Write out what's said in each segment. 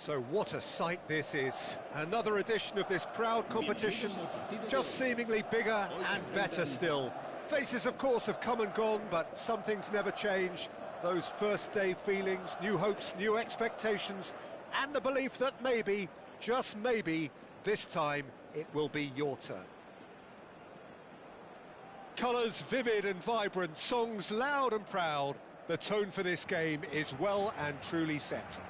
So what a sight this is. Another edition of this proud competition, just seemingly bigger and better still. Faces, of course, have come and gone, but some things never change. Those first day feelings, new hopes, new expectations, and the belief that maybe, just maybe, this time it will be your turn. Colours vivid and vibrant, songs loud and proud. The tone for this game is well and truly set.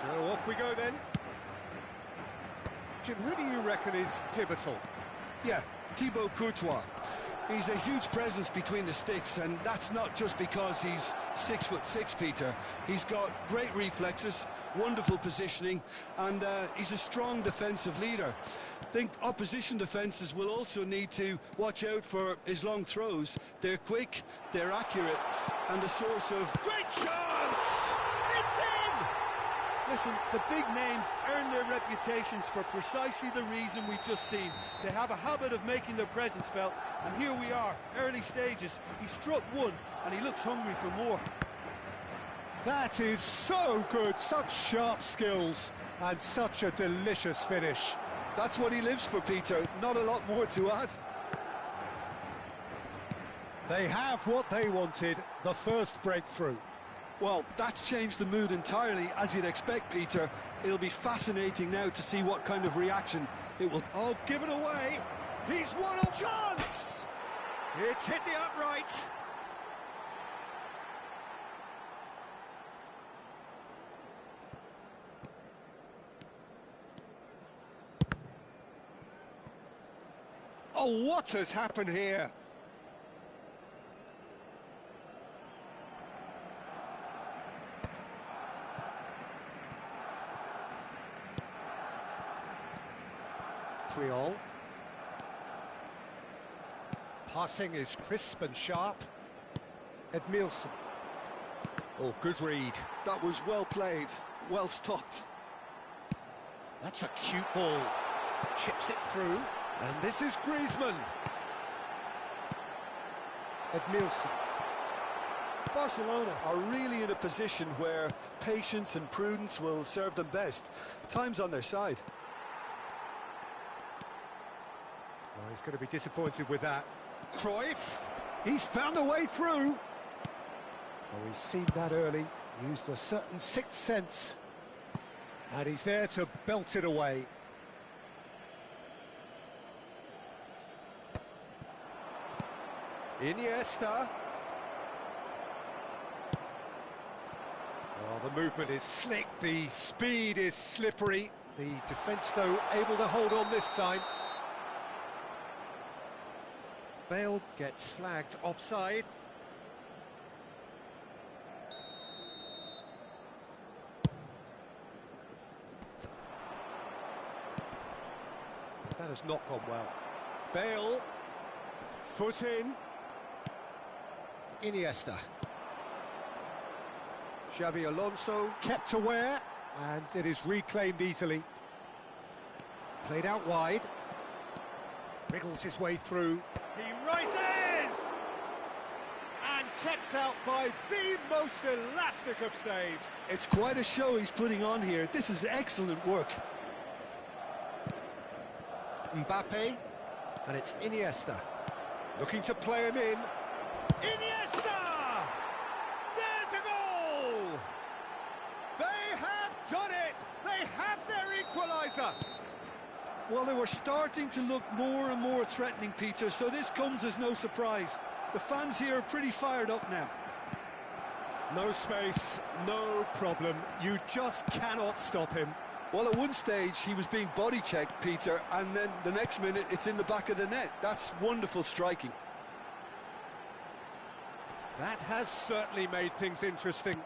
So off we go then. Jim, who do you reckon is pivotal? Yeah, Thibaut Courtois. He's a huge presence between the sticks, and that's not just because he's 6'6", Peter. He's got great reflexes, wonderful positioning, and he's a strong defensive leader. I think opposition defences will also need to watch out for his long throws. They're quick, they're accurate, and a source of... Great chance! It's in! Listen, the big names earn their reputations for precisely the reason we've just seen. They have a habit of making their presence felt, and here we are, early stages. He struck one, and he looks hungry for more. That is so good, such sharp skills, and such a delicious finish. That's what he lives for, Peter, not a lot more to add. They have what they wanted, the first breakthrough. Well, that's changed the mood entirely, as you'd expect, Peter. It'll be fascinating now to see what kind of reaction it will... Oh, give it away! He's won a chance! It's hit the upright. Oh, what has happened here? Triol. Passing is crisp and sharp. Edmilson. Oh, good read. That was well played, well stopped. That's a cute ball. Chips it through. And this is Griezmann. Edmilson. Barcelona are really in a position where patience and prudence will serve them best. Time's on their side. Well, he's going to be disappointed with that. Cruyff, he's found a way through. Oh, he's seen that early, used a certain sixth sense, and he's there to belt it away. Iniesta. Oh, the movement is slick, the speed is slippery. The defence, though, able to hold on this time. Bale gets flagged offside. That has not gone well. Bale, foot in. Iniesta. Xabi Alonso kept aware, and it is reclaimed easily. Played out wide. Wriggles his way through. He rises! And kept out by the most elastic of saves. It's quite a show he's putting on here. This is excellent work. Mbappe, and it's Iniesta. Looking to play him in. Iniesta! There's a goal! They have done it! They have their equaliser! Well, they were starting to look more and more threatening, Peter, so this comes as no surprise. The fans here are pretty fired up now. No space, no problem. You just cannot stop him. Well, at one stage, he was being body-checked, Peter, and then the next minute, it's in the back of the net. That's wonderful striking. That has certainly made things interesting.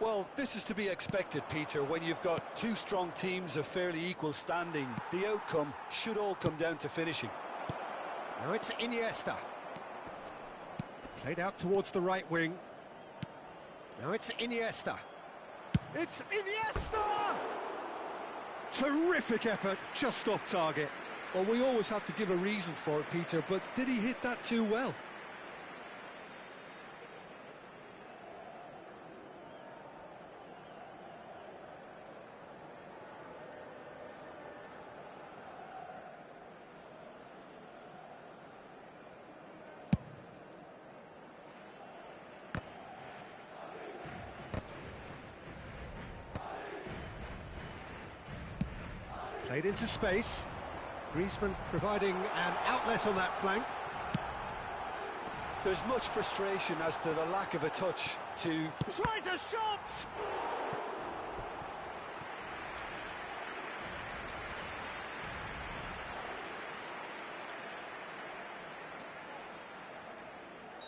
Well, this is to be expected, Peter, when you've got two strong teams of fairly equal standing. The outcome should all come down to finishing. Now it's Iniesta. Played out towards the right wing. Now it's Iniesta. It's Iniesta! Terrific effort, just off target. Well, we always have to give a reason for it, Peter, but did he hit that too well? Played into space. Griezmann providing an outlet on that flank. There's much frustration as to the lack of a touch to... Tries a shot!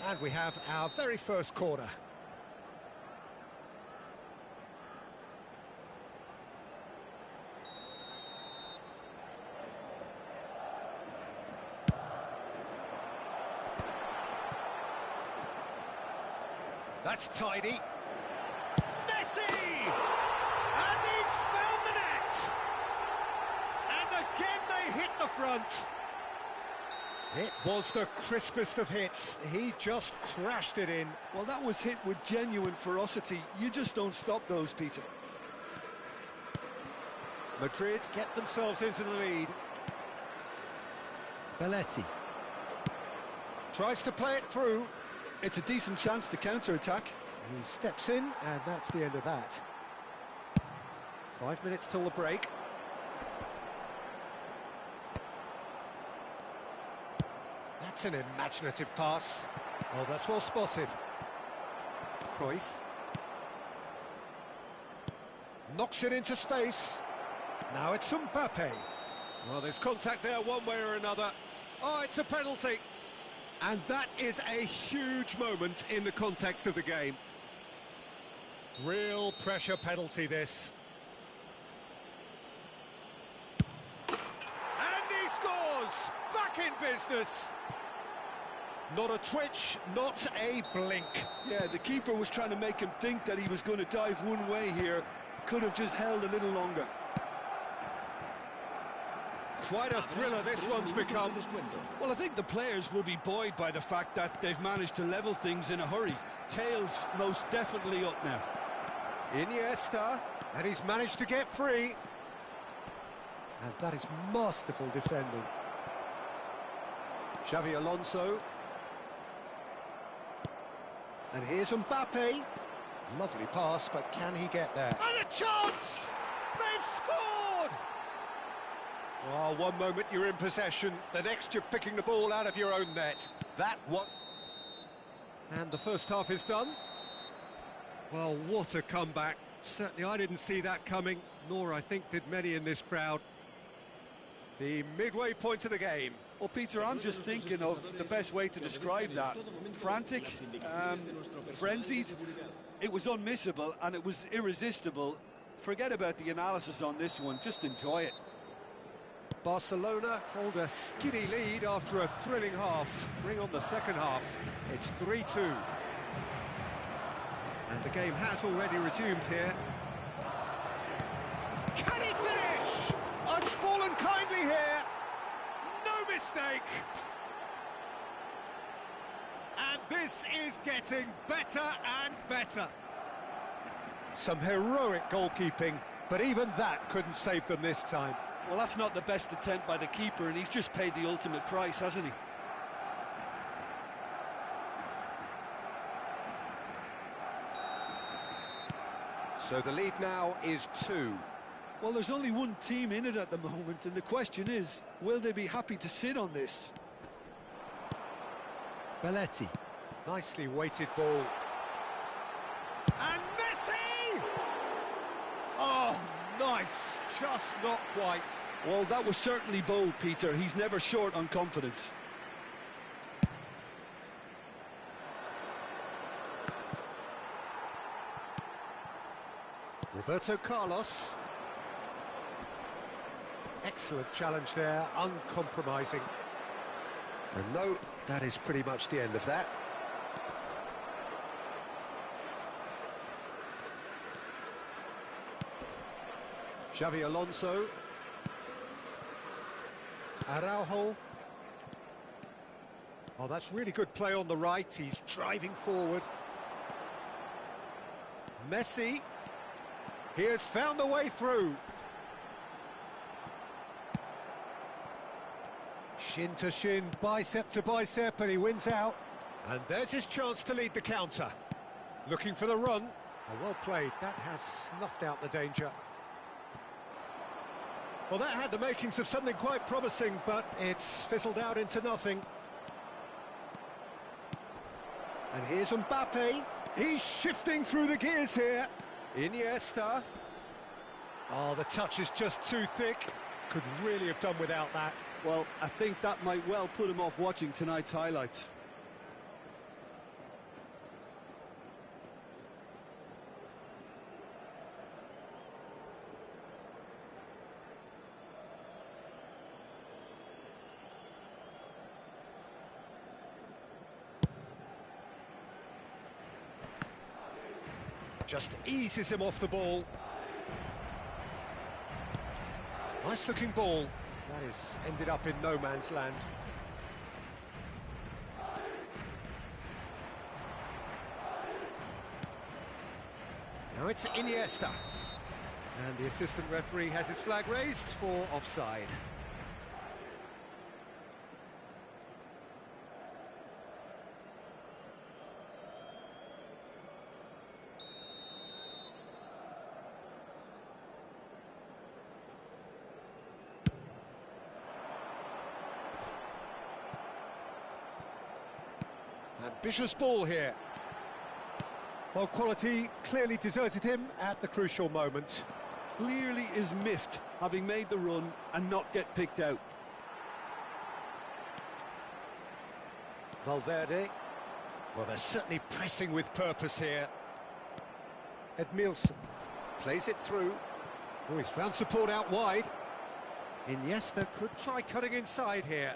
And we have our very first corner. That's tidy. Messi! And he's found the net! And again they hit the front. It was the crispest of hits. He just crashed it in. Well, that was hit with genuine ferocity. You just don't stop those, Peter. Madrid get themselves into the lead. Belletti. Tries to play it through. It's a decent chance to counter-attack. He steps in, and that's the end of that. 5 minutes till the break. That's an imaginative pass. Oh, that's well spotted. Cruyff. Knocks it into space. Now it's Mbappe. Well, there's contact there one way or another. Oh, it's a penalty. And that is a huge moment in the context of the game. Real pressure penalty, this. And he scores! Back in business! Not a twitch, not a blink. Yeah, the keeper was trying to make him think that he was going to dive one way here. Could have just held a little longer. Quite a thriller this one's become. Well, I think the players will be buoyed by the fact that they've managed to level things in a hurry. Tails most definitely up now. Iniesta, and he's managed to get free. And that is masterful defending. Xavi Alonso. And here's Mbappe. Lovely pass, but can he get there? And a chance! They've scored! Well, one moment you're in possession, the next you're picking the ball out of your own net. That what? And the first half is done. Well, what a comeback. Certainly I didn't see that coming, nor I think did many in this crowd. The midway point of the game. Well, Peter, I'm just thinking of the best way to describe that. Frantic, frenzied. It was unmissable and it was irresistible. Forget about the analysis on this one, just enjoy it. Barcelona hold a skinny lead after a thrilling half. Bring on the second half. It's 3-2. And the game has already resumed here. Can he finish? Oh, it's fallen kindly here. No mistake. And this is getting better and better. Some heroic goalkeeping, but even that couldn't save them this time. Well, that's not the best attempt by the keeper, and he's just paid the ultimate price, hasn't he? So the lead now is 2. Well, there's only one team in it at the moment, and the question is, will they be happy to sit on this? Belletti. Nicely weighted ball. And Messi! Oh, nice. Just not quite. Well, that was certainly bold, Peter. He's never short on confidence. Roberto Carlos. Excellent challenge there, uncompromising. And no, that is pretty much the end of that. Xavi Alonso. Araujo. Oh, that's really good play on the right. He's driving forward. Messi. He has found the way through. Shin to shin, bicep to bicep, and he wins out. And there's his chance to lead the counter. Looking for the run. Oh, well played. That has snuffed out the danger. Well, that had the makings of something quite promising, but it's fizzled out into nothing. And here's Mbappe. He's shifting through the gears here. Iniesta. Oh, the touch is just too thick. Could really have done without that. Well, I think that might well put him off watching tonight's highlights. Just eases him off the ball. Nice looking ball. That has ended up in no man's land. Now it's Iniesta. And the assistant referee has his flag raised for offside. Ambitious ball here. Well, quality clearly deserted him at the crucial moment. Clearly is miffed, having made the run and not get picked out. Valverde. Well, they're certainly pressing with purpose here. Edmilson plays it through. Oh, he's found support out wide. Iniesta could try cutting inside here.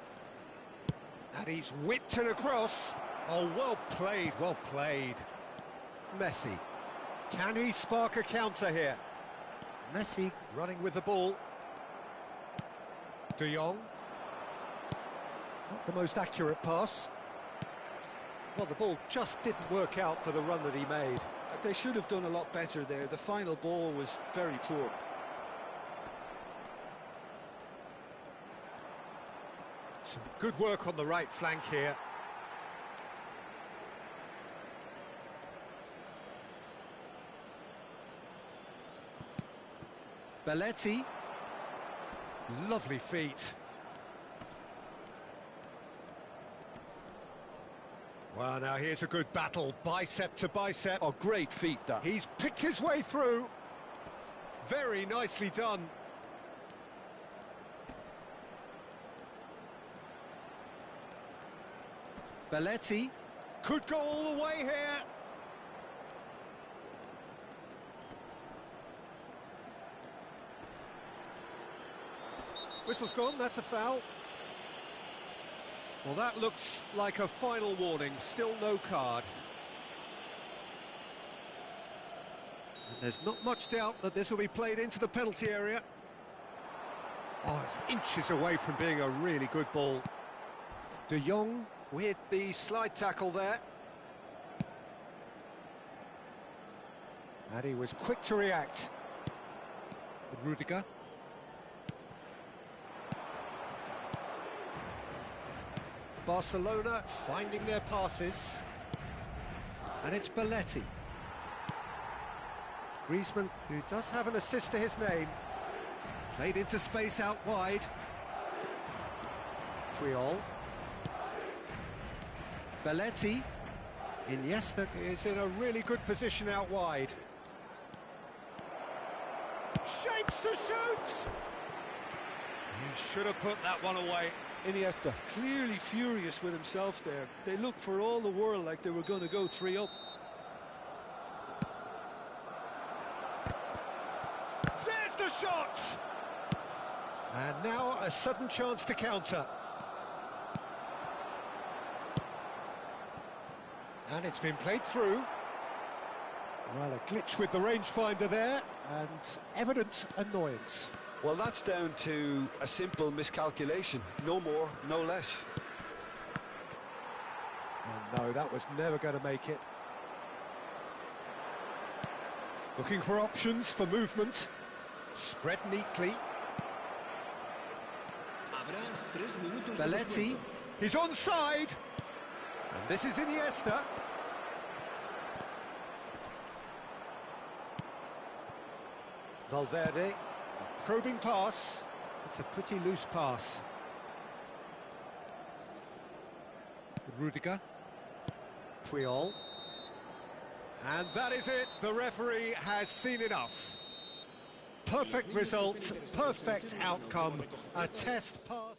And he's whipped it across. Oh, well played, well played. Messi. Can he spark a counter here? Messi running with the ball. De Jong. Not the most accurate pass. Well, the ball just didn't work out for the run that he made. They should have done a lot better there. The final ball was very poor. Some good work on the right flank here. Belletti. Lovely feet. Well, now here's a good battle, bicep to bicep. Oh, great feet, that. He's picked his way through. Very nicely done. Belletti could go all the way here. Whistle's gone, that's a foul. Well, that looks like a final warning, still no card. And there's not much doubt that this will be played into the penalty area. Oh, it's inches away from being a really good ball. De Jong with the slide tackle there. And he was quick to react. Rudiger. Barcelona finding their passes. And it's Belletti. Griezmann, who does have an assist to his name. Played into space out wide. Triol. Belletti. Iniesta is in a really good position out wide. Shapes to shoot! He should have put that one away. Iniesta clearly furious with himself there. They looked for all the world like they were going to go 3 up. There's the shot! And now a sudden chance to counter. And it's been played through. Well, a glitch with the rangefinder there. and evident annoyance. Well, that's down to a simple miscalculation. No more, no less. And no, that was never going to make it. Looking for options for movement. Spread neatly. Belletti, he's onside. And this is Iniesta. Valverde, a probing pass. It's a pretty loose pass. Rudiger. Puyol. And that is it. The referee has seen enough. Perfect result, perfect outcome, a test pass.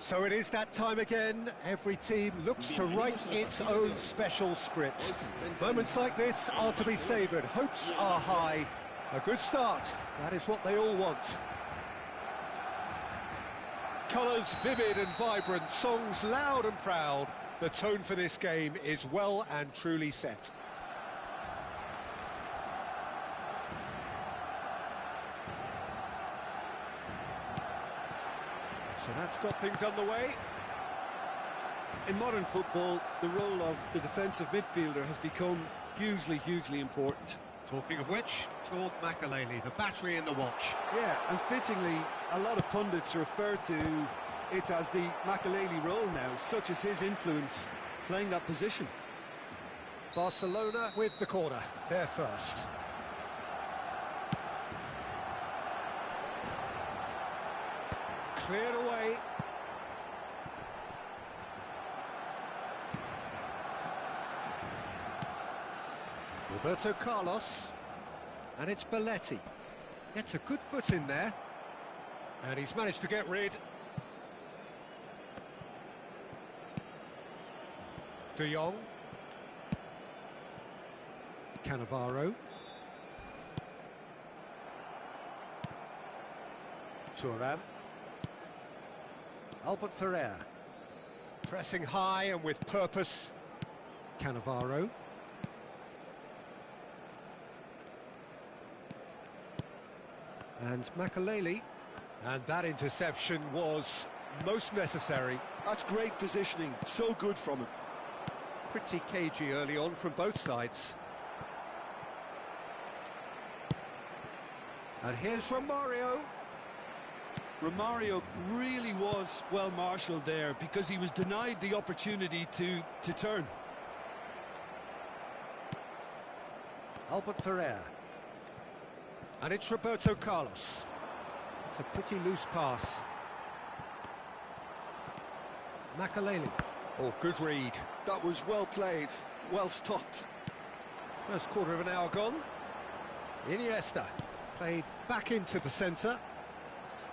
So it is that time again. Every team looks to write its own special script. Moments like this are to be savoured. Hopes are high. A good start. That is what they all want. Colours vivid and vibrant, songs loud and proud. The tone for this game is well and truly set. So that's got things underway. In modern football, the role of the defensive midfielder has become hugely important. Talking of which, Claude Makelele, the battery in the watch. Yeah, and fittingly, a lot of pundits refer to it as the Makelele role now, such as his influence playing that position. Barcelona with the corner, they're first. Cleared away. Roberto Carlos, and it's Belletti. Gets a good foot in there, and he's managed to get rid. De Jong. Cannavaro. Thuram. Albert Ferrer. Pressing high and with purpose. Cannavaro. And Makelele. And that interception was most necessary. That's great positioning, so good from him. Pretty cagey early on from both sides. And here's Romario. Romario really was well marshalled there because he was denied the opportunity to turn. Albert Ferrer. And it's Roberto Carlos. It's a pretty loose pass. Makelele. Oh, good read. That was well played, well stopped. First quarter of an hour gone. Iniesta played back into the centre.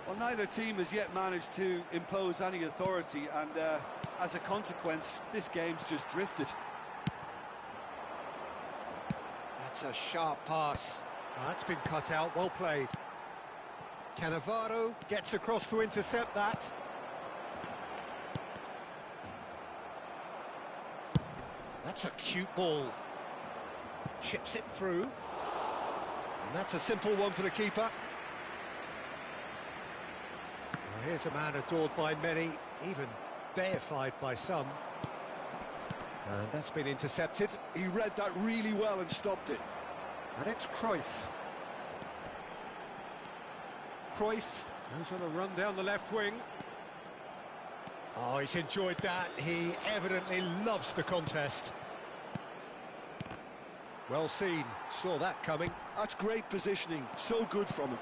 Well, neither team has yet managed to impose any authority, and as a consequence, this game's just drifted. That's a sharp pass. Oh, that's been cut out, well played. Cannavaro gets across to intercept that. That's a cute ball. Chips it through. And that's a simple one for the keeper. Well, here's a man adored by many, even deified by some. And that's been intercepted. He read that really well and stopped it. And it's Cruyff. Cruyff goes on a run down the left wing. Oh, he's enjoyed that. He evidently loves the contest. Well seen. Saw that coming. That's great positioning. So good from him.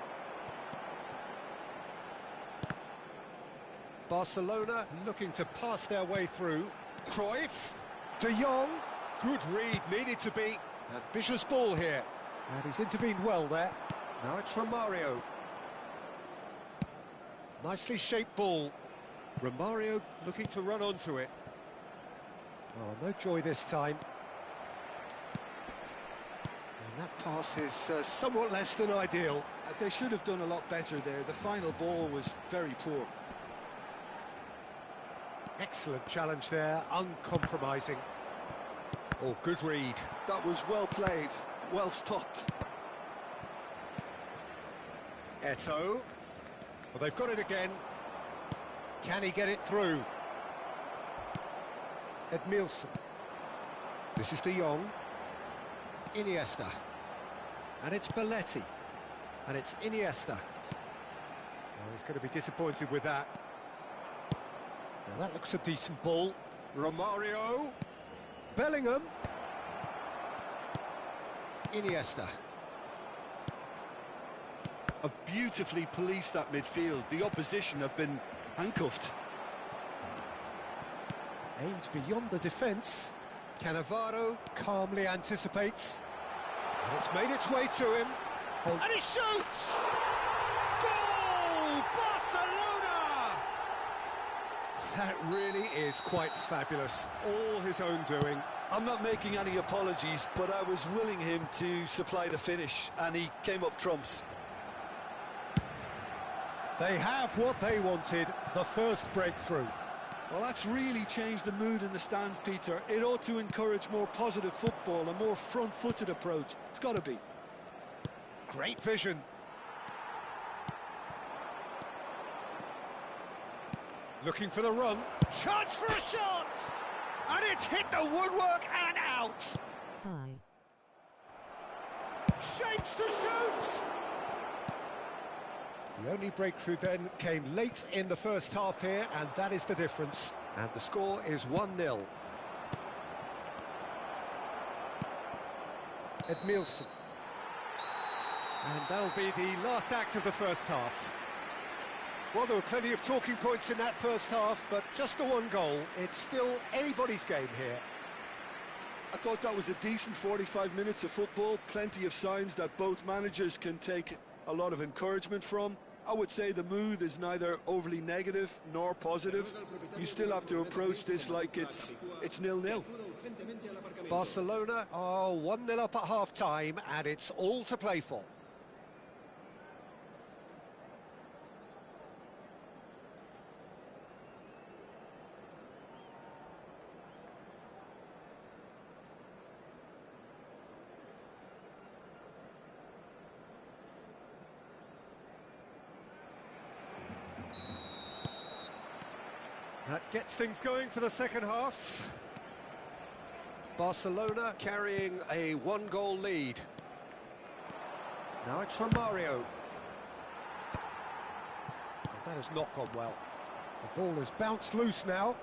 Barcelona looking to pass their way through. Cruyff. De Jong. Good read. Needed to be. Ambitious ball here. And he's intervened well there. Now it's Romario. Nicely shaped ball. Romario looking to run onto it. Oh, no joy this time. And that pass is somewhat less than ideal. They should have done a lot better there. The final ball was very poor. Excellent challenge there, uncompromising. Oh, good read. That was well played, well stopped. Eto'o. Well, they've got it again. Can he get it through? Edmilson. This is De Jong. Iniesta. And it's Belletti. And it's Iniesta. Oh, he's going to be disappointed with that. Now that looks a decent ball. Romario. Bellingham. Iniesta. Have beautifully policed that midfield. The opposition have been handcuffed. Aimed beyond the defence. Cannavaro calmly anticipates. And it's made its way to him. Oh. And he shoots! Goal! Barcelona! That really is quite fabulous. All his own doing. I'm not making any apologies, but I was willing him to supply the finish, and he came up trumps. They have what they wanted, the first breakthrough. Well, that's really changed the mood in the stands, Peter. It ought to encourage more positive football, a more front-footed approach. It's got to be. Great vision. Looking for the run. Chance for a shot! And it's hit the woodwork and out! Hi. Shapes to shoot! The only breakthrough then came late in the first half here, and that is the difference. And the score is 1-0. Edmilson. And that'll be the last act of the first half. Well, there were plenty of talking points in that first half, but just the one goal. It's still anybody's game here. I thought that was a decent 45 minutes of football. Plenty of signs that both managers can take a lot of encouragement from. I would say the mood is neither overly negative nor positive. You still have to approach this like it's 0-0. Barcelona are 1-0 up at half-time, and it's all to play for. That gets things going for the second half. Barcelona carrying a one-goal lead. Now it's Romario. Well, that has not gone well. The ball has bounced loose now.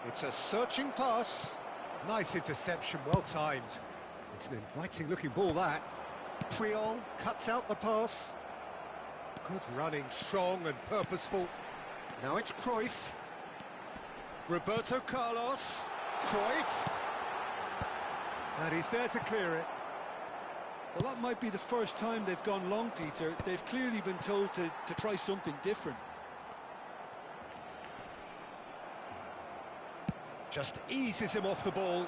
It's a searching pass. Nice interception, well timed. It's an inviting-looking ball, that. Puyol cuts out the pass. Good running, strong and purposeful. Now it's Cruyff. Roberto Carlos. Cruyff. And he's there to clear it. Well, that might be the first time they've gone long, Peter. They've clearly been told to try something different. Just eases him off the ball.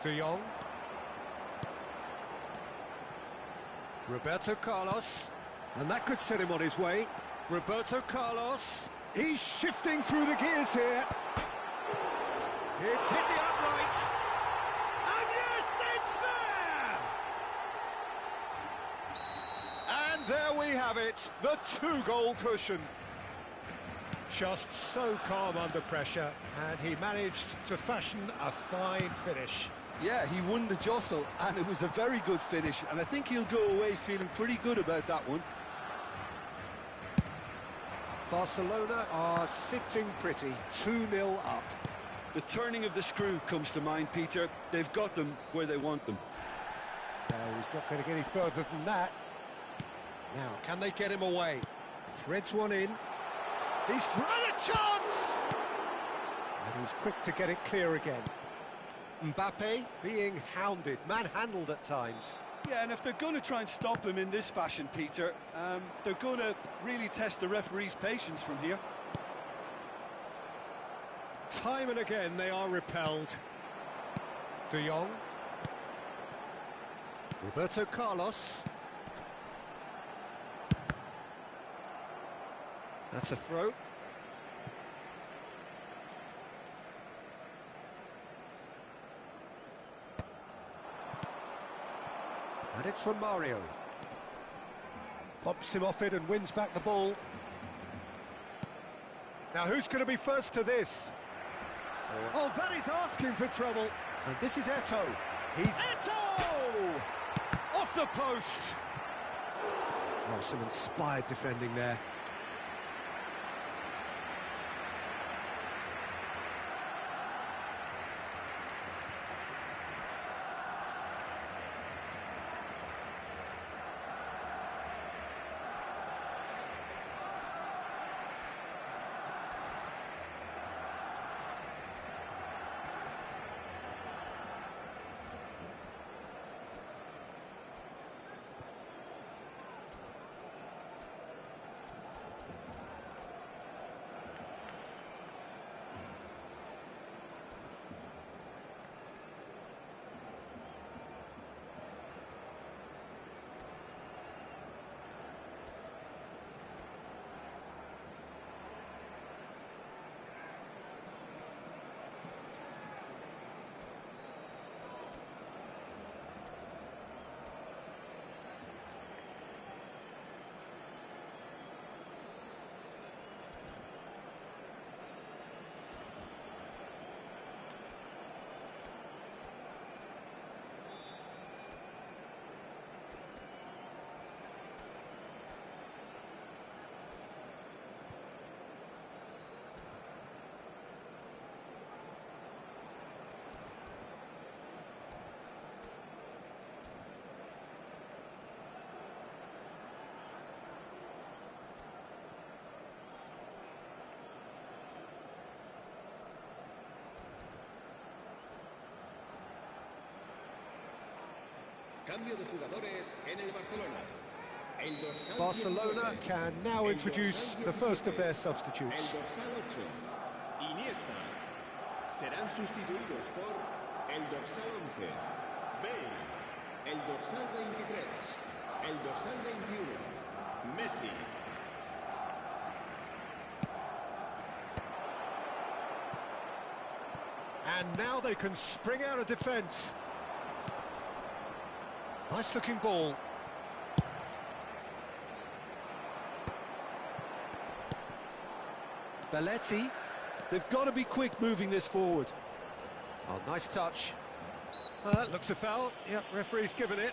De Jong. Roberto Carlos. And that could set him on his way. Roberto Carlos. He's shifting through the gears here. It's hit the upright. And yes, it's there! And there we have it, the two-goal cushion. Just so calm under pressure, and he managed to fashion a fine finish. Yeah, he won the jostle, and it was a very good finish, and I think he'll go away feeling pretty good about that one. Barcelona are sitting pretty, 2-0 up. The turning of the screw comes to mind, Peter. They've got them where they want them. No, he's not going to get any further than that. Now, can they get him away? Threads one in. He's thrown a chance! And he's quick to get it clear again. Mbappe being hounded, manhandled at times. Yeah, and if they're going to try and stop him in this fashion, Peter, they're going to really test the referee's patience from here. Time and again they are repelled. De Jong. Roberto Carlos. That's a throw. And it's Romario. Bumps him off it and wins back the ball. Now who's going to be first to this? Oh, that is asking for trouble. And this is Eto'o. Eto'o! Off the post. Oh, some inspired defending there. Cambio de jugadores en el Barcelona. El dorsal Barcelona 19, can now el introduce dorsal the first of 17, their el substitutes. dorsal 8, Iniesta. Serán sustituidos por el dorsal 11, Bale. El dorsal 23, el dorsal 21, Messi. And now they can spring out of defence. Nice looking ball. Belletti. They've got to be quick moving this forward. Oh, nice touch. Looks a foul. Yep, referee's given it.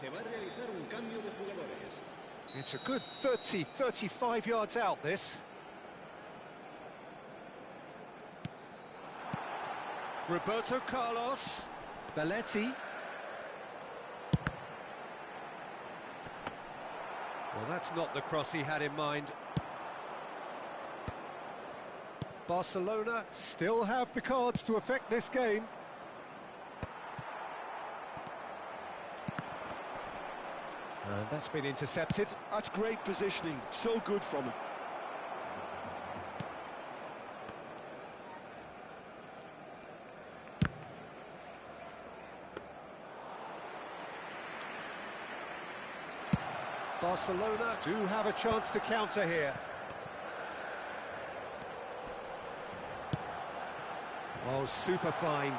Se va a realizar un cambio de jugadores. It's a good 30, 35 yards out, this. Roberto Carlos. Belletti. Well, that's not the cross he had in mind. Barcelona still have the cards to affect this game. And that's been intercepted. That's great positioning, so good from him. Barcelona do have a chance to counter here. Oh, super find.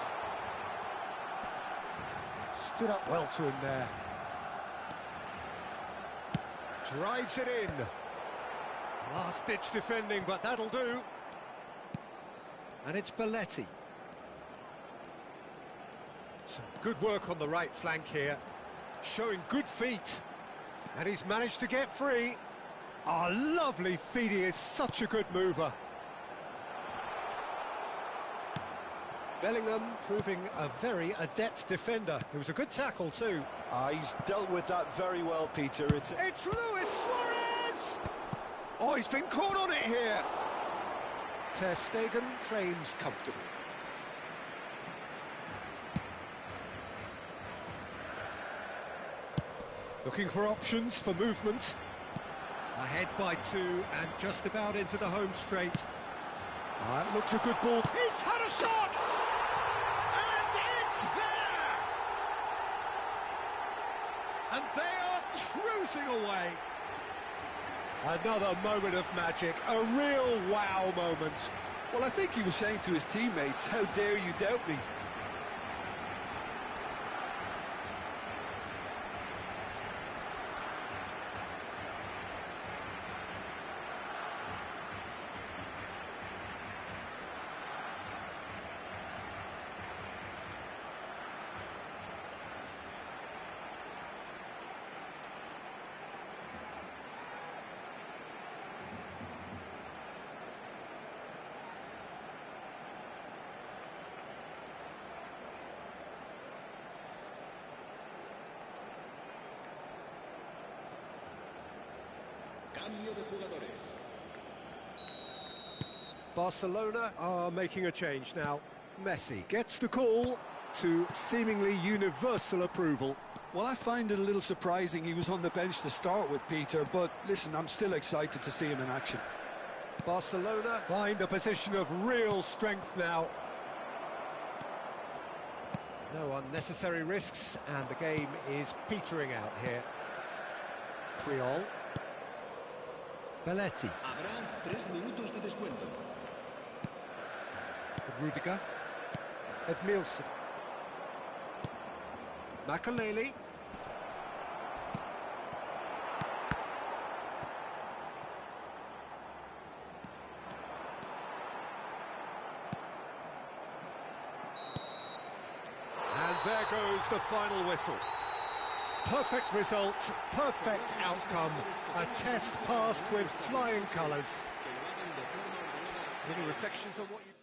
Stood up well to him there. Drives it in. Last-ditch defending, but that'll do. And it's Belletti. Some good work on the right flank here. Showing good feet. And he's managed to get free. Oh, lovely feet. He is such a good mover. Bellingham proving a very adept defender. It was a good tackle too. He's dealt with that very well, Peter. It's Luis Suarez! Oh, he's been caught on it here. Ter Stegen claims comfortable. Looking for options for movement. Ahead by 2 and just about into the home straight. It looks a good ball. He's had a shot! And it's there! And they are cruising away. Another moment of magic, a real wow moment. Well, I think he was saying to his teammates, how dare you doubt me? Cambio de jugadores. Barcelona are making a change now. Messi gets the call to seemingly universal approval. Well, I find it a little surprising he was on the bench to start with, Peter, but listen, I'm still excited to see him in action. Barcelona find a position of real strength now. No unnecessary risks, and the game is petering out here. Triol. Belletti. Habrá 3 minutos de descuento. Rudiger. Edmilson. Makaleli. There goes the final whistle. Perfect result, perfect outcome. A test passed with flying colours. Any reflections on what you...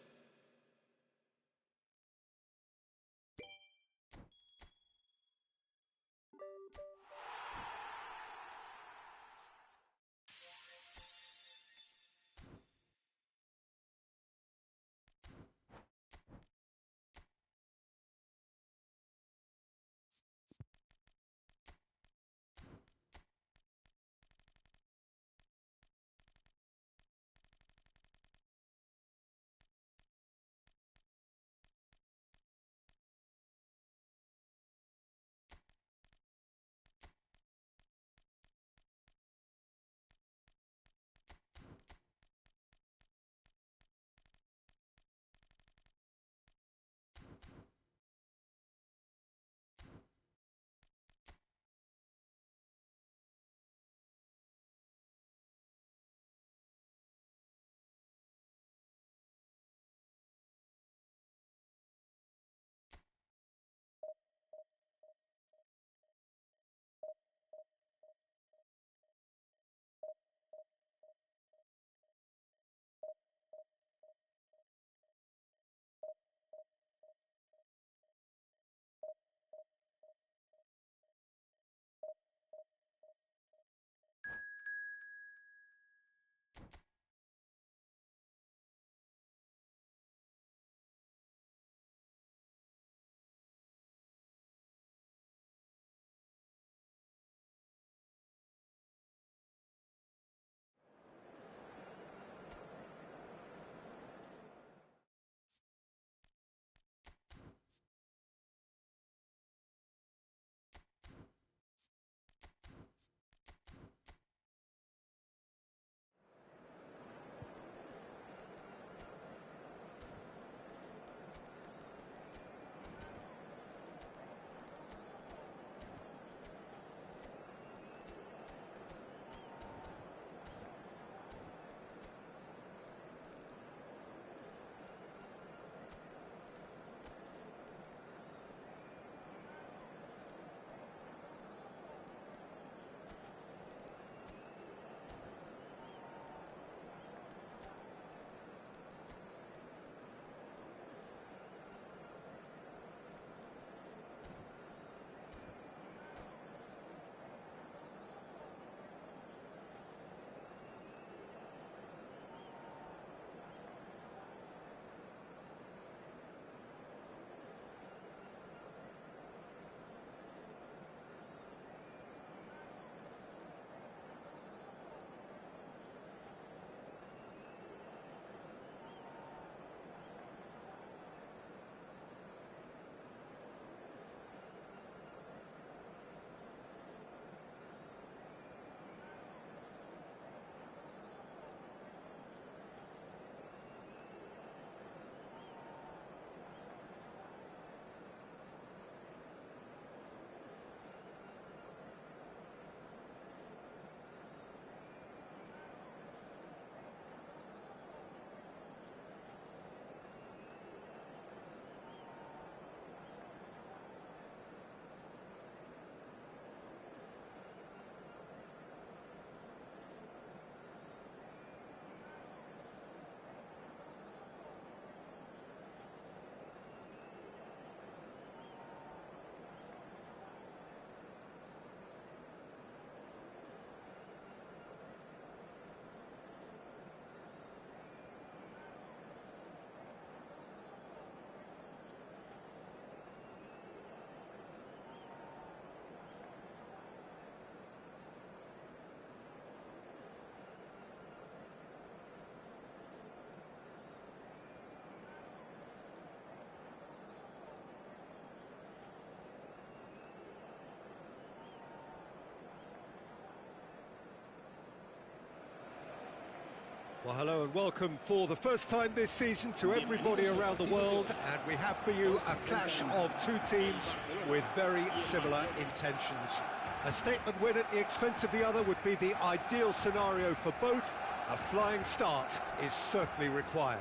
Well, hello and welcome for the first time this season to everybody around the world, and we have for you a clash of two teams with very similar intentions. A statement win at the expense of the other would be the ideal scenario for both. A flying start is certainly required.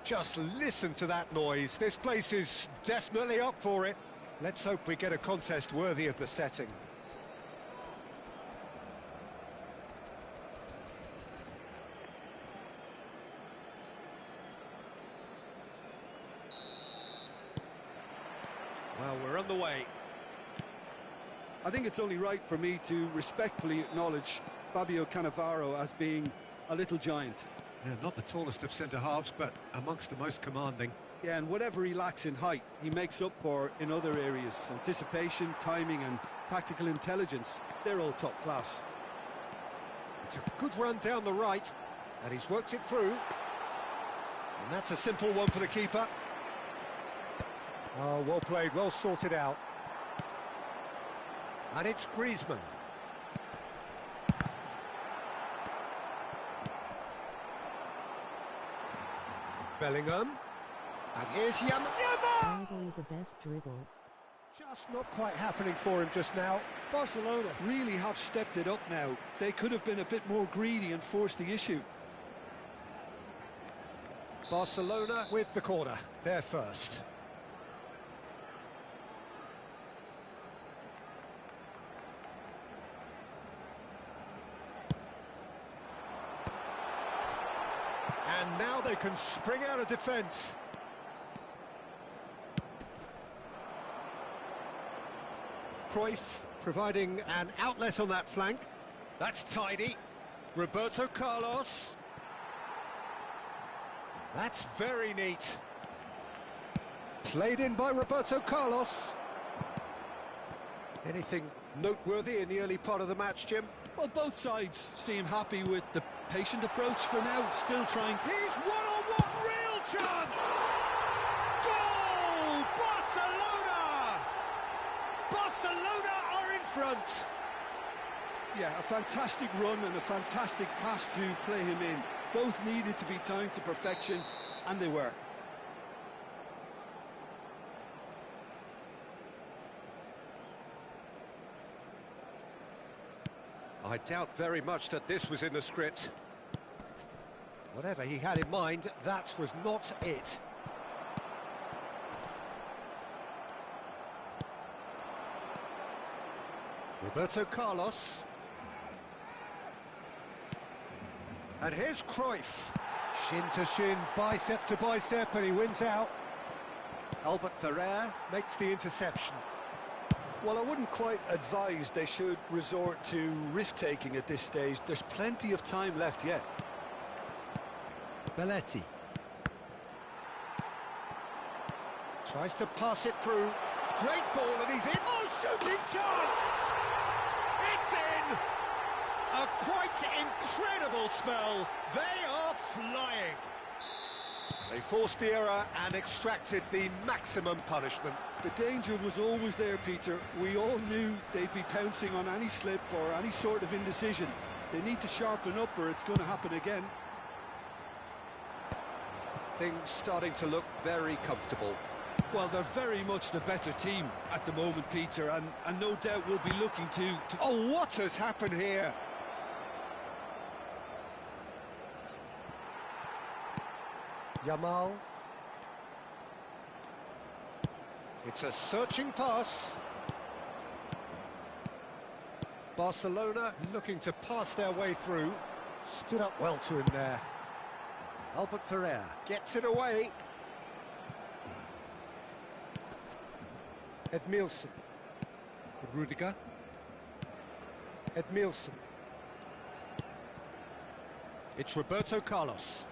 Just listen to that noise. This place is definitely up for it. Let's hope we get a contest worthy of the setting. Well, we're on the way. I think it's only right for me to respectfully acknowledge Fabio Cannavaro as being a little giant. Yeah, not the tallest of centre-halves, but amongst the most commanding. Yeah, and whatever he lacks in height, he makes up for in other areas. Anticipation, timing and tactical intelligence, they're all top class. It's a good run down the right, and he's worked it through. And that's a simple one for the keeper. Oh, well played, well sorted out. And it's Griezmann. Bellingham. And here's Yamal. Probably the best dribble. Just not quite happening for him just now. Barcelona really have stepped it up now. They could have been a bit more greedy and forced the issue. Barcelona with the corner. They're first. And now they can spring out of defence. Cruyff providing an outlet on that flank. That's tidy. Roberto Carlos. That's very neat. Played in by Roberto Carlos. Anything noteworthy in the early part of the match, Jim? Well, both sides seem happy with the patient approach for now, still trying. He's one-on-one, real chance! Goal! Barcelona! Barcelona are in front! Yeah, a fantastic run and a fantastic pass to play him in. Both needed to be timed to perfection, and they were. I doubt very much that this was in the script. Whatever he had in mind, that was not it. Roberto Carlos. And here's Cruyff. Shin to shin, bicep to bicep, and he wins out. Albert Ferrer makes the interception. Well, I wouldn't quite advise they should resort to risk-taking at this stage. There's plenty of time left yet. Belletti. Tries to pass it through. Great ball, and he's in. Oh, shooting chance! It's in! A quite incredible spell. They are flying. They forced the error and extracted the maximum punishment. The danger was always there, Peter. We all knew they'd be pouncing on any slip or any sort of indecision. They need to sharpen up or it's going to happen again. Things starting to look very comfortable. Well, they're very much the better team at the moment, Peter, and no doubt we'll be looking to... Oh, what has happened here? Yamal. It's a searching pass. Barcelona looking to pass their way through. Stood up well to him there. Albert Ferrer gets it away. Edmilson. Rudiger. Edmilson. It's Roberto Carlos.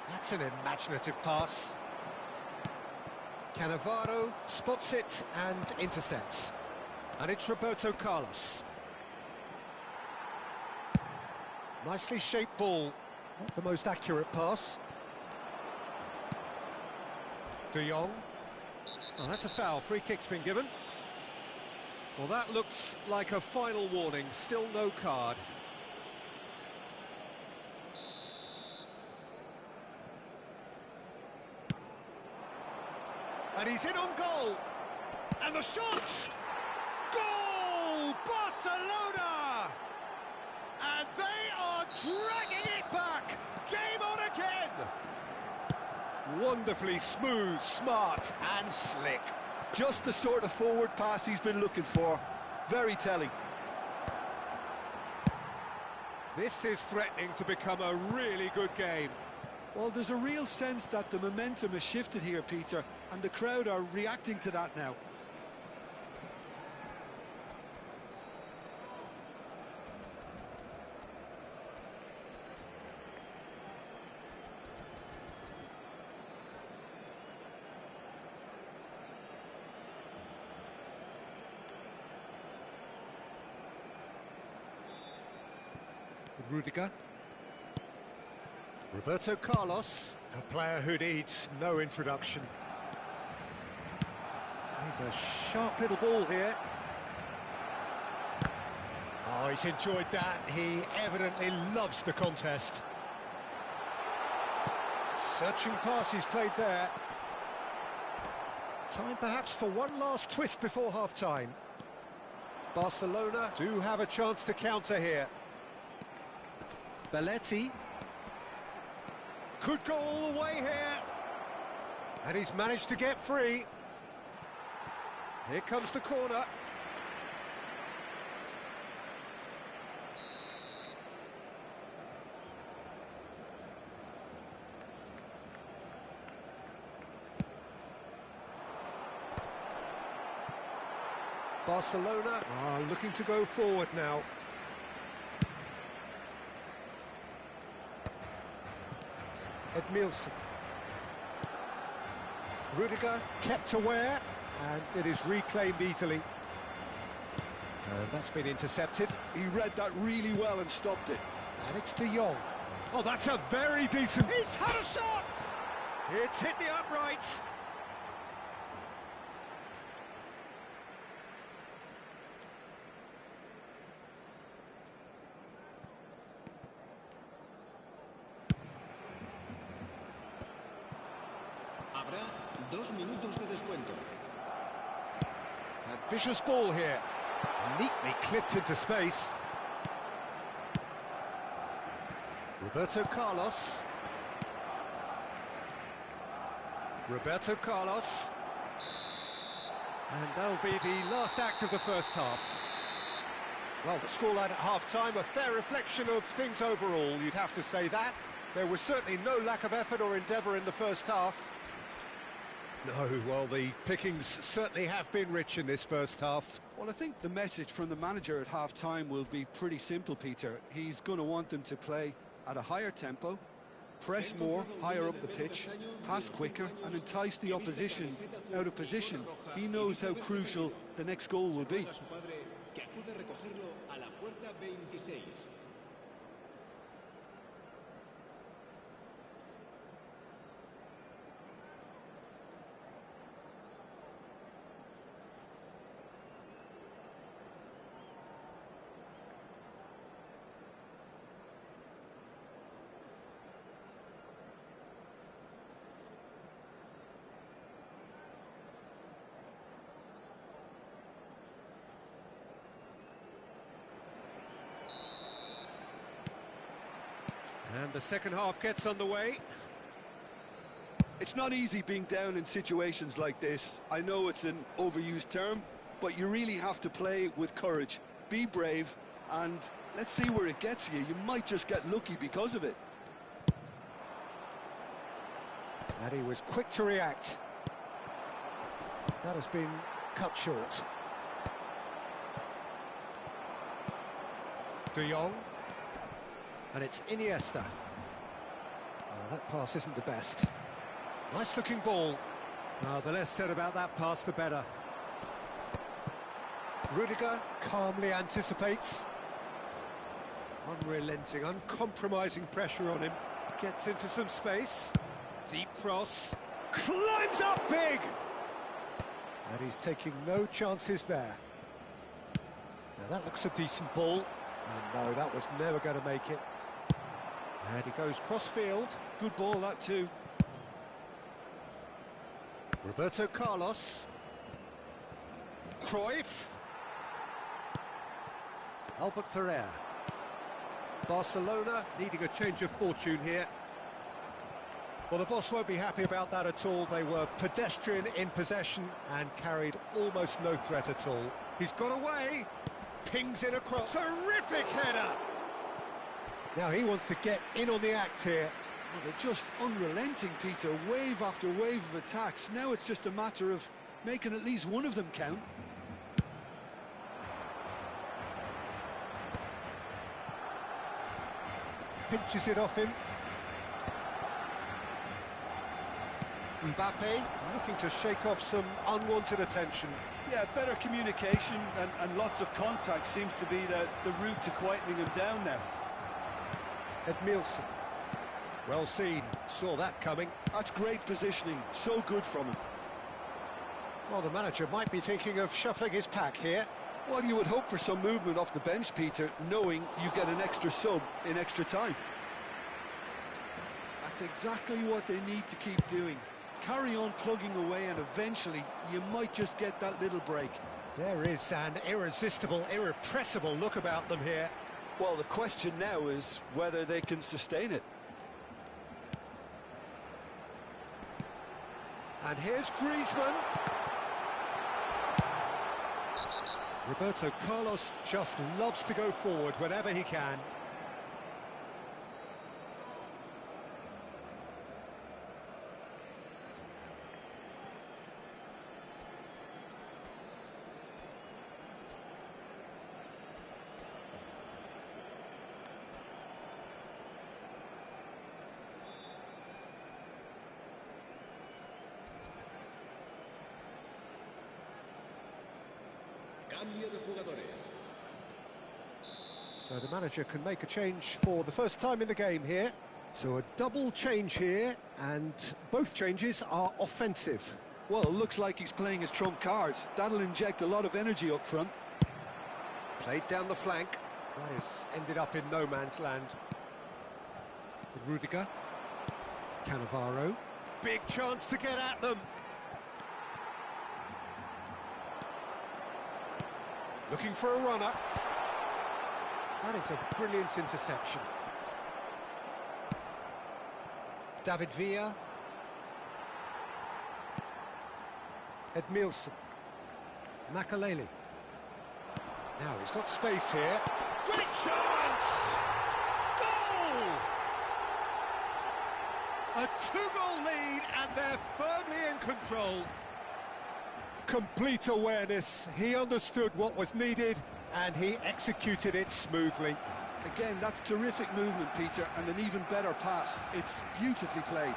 That's an imaginative pass. Cannavaro spots it and intercepts. And it's Roberto Carlos. Nicely shaped ball. Not the most accurate pass. De Jong. Oh, that's a foul. Free kick's been given. Well, that looks like a final warning. Still no card. And he's in on goal. And the shot! Goal! Barcelona! And They are dragging it back! Game on again! Wonderfully smooth, smart and slick. Just the sort of forward pass he's been looking for. Very telling. This is threatening to become a really good game. Well, there's a real sense that the momentum has shifted here, Peter, and the crowd are reacting to that now. Rudiger. Roberto Carlos, a player who needs no introduction. He's a sharp little ball here. Oh, he's enjoyed that. He evidently loves the contest. Searching pass he's played there. Time perhaps for one last twist before half-time. Barcelona do have a chance to counter here. Belletti could go all the way here, and he's managed to get free. Here comes the corner. Barcelona are looking to go forward now. Edmilson. Rudiger kept aware, and it is reclaimed easily. And that's been intercepted. He read that really well and stopped it. And it's De Jong. Oh, that's a very decent... He's had a shot! It's hit the uprights. Habrá 2 minutos de descuento. Ambitious ball here. Neatly clipped into space. Roberto Carlos. Roberto Carlos. And that'll be the last act of the first half. Well, the scoreline at half-time, a fair reflection of things overall, you'd have to say that. There was certainly no lack of effort or endeavour in the first half. No, well, the pickings certainly have been rich in this first half. Well, I think the message from the manager at half-time will be pretty simple, Peter. He's going to want them to play at a higher tempo, press more, higher up the pitch, pass quicker, and entice the opposition out of position. He knows how crucial the next goal will be. Que acude a recogerlo a la puerta 26. And the second half gets underway. It's not easy being down in situations like this. I know it's an overused term, but you really have to play with courage. Be brave, and let's see where it gets you. You might just get lucky because of it. And he was quick to react. That has been cut short. De Jong. And it's Iniesta. Oh, that pass isn't the best. Nice looking ball. The less said about that pass, the better. Rudiger calmly anticipates. Unrelenting, uncompromising pressure on him. Gets into some space. Deep cross. Climbs up big! And he's taking no chances there. Now that looks a decent ball. And no, that was never going to make it. And he goes cross-field. Good ball, that too. Roberto Carlos. Cruyff. Albert Ferrer. Barcelona needing a change of fortune here. Well, the boss won't be happy about that at all. They were pedestrian in possession and carried almost no threat at all. He's got away, pings in across, terrific header! Now he wants to get in on the act here. Well, they're just unrelenting, Peter, wave after wave of attacks. Now it's just a matter of making at least one of them count. Pinches it off him. Mbappe looking to shake off some unwanted attention. Yeah, better communication and lots of contact seems to be the route to quietening him down now. Edmilson. Well seen, saw that coming. That's great positioning, so good from him. Well, the manager might be thinking of shuffling his pack here. Well, you would hope for some movement off the bench, Peter, knowing you get an extra sub in extra time. That's exactly what they need to keep doing. Carry on plugging away and eventually you might just get that little break. There is an irresistible, irrepressible look about them here. Well, the question now is whether they can sustain it. And here's Griezmann. Roberto Carlos just loves to go forward whenever he can. Cambio de jugadores. So the manager can make a change for the first time in the game here. So a double change here, and both changes are offensive. Well, it looks like he's playing his trump card. That'll inject a lot of energy up front. Played down the flank. That has ended up in no man's land. Rudiger. Cannavaro. Big chance to get at them. Looking for a runner. That is a brilliant interception. David Villa. Edmilson. Makaleli. Now he's got space here. Great chance! Goal! A two-goal lead and they're firmly in control. Complete awareness. He understood what was needed and he executed it smoothly. Again, that's terrific movement, Peter, and an even better pass. It's beautifully played.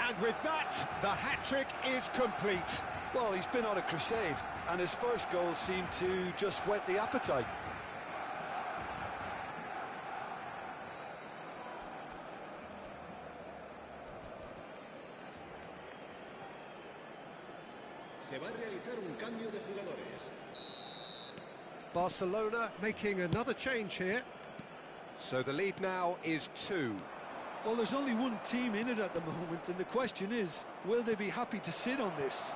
And with that, the hat-trick is complete. Well, he's been on a crusade, and his first goal seemed to just whet the appetite. Se va a realizar un cambio de jugadores. Barcelona making another change here. So the lead now is 2. Well, there's only one team in it at the moment, and the question is, will they be happy to sit on this?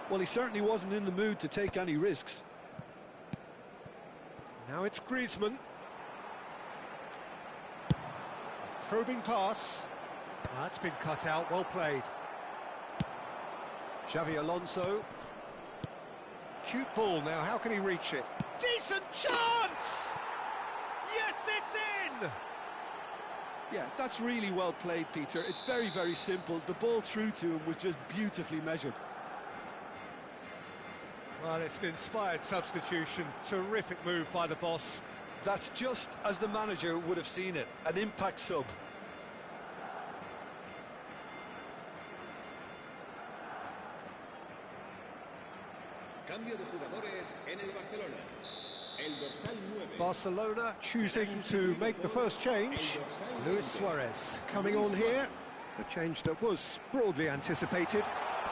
Well, he certainly wasn't in the mood to take any risks. Now it's Griezmann. Probing pass. That's been cut out, well played. Xavi Alonso. Cute ball now, how can he reach it? Decent chance! Yes, it's in! Yeah, that's really well played, Peter. It's very, very simple. The ball through to him was just beautifully measured. Well, it's an inspired substitution. Terrific move by the boss. That's just as the manager would have seen it, an impact sub. Cambio de jugadores en el Barcelona. El dorsal 9. Barcelona choosing to make the first change. Luis Suarez coming on here. A change that was broadly anticipated.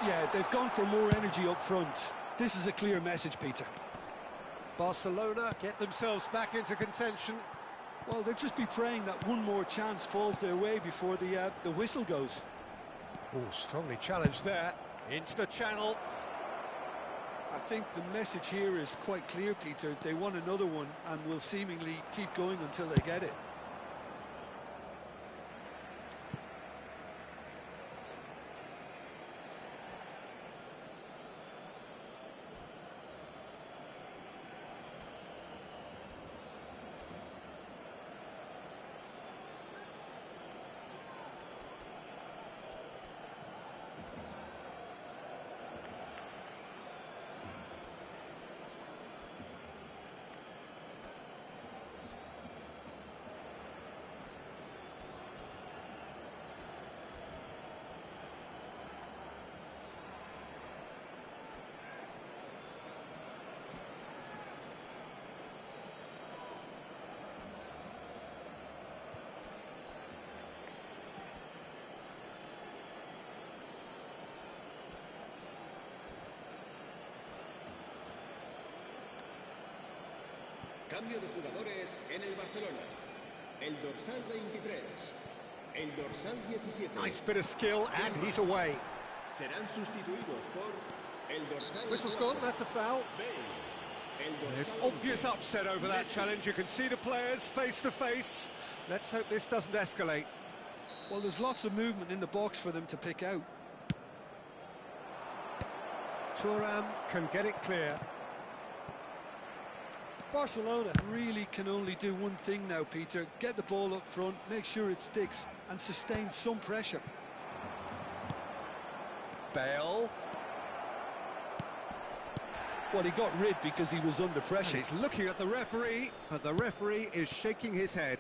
Yeah, they've gone for more energy up front. This is a clear message, Peter. Barcelona get themselves back into contention. Well, they'll just be praying that one more chance falls their way before the whistle goes. Oh, strongly challenged there. Into the channel. I think the message here is quite clear, Peter. They want another one and will seemingly keep going until they get it. Cambio de jugadores en el Barcelona. El dorsal 23. El dorsal 17. Nice bit of skill, and he's away. Serán sustituidos por el dorsal. Whistle's 4. gone, that's a foul. Bale. El There's dorsal obvious 11. upset over that Messi. challenge. You can see the players face to face. Let's hope this doesn't escalate. Well, there's lots of movement in the box for them to pick out. Thuram can get it clear. Barcelona really can only do one thing now, Peter. Get the ball up front, make sure it sticks, and sustain some pressure. Bale. Well, he got rid because he was under And pressure. he's looking at the referee, but the referee is shaking his head.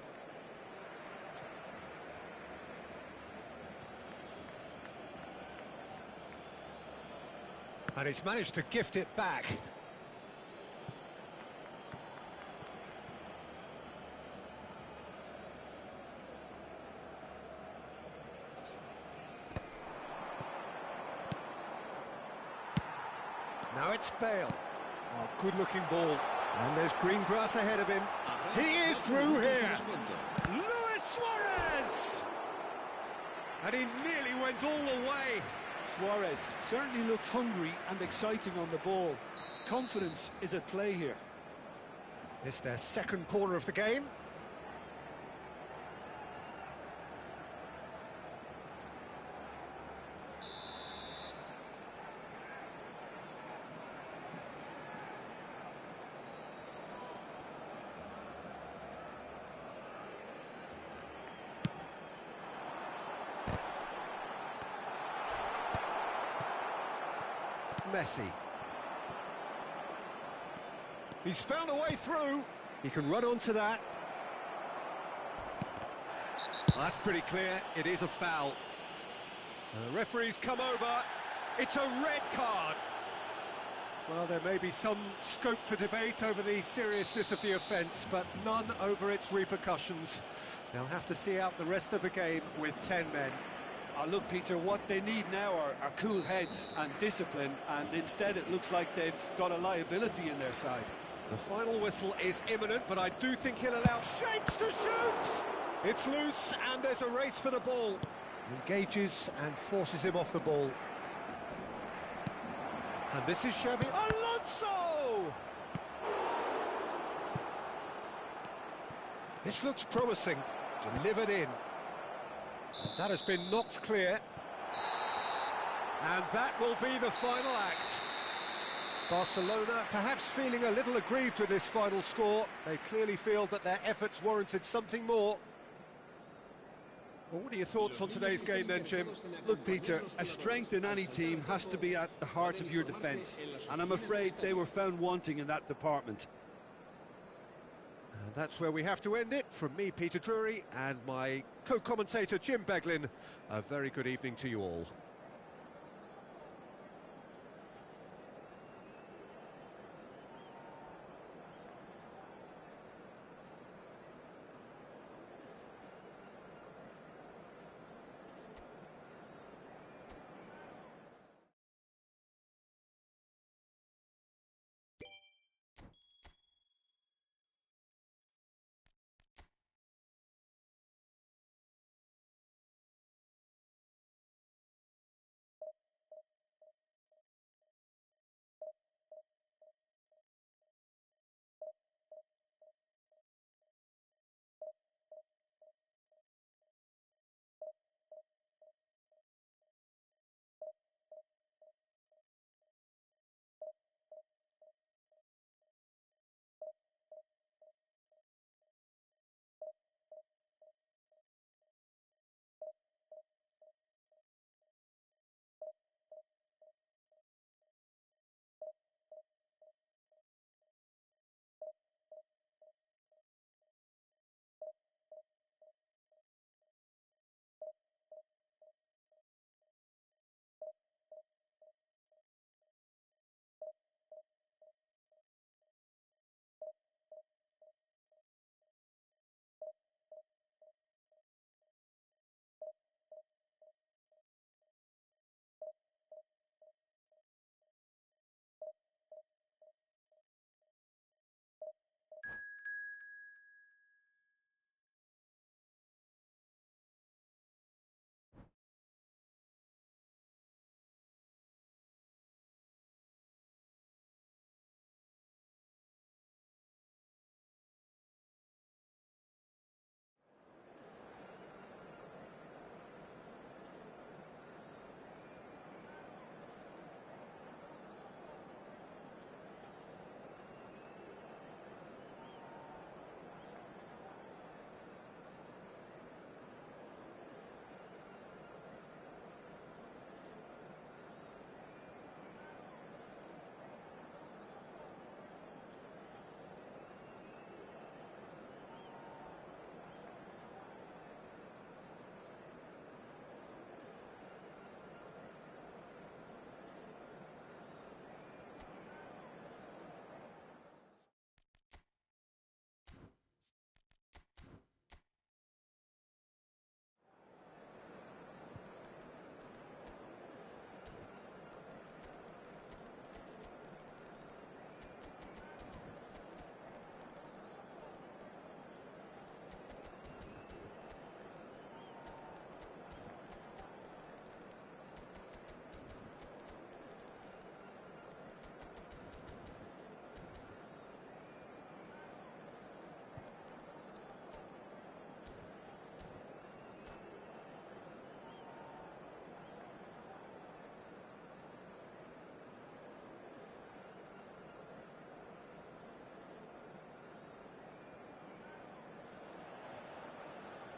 And he's managed to gift it back. Now it's Bale. Oh, good-looking ball. And there's green grass ahead of him. He is through here. Luis Suarez! And he nearly went all the way. Suarez certainly looked hungry and exciting on the ball. Confidence is at play here. It's their second corner of the game. Messi. He's found a way through. He can run onto that. Well, that's pretty clear. It is a foul. And the referee's come over. It's a red card. Well, there may be some scope for debate over the seriousness of the offence, but none over its repercussions. They'll have to see out the rest of the game with 10 men. Look, Peter, what they need now are cool heads and discipline, and instead it looks like they've got a liability in their side. The final whistle is imminent, but I do think he'll allow Shapes to shoot! It's loose, and there's a race for the ball. Engages and forces him off the ball. And this is Xavi Alonso! This looks promising. Delivered in. That has been knocked clear. And that will be the final act. Barcelona perhaps feeling a little aggrieved with this final score. They clearly feel that their efforts warranted something more. Well, what are your thoughts on today's game then, Jim? Look, Peter, a strength in any team has to be at the heart of your defence, and I'm afraid they were found wanting in that department. And that's where we have to end it. From me, Peter Drury, and my co-commentator, Jim Beglin, a very good evening to you all.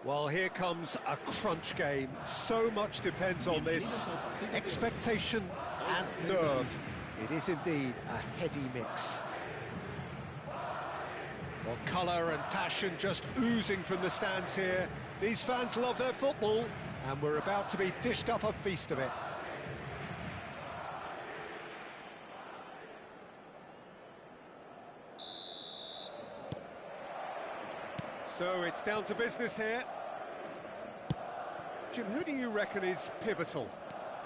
Well, here comes a crunch game. So much depends on this. Expectation and nerve. It is indeed a heady mix. Well, colour and passion just oozing from the stands here. These fans love their football, and we're about to be dished up a feast of it. So it's down to business here. Jim, who do you reckon is pivotal?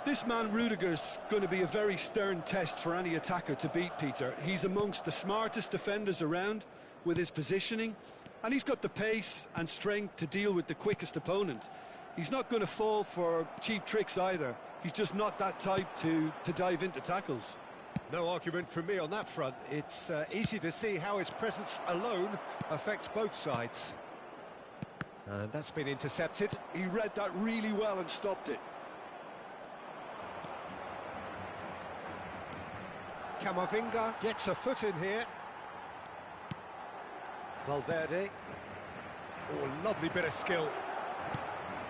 This man Rudiger's going to be a very stern test for any attacker to beat, Peter. He's amongst the smartest defenders around with his positioning, and he's got the pace and strength to deal with the quickest opponent. He's not going to fall for cheap tricks either. He's just not that type to dive into tackles. No argument from me on that front. It's easy to see how his presence alone affects both sides. And that's been intercepted. He read that really well and stopped it. Camavinga gets a foot in here. Valverde. Oh, lovely bit of skill.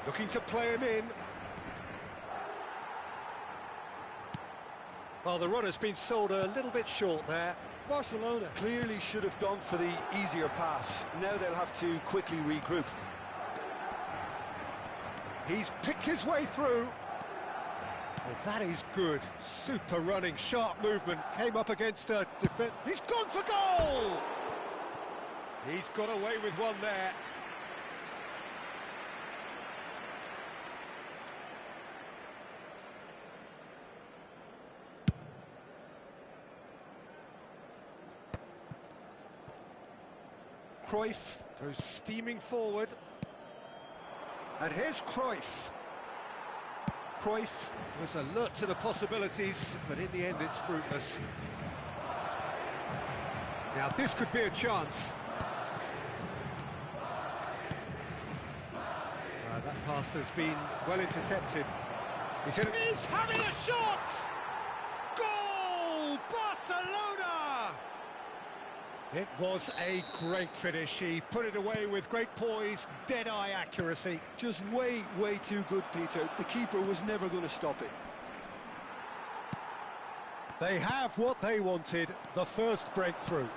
Looking to play him in. Well, the run has been sold a little bit short there. Barcelona clearly should have gone for the easier pass. Now they'll have to quickly regroup. He's picked his way through. Well, that is good. Super running, sharp movement. Came up against a defense. He's gone for goal! He's got away with one there. Cruyff goes steaming forward. And here's Cruyff. Cruyff was alert to the possibilities, but in the end it's fruitless. Now this could be a chance. That pass has been well intercepted. He's having a shot! Goal! Barcelona! It was a great finish. He put it away with great poise, dead-eye accuracy. Just way too good, Peter. The keeper was never going to stop it. They have what they wanted, the first breakthrough.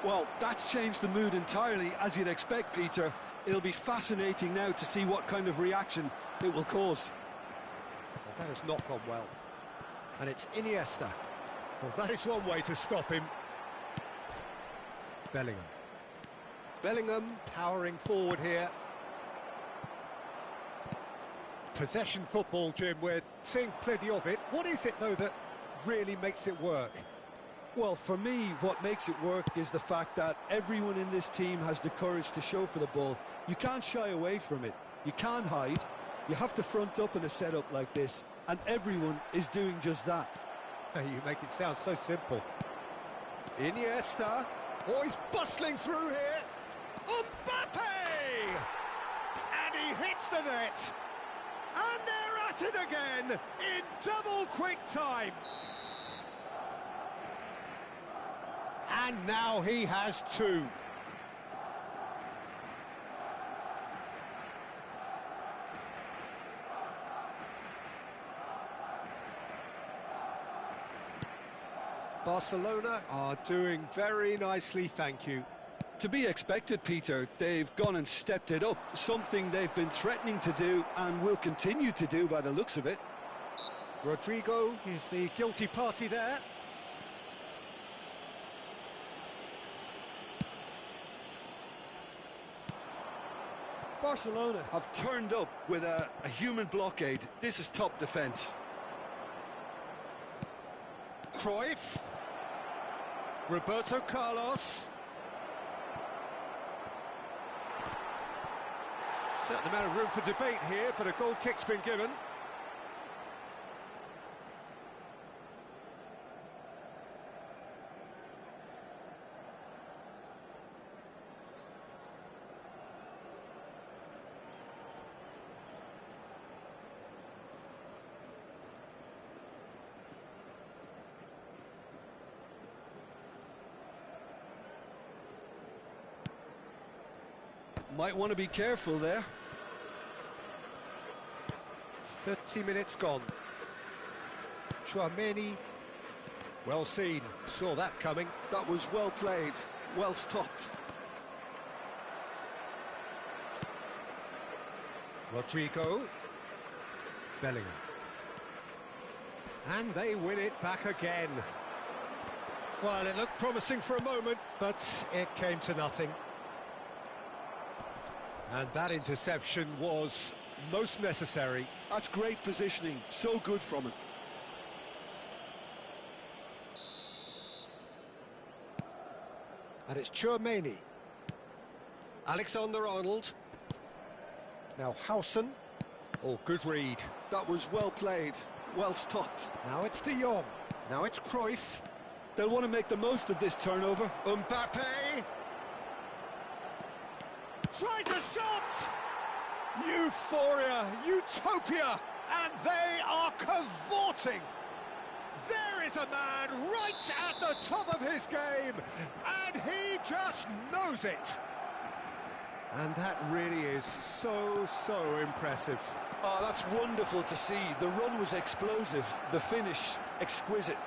Well, that's changed the mood entirely, as you'd expect, Peter. It'll be fascinating now to see what kind of reaction it will cause. Well, that has not gone well. And it's Iniesta. Well, that is one way to stop him. Bellingham. Bellingham powering forward here. Possession football, Jim, we're seeing plenty of it. What is it, though, that really makes it work? Well, for me, what makes it work is the fact that everyone in this team has the courage to show for the ball. You can't shy away from it. You can't hide. You have to front up in a setup like this, and everyone is doing just that. You make it sound so simple. Iniesta. Oh, he's bustling through here. Mbappe! And he hits the net. And they're at it again in double quick time. And now he has two. Barcelona are doing very nicely, thank you. To be expected, Peter. They've gone and stepped it up, something they've been threatening to do and will continue to do by the looks of it. Rodrigo is the guilty party there. Barcelona have turned up with a human blockade. This is top defence. Cruyff. Roberto Carlos. Certain amount of room for debate here, but a goal kick's been given. Might want to be careful there. 30 minutes gone. Chouameni, well seen, saw that coming. That was well played, well stopped. Rodrigo, Bellingham. And they win it back again. Well, it looked promising for a moment, but it came to nothing. And that interception was most necessary. That's great positioning, so good from him. And it's Chouameni. Alexander-Arnold. Now Howson. Oh, good read. That was well played, well stopped. Now it's De Jong. Now it's Cruyff. They'll want to make the most of this turnover. Mbappe. Tries a shot! Euphoria, utopia, and they are cavorting. There is a man right at the top of his game, and he just knows it. And that really is so impressive. Oh, that's wonderful to see. The run was explosive, the finish exquisite.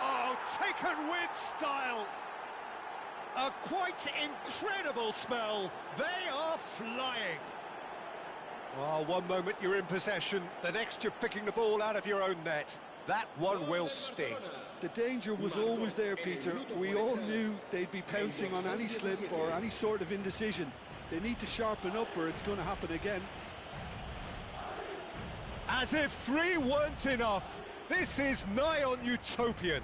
Oh, taken with style. A quite incredible spell. They are flying. Oh, one moment you're in possession, the next you're picking the ball out of your own net. That one will sting. The danger was always there, Peter. We all knew they'd be pouncing on any slip or any sort of indecision. They need to sharpen up or it's going to happen again. As if 3 weren't enough, this is nigh on utopian.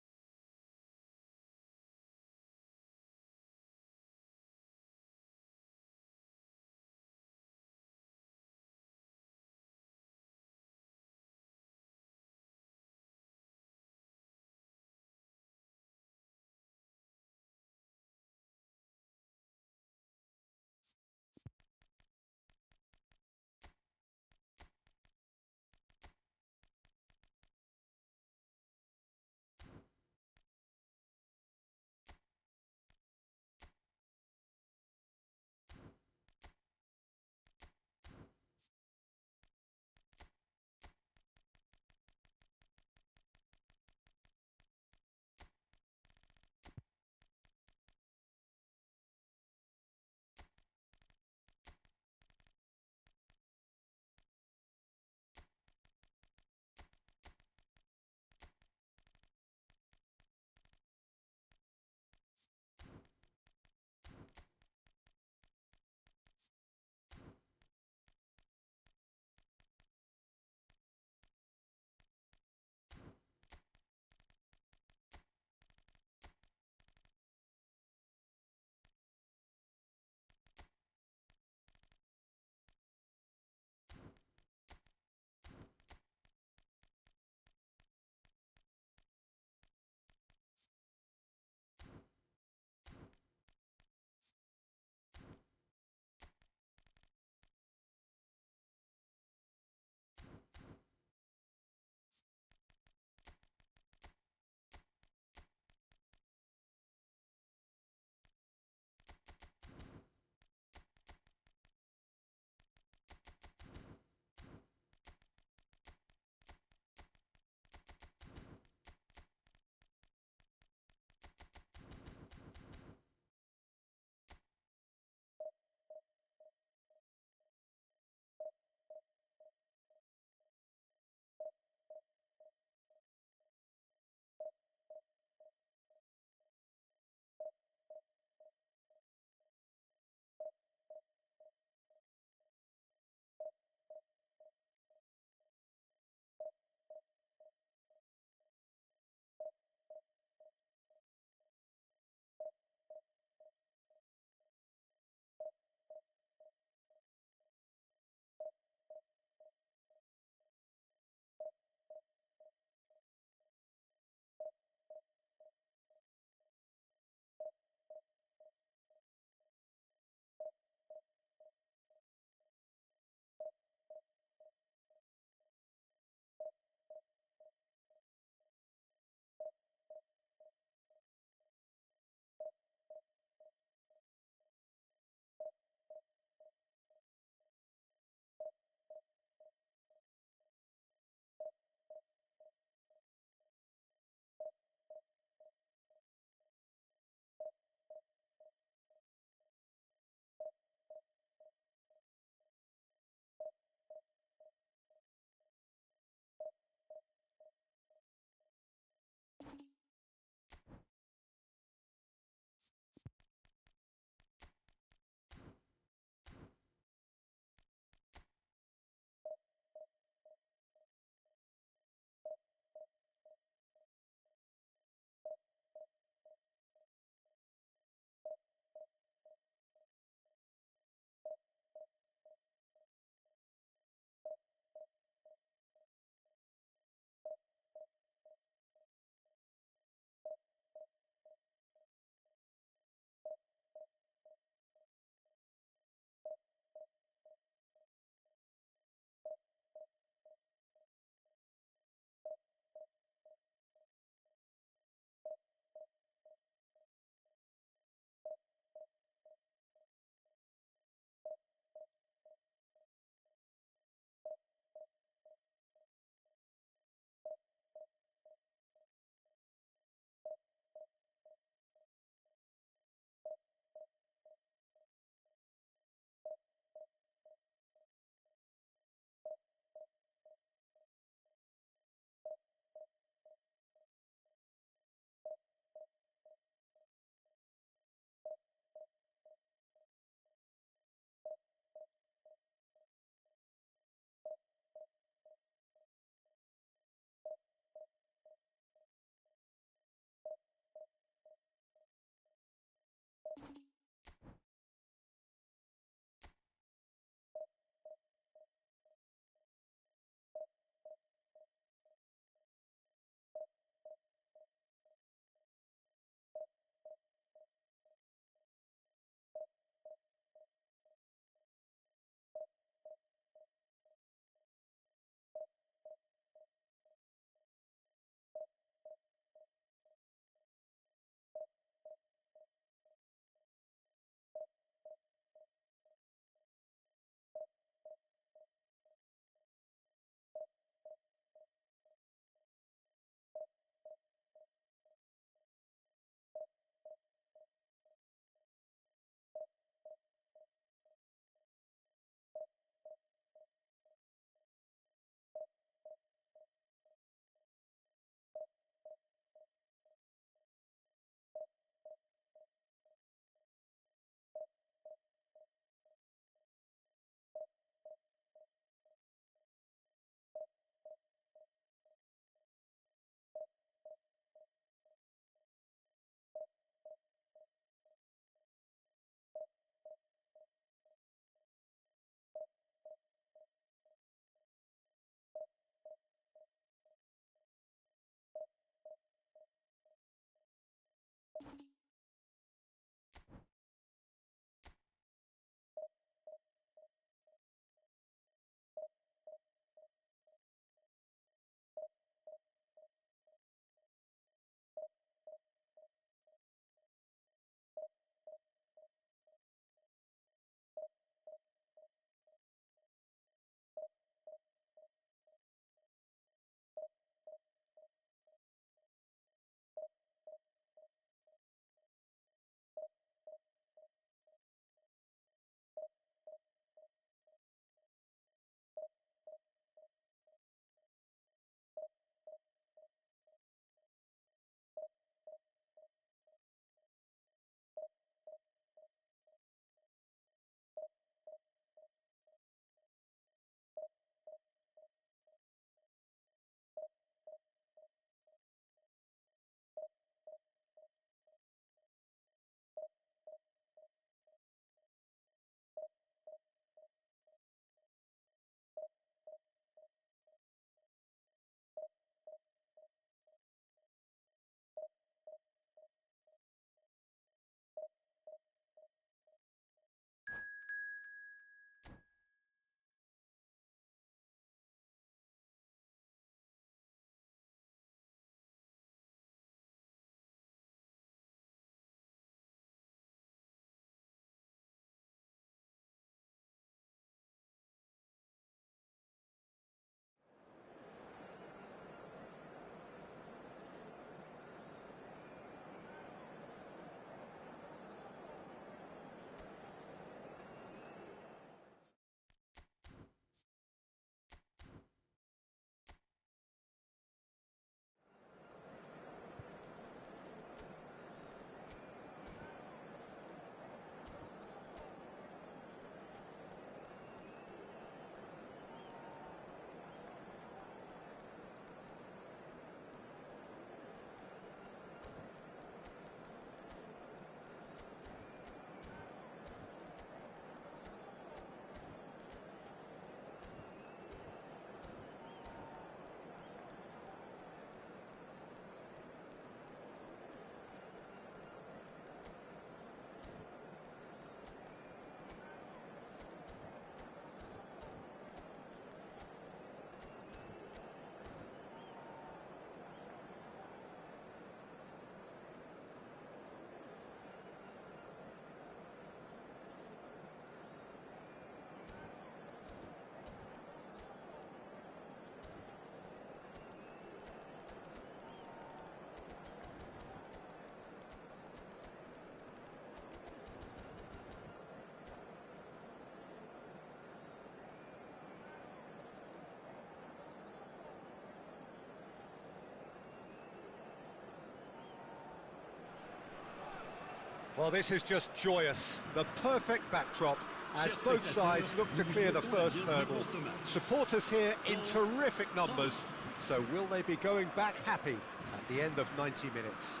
Well, this is just joyous. The perfect backdrop as both sides look to clear the first hurdle. Supporters here in terrific numbers. So will they be going back happy at the end of 90 minutes?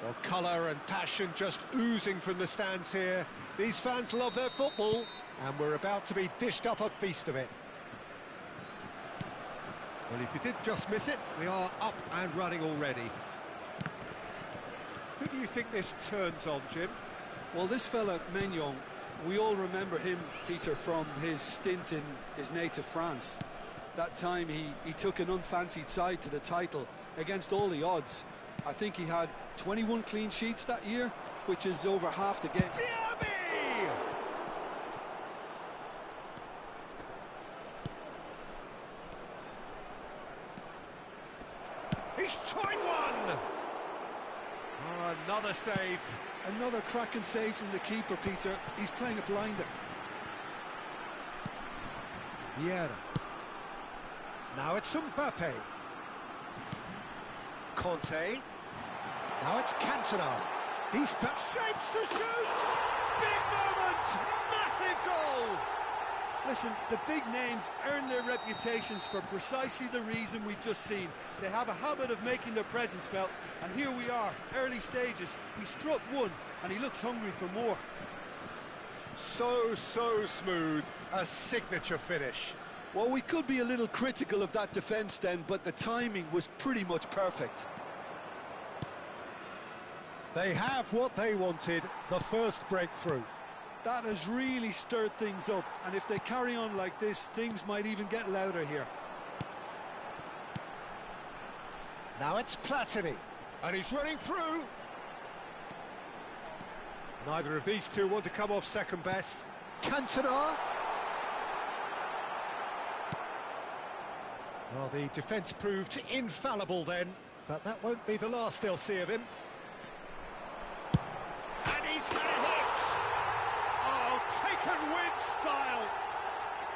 Well, colour and passion just oozing from the stands here. These fans love their football, and we're about to be dished up a feast of it. Well, if you did just miss it, we are up and running already. Who do you think this turns on, Jim? Well, this fella, Maignan, we all remember him, Peter, from his stint in his native France. That time he took an unfancied side to the title against all the odds. I think he had 21 clean sheets that year, which is over half the game. Diaby! He's tried one! Oh, another save. Another cracking save from the keeper, Peter. He's playing a blinder. Vieira. Now it's Mbappe. Conte. Now it's Cantona. He's shapes to shoot! Big moment! Massive goal! Listen, the big names earn their reputations for precisely the reason we've just seen. They have a habit of making their presence felt, and here we are, early stages. He struck one, and he looks hungry for more. So smooth. A signature finish. Well, we could be a little critical of that defence then, but the timing was pretty much perfect. They have what they wanted, the first breakthrough. That has really stirred things up, and if they carry on like this, things might even get louder here. Now it's Platini, and he's running through. Neither of these two want to come off second best. Cantona. Well, the defence proved infallible then, but that won't be the last they'll see of him. And he's had a hit! Oh, taken with style!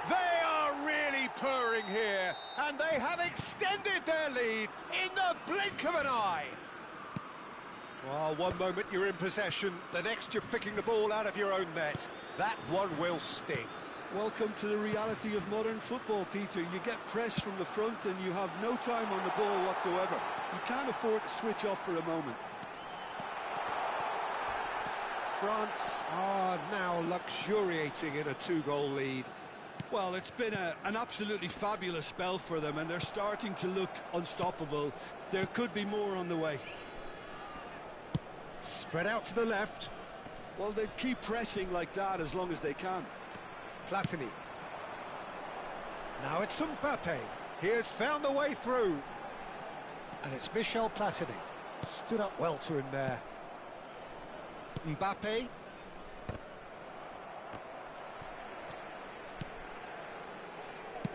They are really purring here, and they have extended their lead in the blink of an eye. Well, one moment you're in possession, the next you're picking the ball out of your own net. That one will sting. Welcome to the reality of modern football, Peter. You get pressed from the front and you have no time on the ball whatsoever. You can't afford to switch off for a moment. France are now luxuriating in a two-goal lead. Well, it's been an absolutely fabulous spell for them, and they're starting to look unstoppable. There could be more on the way. Spread out to the left. Well, they keep pressing like that as long as they can. Platini. Now it's Mbappe. He has found the way through. And it's Michel Platini. Stood up well to him there. Mbappe.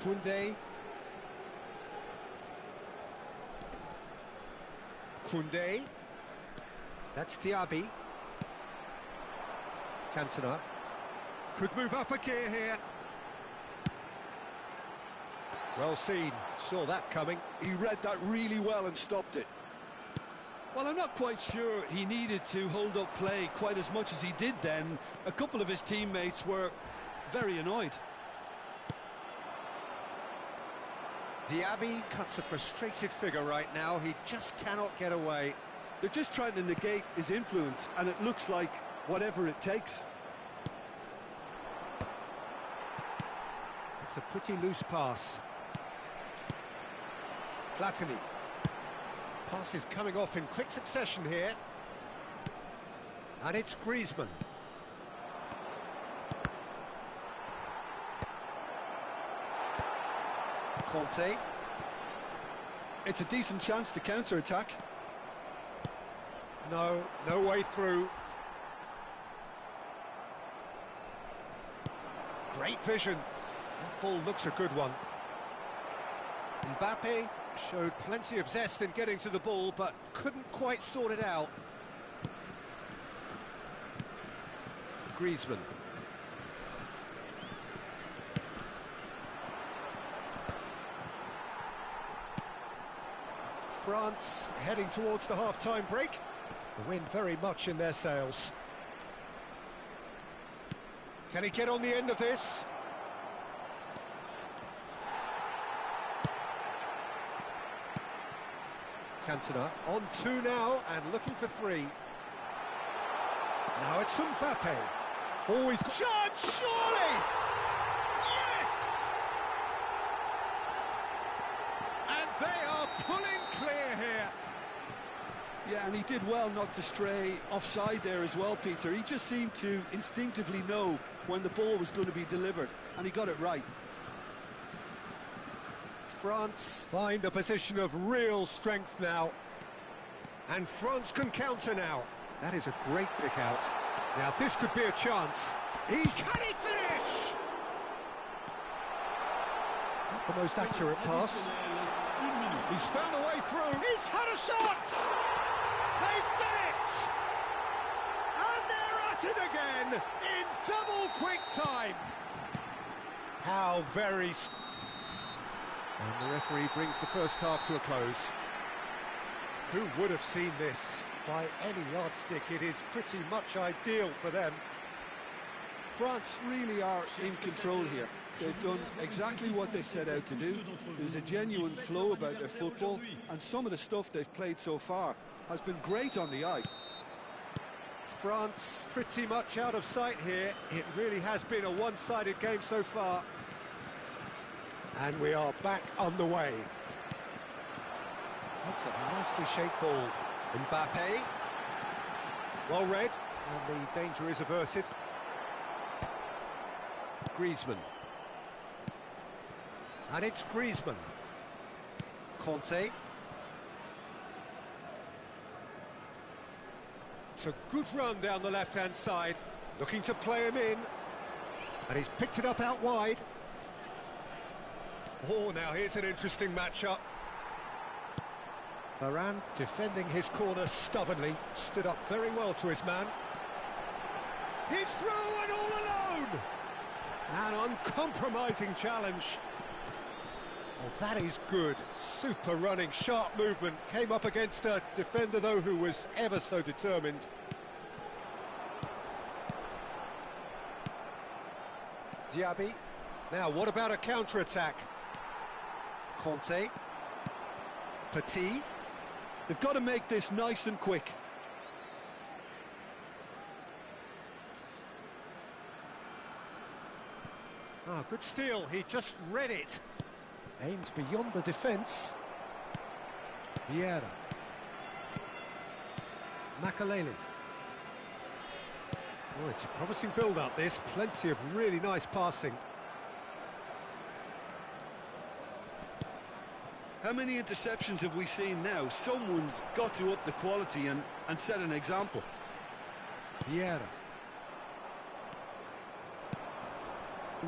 Koundé. Koundé. That's Diaby. Cantona. Could move up a gear here. Well seen. Saw that coming. He read that really well and stopped it. Well, I'm not quite sure he needed to hold up play quite as much as he did then. A couple of his teammates were very annoyed. Diaby cuts a frustrated figure right now. He just cannot get away. They're just trying to negate his influence, and it looks like whatever it takes. It's a pretty loose pass. Platini. Pass is coming off in quick succession here. And it's Griezmann. Conte. It's a decent chance to counter-attack. No way through. Great vision. That ball looks a good one. Mbappe showed plenty of zest in getting to the ball, but couldn't quite sort it out. Griezmann. France heading towards the half-time break. The wind very much in their sails. Can he get on the end of this? Cantona on 2 now and looking for 3. Now it's Mbappe. Always chance, surely! Yes! And they are pulling clear here. Yeah, and he did well not to stray offside there as well, Peter. He just seemed to instinctively know when the ball was going to be delivered, and he got it right. France find a position of real strength now. And France can counter now. That is a great pick out. Now this could be a chance. Can he finish? Not the most accurate pass. He's found a way through. He's had a shot! They've done it! And they're at it again in double quick time. How very... And the referee brings the first half to a close. Who would have seen this? By any yardstick, it is pretty much ideal for them. France really are in control here. They've done exactly what they set out to do. There's a genuine flow about their football, and some of the stuff they've played so far has been great on the eye. France pretty much out of sight here. It really has been a one-sided game so far. And we are back on the way. That's a nicely shaped ball. Mbappe. Well read, and the danger is averted. Griezmann. And it's Griezmann. Conte. It's a good run down the left-hand side. Looking to play him in. And he's picked it up out wide. Oh, now here's an interesting matchup. Varane defending his corner stubbornly, stood up very well to his man. He's through and all alone! An uncompromising challenge. Well, that is good. Super running, sharp movement. Came up against a defender, though, who was ever so determined. Diaby. Now, what about a counter-attack? Conte. Petit. They've got to make this nice and quick. Ah, good steal. He just read it. Aims beyond the defence. Vieira. Makaleli. Oh, it's a promising build-up, this. Plenty of really nice passing. How many interceptions have we seen now? Someone's got to up the quality and set an example. Vieira.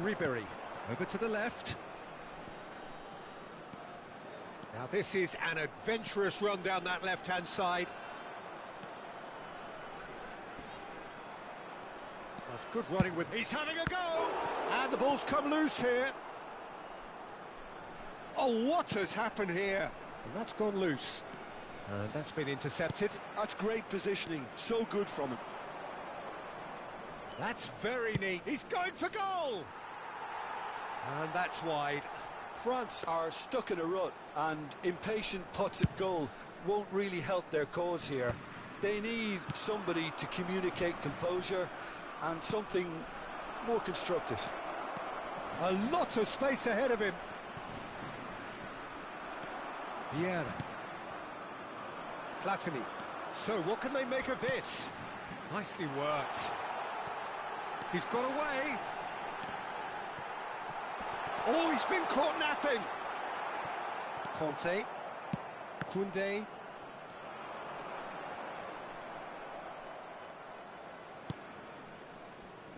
Ribéry. Over to the left. Now this is an adventurous run down that left-hand side. That's good running with... He's having a go! And the ball's come loose here. Oh, what has happened here? And that's gone loose. And that's been intercepted. That's great positioning. So good from him. That's very neat. He's going for goal! And that's wide. France are stuck in a rut, and impatient putts at goal won't really help their cause here. They need somebody to communicate composure and something more constructive. A lot of space ahead of him. Vieira. Platini. So what can they make of this? Nicely worked. He's got away. Oh, he's been caught napping. Conte. Koundé.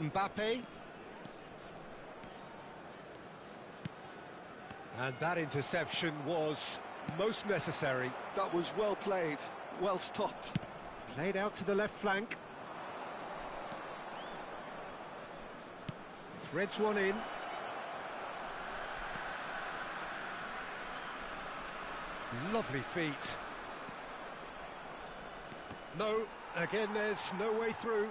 Mbappe. And that interception was most necessary. That was well played, well stopped. Played out to the left flank. Threads one in. Lovely feet. No, Again, there's no way through.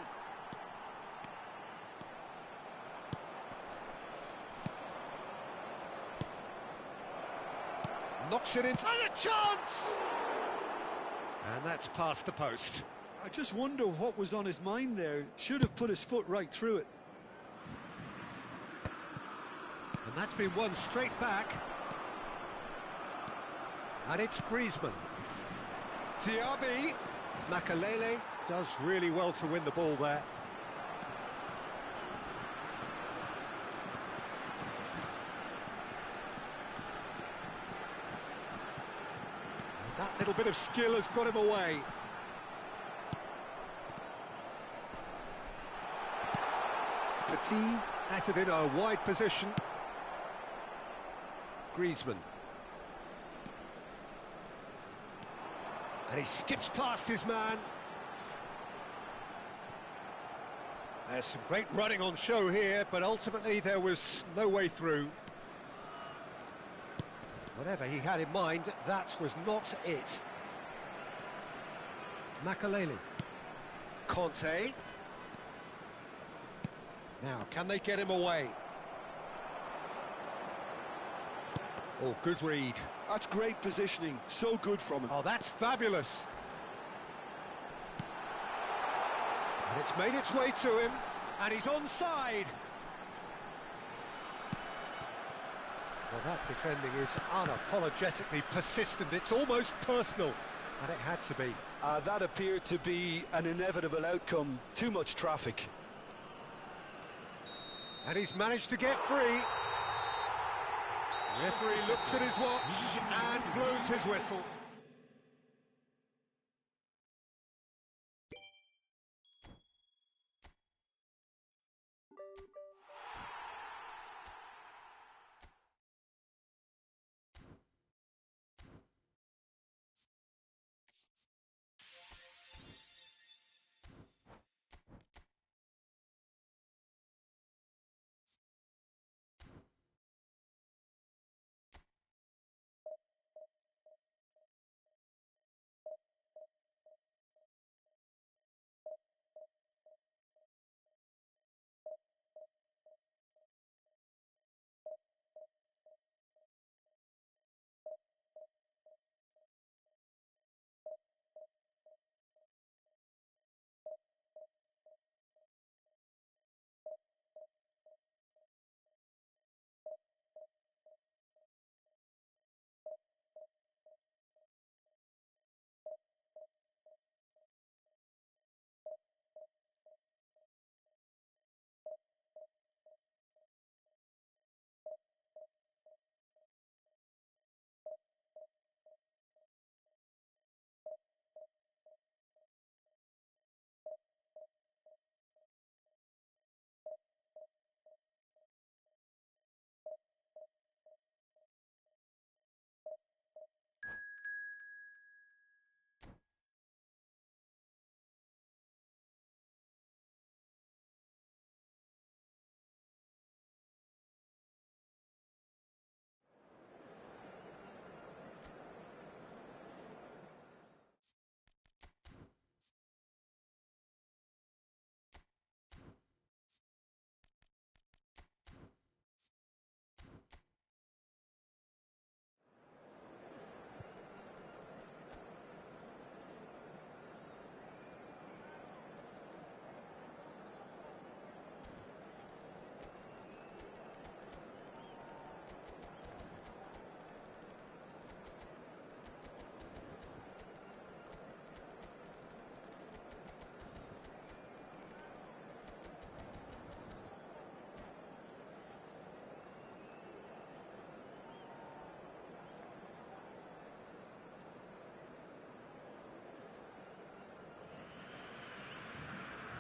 Knocks it into... And a chance! And that's past the post. I just wonder what was on his mind there. Should have put his foot right through it. And that's been won straight back. And it's Griezmann. Diaby. Makalele does really well to win the ball there. And that little bit of skill has got him away. Petit has it in a wide position. Griezmann. And he skips past his man. There's some great running on show here, but ultimately there was no way through. Whatever he had in mind, that was not it. Makalele. Conte. Now, can they get him away? Oh, good read. That's great positioning, so good from him. Oh, that's fabulous. And it's made its way to him, and he's onside. Well, that defending is unapologetically persistent. It's almost personal, and it had to be. That appeared to be an inevitable outcome. Too much traffic. And he's managed to get free. The referee looks at his watch and blows his whistle.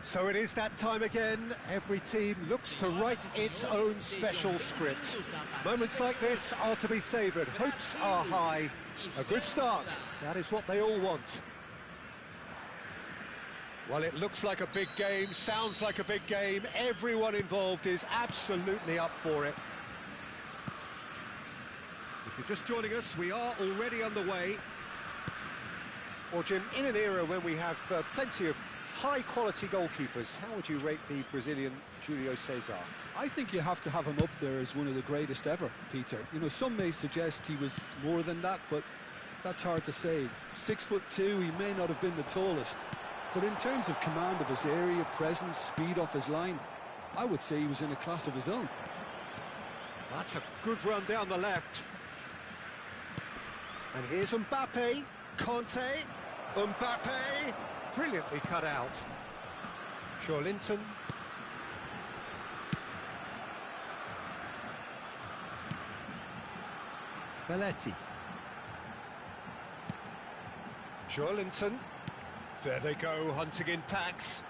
So it is that time again. Every team looks to write its own special script. Moments like this are to be savoured. Hopes are high. A good start. That is what they all want. Well, it looks like a big game, sounds like a big game. Everyone involved is absolutely up for it. If you're just joining us, we are already underway. Or, Jim, in an era when we have plenty of high-quality goalkeepers, how would you rate the Brazilian Julio Cesar? I think you have to have him up there as one of the greatest ever, Peter. You know, some may suggest he was more than that, but that's hard to say. 6'2", he may not have been the tallest, but in terms of command of his area, presence, speed off his line, I would say he was in a class of his own. That's a good run down the left. And here's Mbappe, Conte, Mbappe, brilliantly cut out. Linton. Belletti. Linton. There they go, hunting in packs.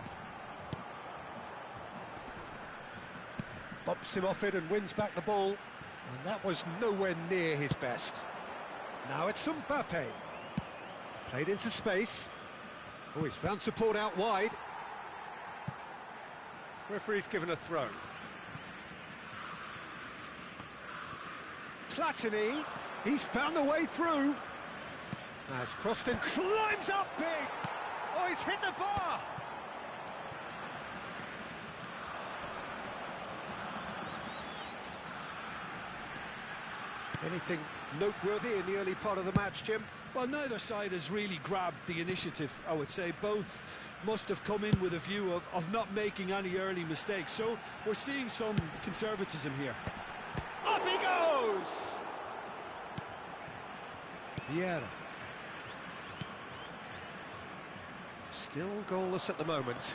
Bumps him off it and wins back the ball. And that was nowhere near his best. Now it's Mbappe. Played into space. Oh, he's found support out wide. Referee's given a throw. Platini. He's found the way through. Now it's crossed in. Climbs up big. Oh, he's hit the bar. Anything noteworthy in the early part of the match, Jim? Well, neither side has really grabbed the initiative, I would say. Both must have come in with a view of not making any early mistakes. So we're seeing some conservatism here. Up he goes! Vieira. Still goalless at the moment.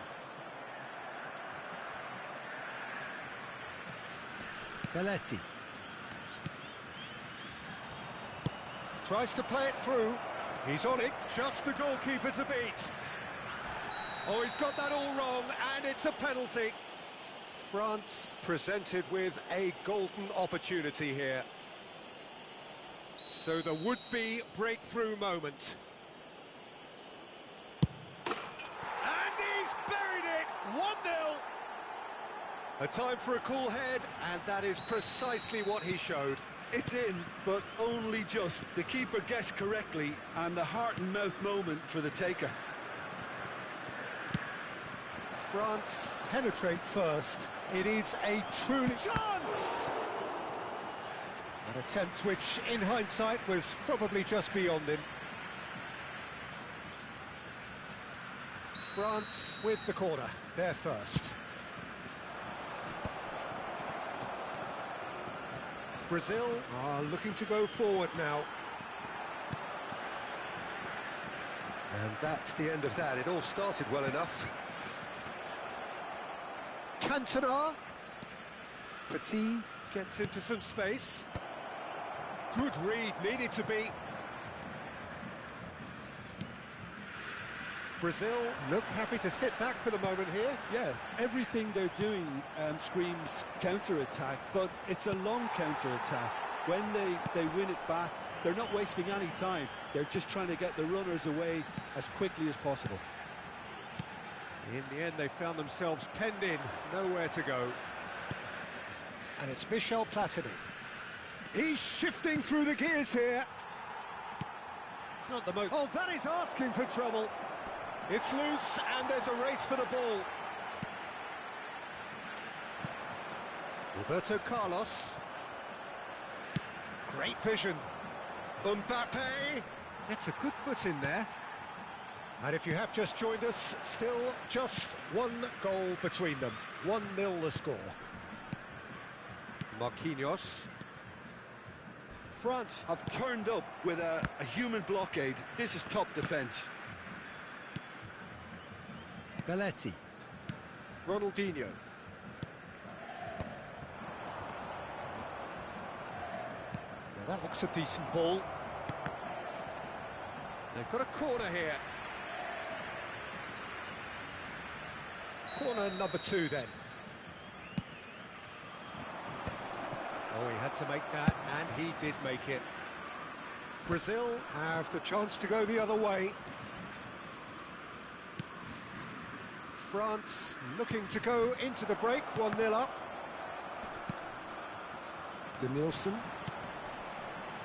Belletti. Tries to play it through. He's on it. Just the goalkeeper to beat. Oh, he's got that all wrong, and it's a penalty. France presented with a golden opportunity here. So the would-be breakthrough moment. And he's buried it! 1-0. A time for a cool head, and that is precisely what he showed. It's in, but only just. The keeper guessed correctly, and a heart-and-mouth moment for the taker. France penetrate first. It is a truly chance! An attempt which, in hindsight, was probably just beyond him. France with the corner, they're first. Brazil are looking to go forward now. And that's the end of that. It all started well enough. Cantona. Petit gets into some space. Good read, needed to be. Brazil look happy to sit back for the moment here. Yeah, everything they're doing screams counter-attack, but it's a long counter-attack. When they win it back, they're not wasting any time. They're just trying to get the runners away as quickly as possible. In the end, they found themselves penned in, nowhere to go. And it's Michel Platini. He's shifting through the gears here. Not the most... Oh, that is asking for trouble. It's loose, and there's a race for the ball. Roberto Carlos. Great vision. Mbappe. Gets a good foot in there. And if you have just joined us, still just one goal between them. 1-0 the score. Marquinhos. France have turned up with a human blockade. This is top defence. Belletti. Ronaldinho. Now that looks a decent ball. They've got a corner here. Corner number 2 then. Oh, he had to make that, and he did make it. Brazil have the chance to go the other way. France looking to go into the break, 1-0 up. Denilson.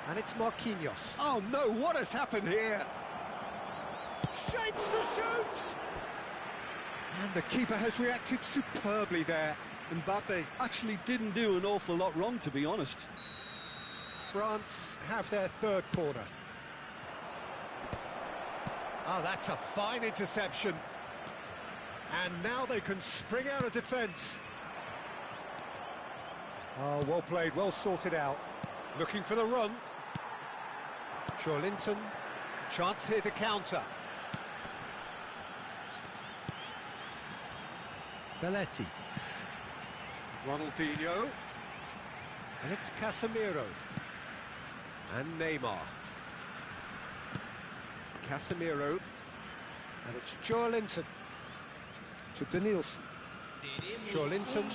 And it's Marquinhos. Oh no, what has happened here? Shapes to shoot! And the keeper has reacted superbly there. Mbappe actually didn't do an awful lot wrong, to be honest. France have their third corner. Oh, that's a fine interception. And now they can spring out of defence. Oh, well played, well sorted out. Looking for the run. Linton, chance here to counter. Belletti. Ronaldinho. And it's Casemiro. And Neymar. Casemiro. And it's Linton. To Danielson. Linton.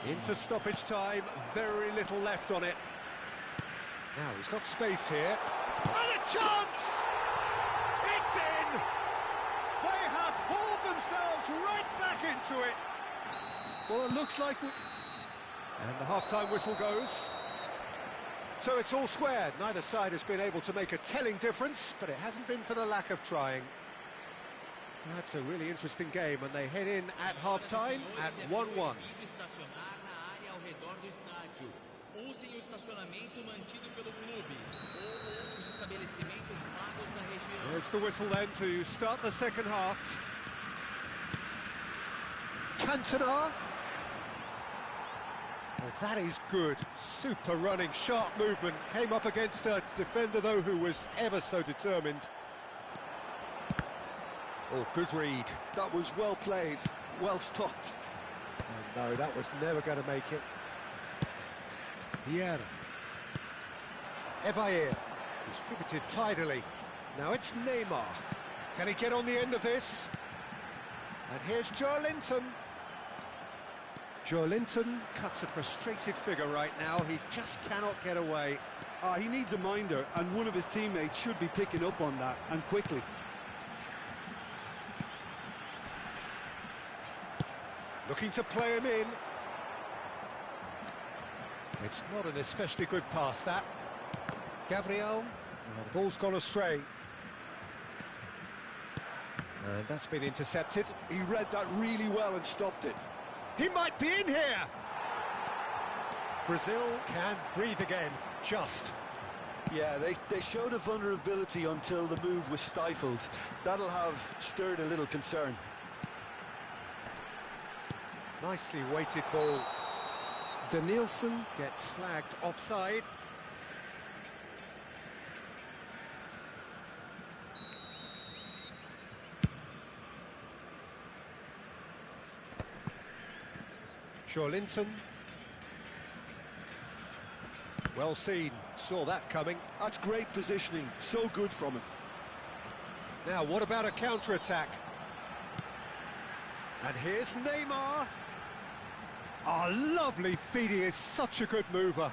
Into stoppage time. Very little left on it. Now he's got space here. And a chance! It's in! They have hauled themselves right back into it. Well, it looks like... And the half-time whistle goes. So it's all squared. Neither side has been able to make a telling difference, but it hasn't been for the lack of trying. That's a really interesting game, and they head in at half-time at 1-1. Usem o estacionamento mantido pelo clube ou outros estabelecimentos pagos na região. There's the whistle then to start the second half. Cantona. Oh, that is good. Super running, sharp movement. Came up against a defender, though, who was ever so determined. Oh, good read. That was well played, well stopped. Oh, no, that was never going to make it. Vieira. Evair. Distributed tidily. Now it's Neymar. Can he get on the end of this? And here's Linton. Linton cuts a frustrated figure right now. He just cannot get away. He needs a minder, and one of his teammates should be picking up on that, and quickly. Looking to play him in. It's not an especially good pass, that. Gabriel. Well, the ball's gone astray. And that's been intercepted. He read that really well and stopped it. He might be in here! Brazil can breathe again, just. Yeah, they showed a vulnerability until the move was stifled. That'll have stirred a little concern. Nicely weighted ball. Danielson gets flagged offside. Linton. Well seen, saw that coming. That's great positioning, so good from him. Now, what about a counter-attack? And here's Neymar. Oh, lovely feed, he is such a good mover.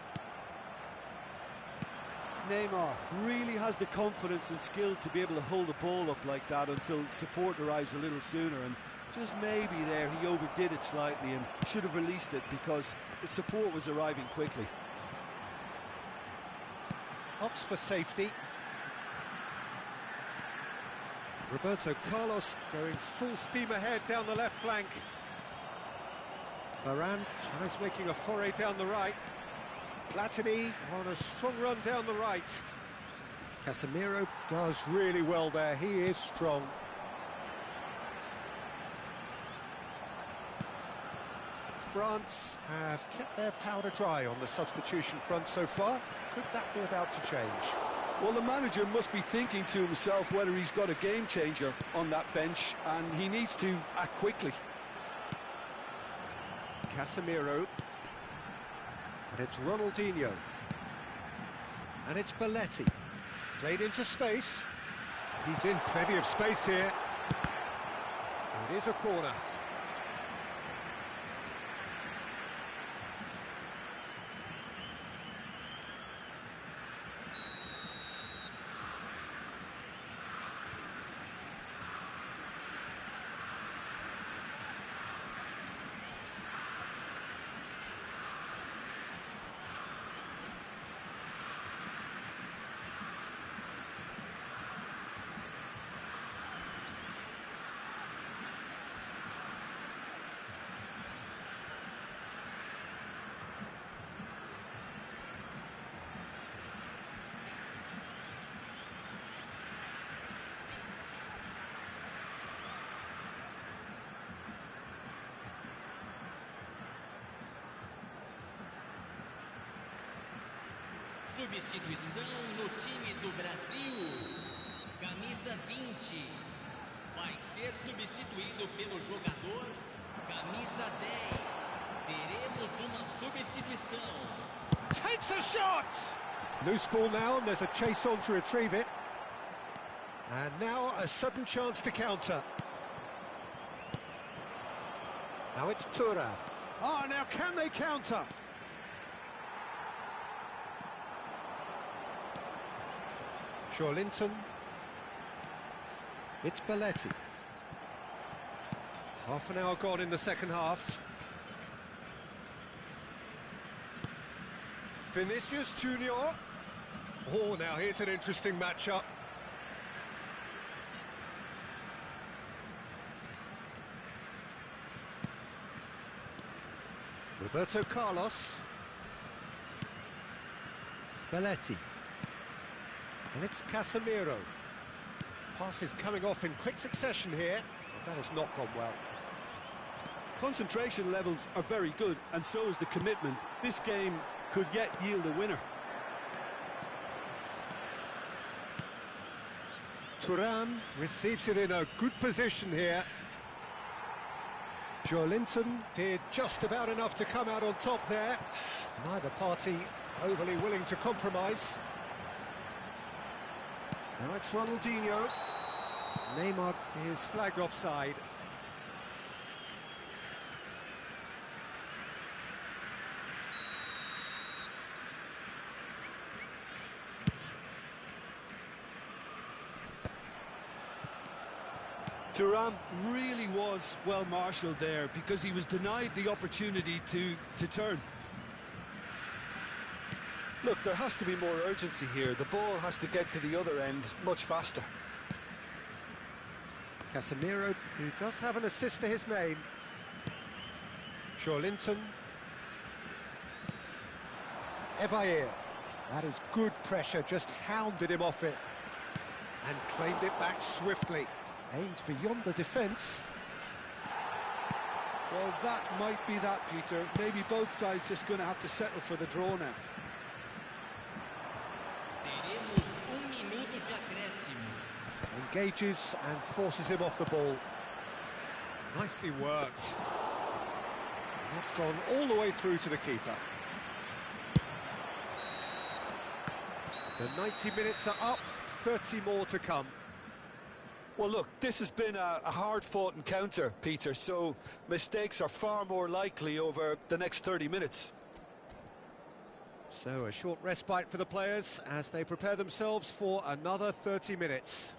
Neymar really has the confidence and skill to be able to hold the ball up like that until support arrives a little sooner, and just maybe there he overdid it slightly and should have released it because the support was arriving quickly. Opts for safety. Roberto Carlos going full steam ahead down the left flank. Varane tries making a foray down the right. Platini on a strong run down the right. Casemiro does really well there, he is strong. France have kept their powder dry on the substitution front so far. Could that be about to change? Well, the manager must be thinking to himself whether he's got a game changer on that bench, and he needs to act quickly. Casemiro. And it's Ronaldinho. And it's Belletti. Played into space. He's in plenty of space here. It is a corner. substituição no time do Brasil. Camisa 20 vai ser substituído pelo jogador camisa 10. Teremos uma substituição. Takes a shot! Loose ball now, and there's a chase on to retrieve it. And now a sudden chance to counter. Now it's Thuram. Ah, now can they counter? Linton. It's Belletti. Half an hour gone in the second half. Vinicius Junior. Oh, now here's an interesting matchup. Roberto Carlos. Belletti. And it's Casemiro. Pass is coming off in quick succession here. That has not gone well. Concentration levels are very good, and so is the commitment. This game could yet yield a winner. Thuram receives it in a good position here. Linton did just about enough to come out on top there. Neither party overly willing to compromise. Now it's Ronaldinho. Neymar is flagged offside. Thuram really was well marshalled there because he was denied the opportunity to turn. Look, there has to be more urgency here. The ball has to get to the other end much faster. Casemiro, who does have an assist to his name. Linton. Evair. That is good pressure, just hounded him off it. And claimed it back swiftly. Aimed beyond the defence. Well, that might be that, Peter. Maybe both sides just going to have to settle for the draw now. Teremos minuto de acréscimo. Engages and forces him off the ball. Nicely worked. That's gone all the way through to the keeper. The 90 minutes are up, 30 more to come. Well, look, this has been a hard-fought encounter, Peter, so mistakes are far more likely over the next 30 minutes. So a short respite for the players as they prepare themselves for another 30 minutes.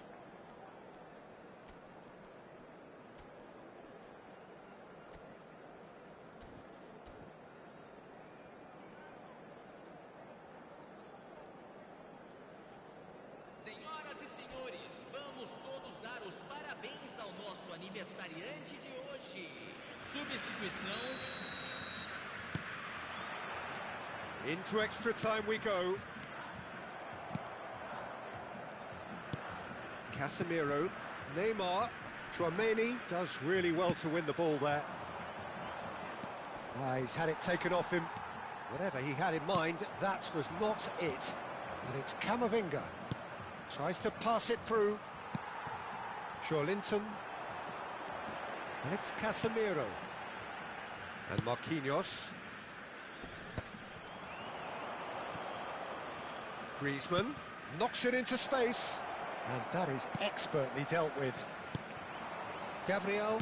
Senhoras e senhores, vamos todos dar os parabéns ao nosso aniversariante de hoje. Substituição. Into extra time we go. Casemiro, Neymar, Tchouaméni does really well to win the ball there. He's had it taken off him. Whatever he had in mind, that was not it. And it's Camavinga. Tries to pass it through. Linton. And it's Casemiro. And Marquinhos. Griezmann knocks it into space. And that is expertly dealt with. Gabriel.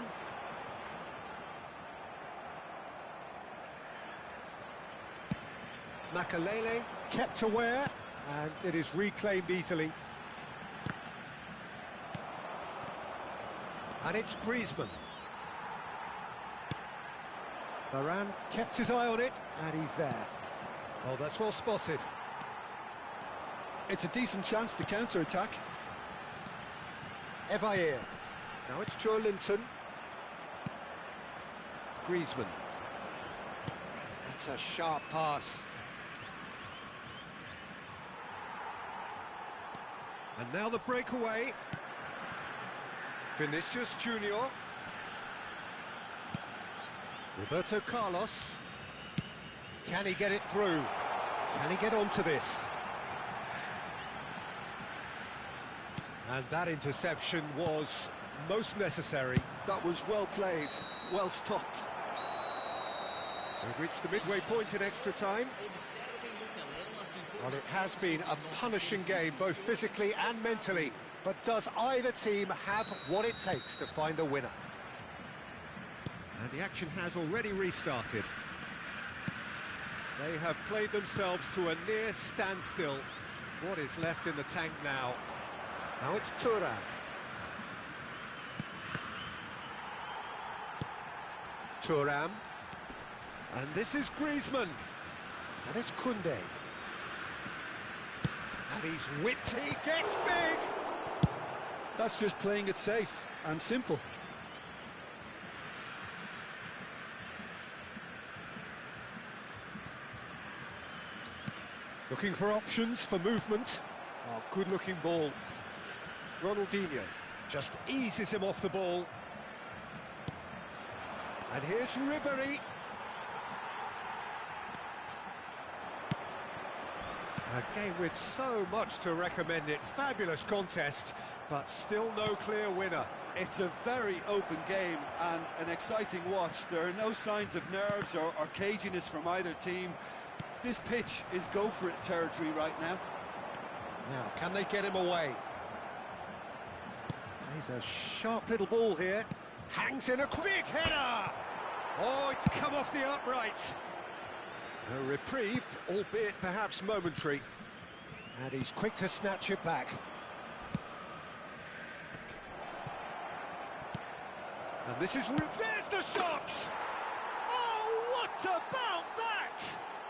Makalele kept aware, and it is reclaimed easily. And it's Griezmann. Varane kept his eye on it, and he's there. Oh, that's well spotted. It's a decent chance to counter-attack. Evair. Now it's Linton. Griezmann. That's a sharp pass. And now the breakaway. Vinicius Junior. Roberto Carlos. Can he get it through? Can he get onto this? And that interception was most necessary. That was well played, well stopped. We've reached the midway point in extra time. Well, it has been a punishing game, both physically and mentally. But does either team have what it takes to find a winner? And the action has already restarted. They have played themselves to a near standstill. What is left in the tank now? Now it's Thuram. Thuram. And this is Griezmann. And it's Koundé. And he's whipped. He gets big! That's just playing it safe and simple. Looking for options for movement. Oh, good-looking ball. Ronaldinho just eases him off the ball. And here's Ribéry. A game with so much to recommend it. Fabulous contest, but still no clear winner. It's a very open game and an exciting watch. There are no signs of nerves or caginess from either team. This pitch is go-for-it territory right now. Now, can they get him away? Plays a sharp little ball here. Hangs in a big header! Oh, it's come off the upright. A reprieve, albeit perhaps momentary. And he's quick to snatch it back. And this is... There's the shot! Oh, what about that?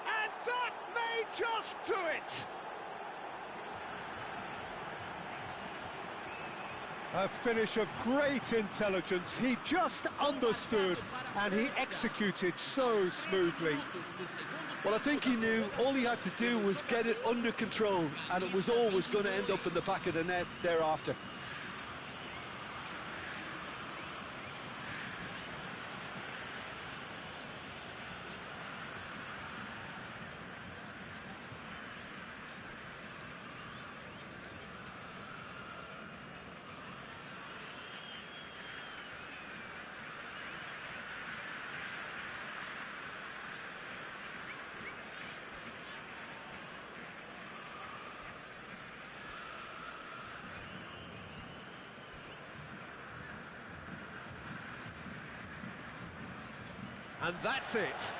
And that may just do it! A finish of great intelligence. He just understood and he executed so smoothly. Well, I think he knew all he had to do was get it under control, and it was always going to end up in the back of the net thereafter. And that's it.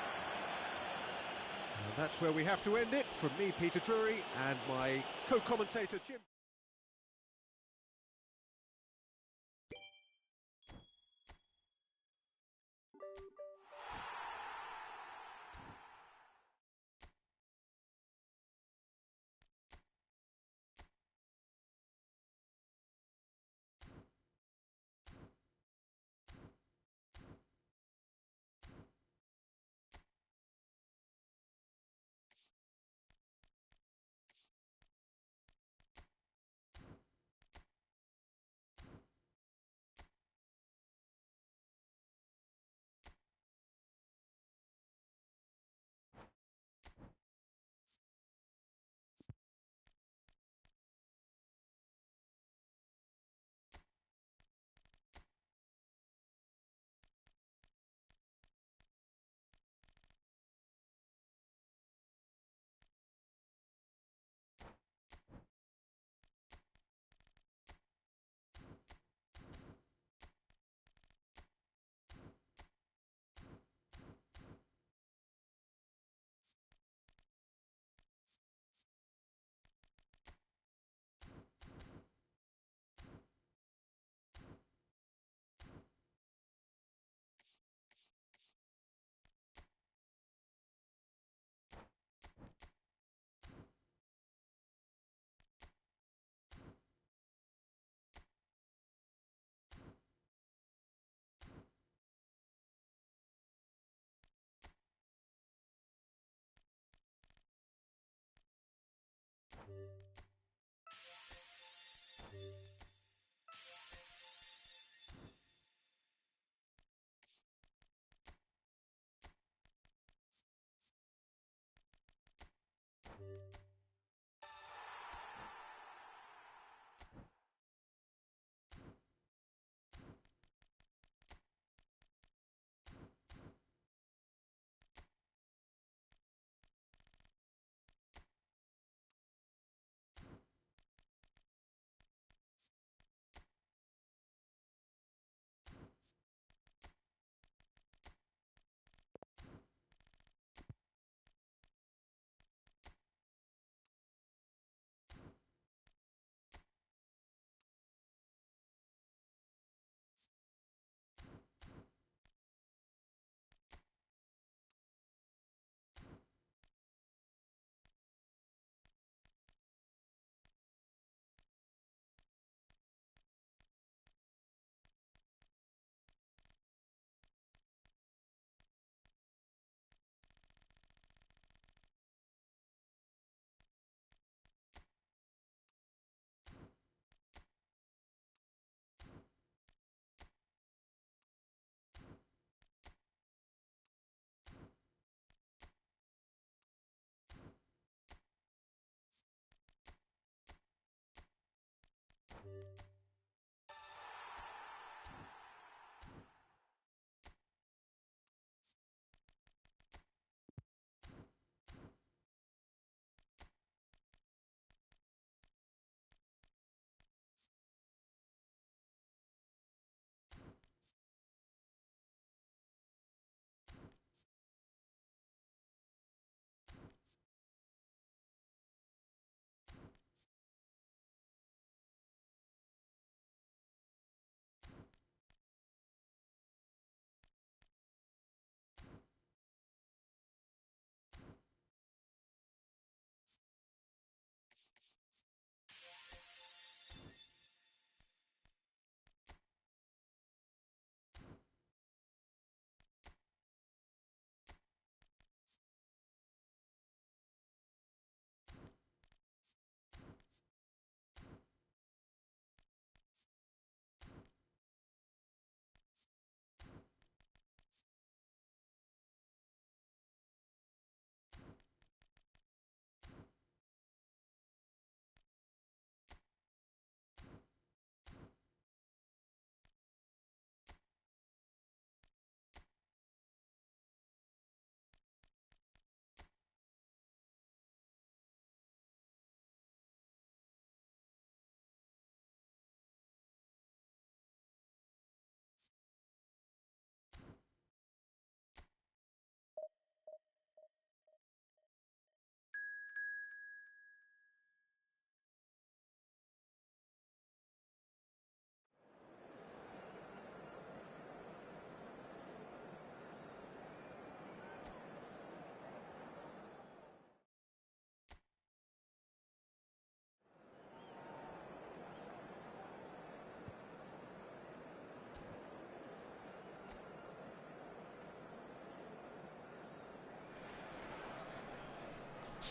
And that's where we have to end it. From me, Peter Drury, and my co-commentator, Jim.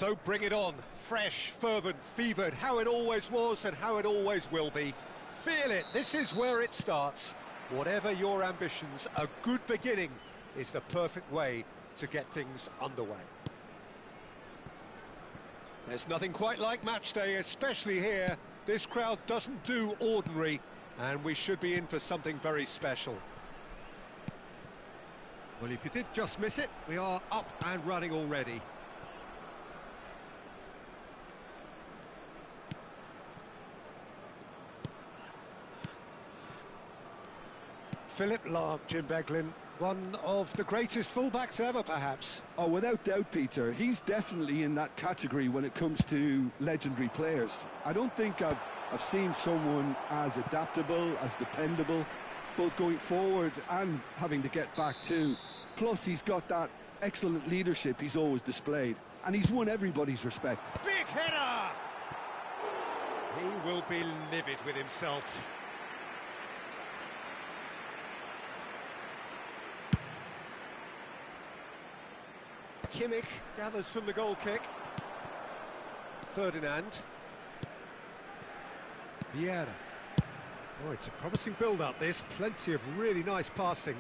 So bring it on. Fresh, fervent, fevered, how it always was and how it always will be. Feel it, this is where it starts. Whatever your ambitions, a good beginning is the perfect way to get things underway. There's nothing quite like match day, especially here. This crowd doesn't do ordinary, and we should be in for something very special. Well, if you did just miss it, we are up and running already. Philip Lahm, Jim Beglin, one of the greatest fullbacks ever, perhaps. Oh, without doubt, Peter. He's definitely in that category when it comes to legendary players. I don't think I've seen someone as adaptable, as dependable, both going forward and having to get back too. Plus, he's got that excellent leadership he's always displayed, and he's won everybody's respect. Big header! He will be livid with himself. Kimmich gathers from the goal kick. Ferdinand. Vieira. Oh, it's a promising build-up, this. Plenty of really nice passing.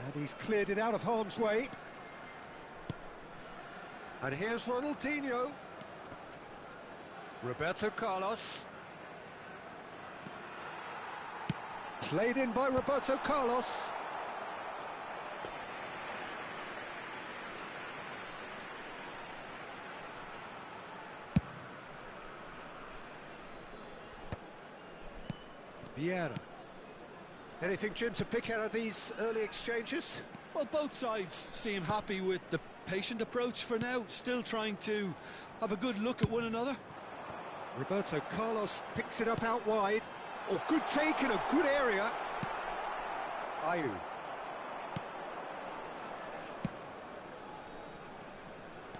And he's cleared it out of harm's way. And here's Ronaldinho. Roberto Carlos. Played in by Roberto Carlos. Vieira. Anything, Jim, to pick out of these early exchanges? Well, both sides seem happy with the patient approach for now, still trying to have a good look at one another. Roberto Carlos picks it up out wide. Oh, good take in a good area. Ayew.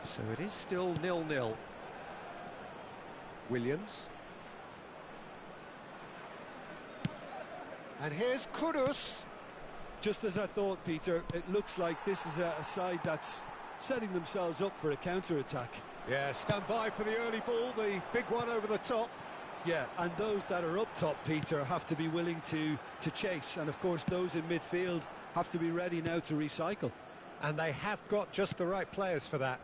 So it is still 0-0. Williams. And here's Kudus. Just as I thought, Peter, it looks like this is a side that's setting themselves up for a counter-attack. Yeah, stand by for the early ball, the big one over the top. Yeah, and those that are up top, Peter, have to be willing to chase. And, of course, those in midfield have to be ready now to recycle. And they have got just the right players for that.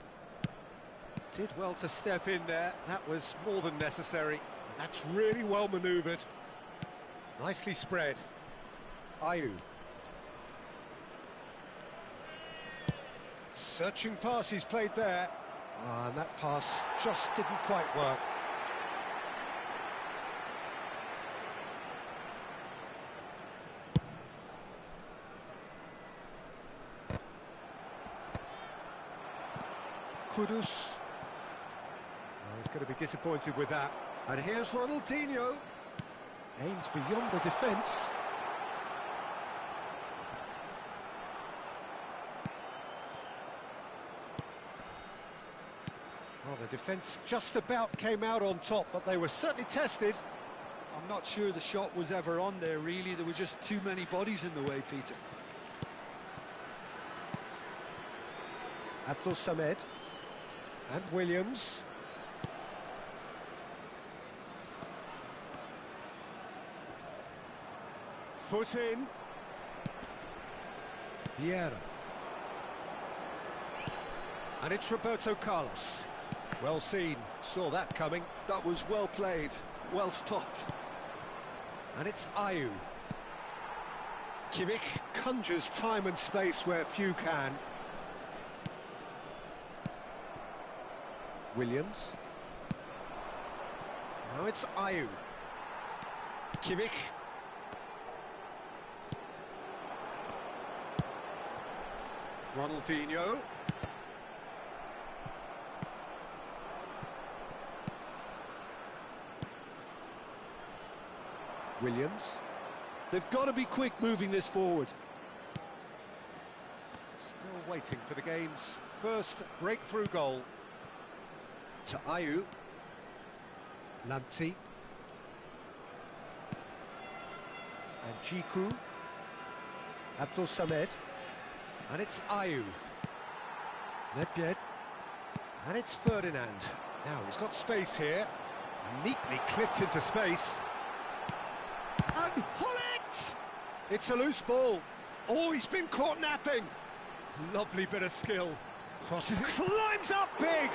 Did well to step in there. That was more than necessary. That's really well manoeuvred. Nicely spread. Ayew. Searching pass he's played there. And that pass just didn't quite work. Kudus. Oh, he's going to be disappointed with that. And here's Ronaldinho. Aims beyond the defence. Well, the defence just about came out on top, but they were certainly tested. I'm not sure the shot was ever on there, really. There were just too many bodies in the way, Peter. Abdul Samed. And Williams. Foot in. Vieira. And it's Roberto Carlos. Well seen, saw that coming. That was well played, well stopped. And it's Ayew. Kimmich conjures time and space where few can. Williams. Now it's Ayew. Kimmich. Ronaldinho. Williams. They've got to be quick moving this forward. Still waiting for the game's first breakthrough goal. To Ayew. Lamptey. And Jiku. Abdul Samed. And it's Ayew. Nedved. And it's Ferdinand. Now he's got space here. Neatly clipped into space. And Hullet! It's a loose ball. Oh, he's been caught napping. Lovely bit of skill. Crosses it, climbs up big.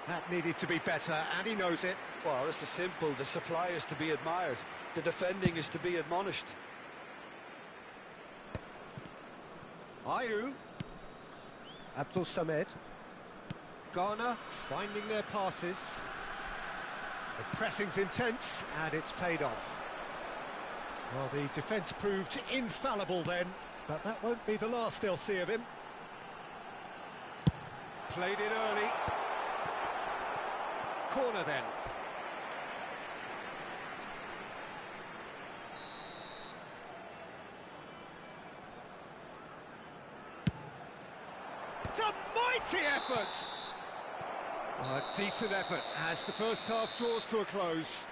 That needed to be better, and he knows it. Well, this is simple. The supply is to be admired. The defending is to be admonished. Ayew. Abdul Samed. Ghana finding their passes. The pressing's intense, and it's paid off. Well, the defence proved infallible then, but that won't be the last they'll see of him. Played it early. Corner then. It's a mighty effort! A decent effort as the first half draws to a close.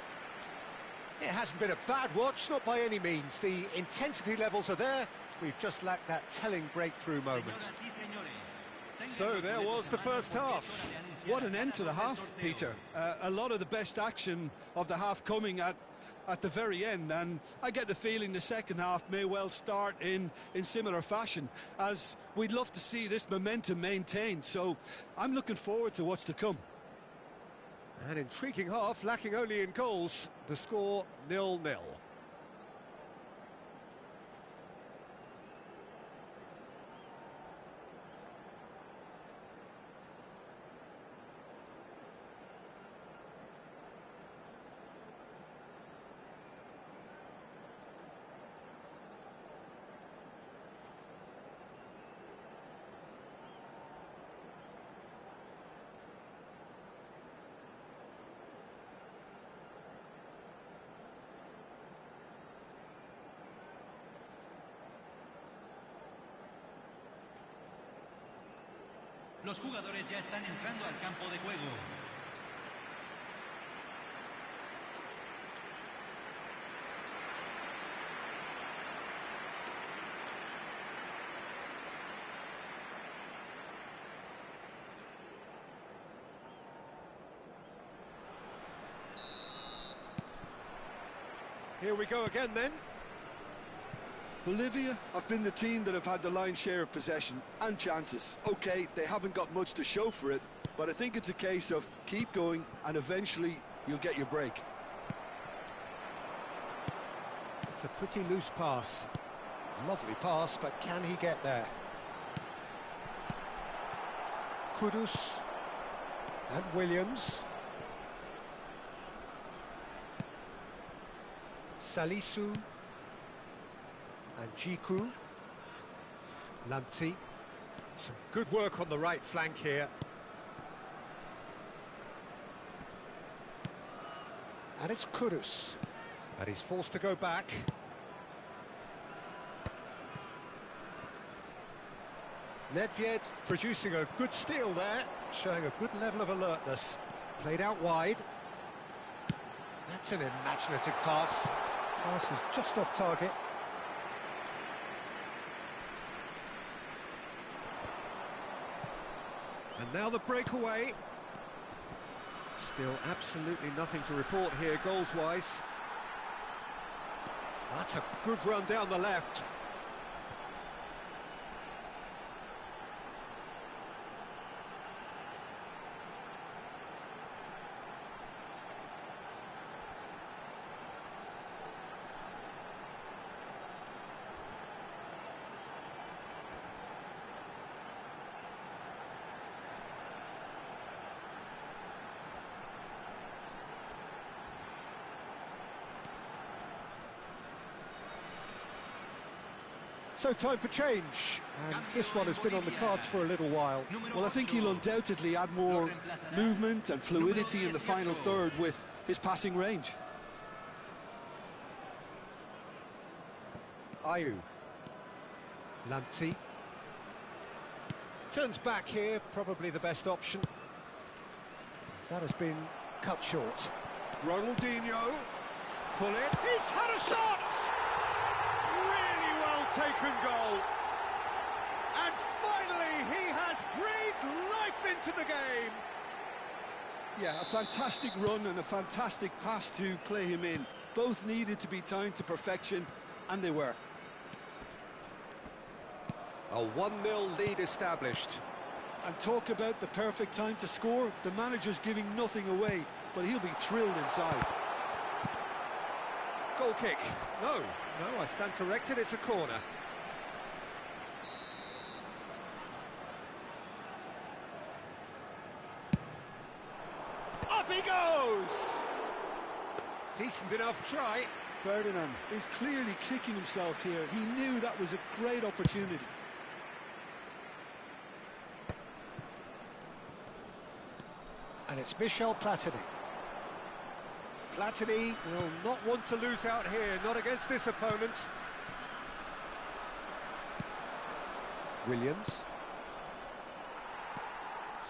It hasn't been a bad watch, not by any means. The intensity levels are there. We've just lacked that telling breakthrough moment. So there was the first half. What an end to the half, Peter. A lot of the best action of the half coming at the very end, and I get the feeling the second half may well start in similar fashion, as we'd love to see this momentum maintained. So I'm looking forward to what's to come. An intriguing half, lacking only in goals. The score 0-0. Los jugadores ya están entrando al campo de juego. Here we go again then. Bolivia have been the team that have had the lion's share of possession and chances. Okay, they haven't got much to show for it, but I think it's a case of keep going and eventually you'll get your break. It's a pretty loose pass. Lovely pass, but can he get there? Kudus and Williams. Salisu and Jiku. Lamptey. Some good work on the right flank here. And it's Kudus. And he's forced to go back. Nedved producing a good steal there, showing a good level of alertness. Played out wide. That's an imaginative pass. Pass is just off target. And now the breakaway. Still absolutely nothing to report here goals-wise. That's a good run down the left. So time for change, and this one has been on the cards for a little while. Well, I think he'll undoubtedly add more movement and fluidity in the final third with his passing range. Ayew. Lamptey. Turns back here, probably the best option. That has been cut short. Ronaldinho. Hullet. He's had a shot! Taken goal, and finally he has breathed life into the game. Yeah, a fantastic run and a fantastic pass to play him in. Both needed to be timed to perfection, and they were. A 1-0 lead established. And talk about the perfect time to score. The manager's giving nothing away, but he'll be thrilled inside. Goal kick. No, I stand corrected, it's a corner. Up he goes! Decent enough try. Ferdinand is clearly kicking himself here. He knew that was a great opportunity. And it's Michel Platini. Platini will not want to lose out here, not against this opponent. Williams.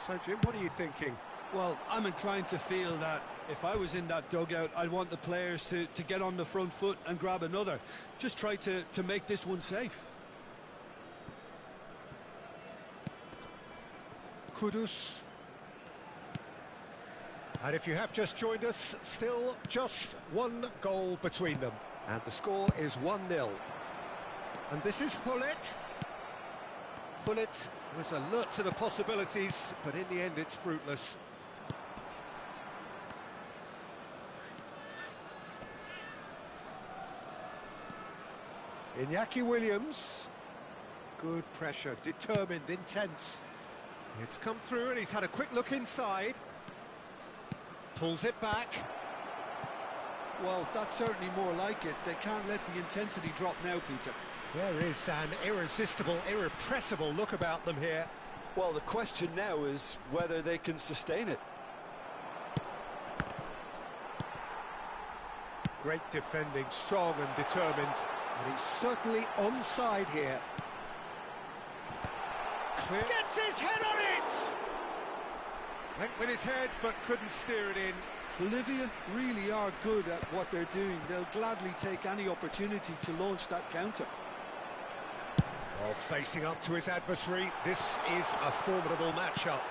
So, Jim, what are you thinking? Well, I'm inclined to feel that if I was in that dugout, I'd want the players to get on the front foot and grab another. Just try to make this one safe. Kudus. And if you have just joined us, still just one goal between them. And the score is 1-0. And this is Hullet. Hullet was alert to the possibilities, but in the end it's fruitless. Iñaki Williams. Good pressure, determined, intense. It's come through and he's had a quick look inside. Pulls it back. Well, that's certainly more like it. They can't let the intensity drop now, Peter. There is an irresistible, irrepressible look about them here. Well, the question now is whether they can sustain it. Great defending, strong and determined. And he's certainly onside here. Clear. Gets his head on it! Went with his head, but couldn't steer it in. Bolivia really are good at what they're doing. They'll gladly take any opportunity to launch that counter. Oh, facing up to his adversary, this is a formidable matchup.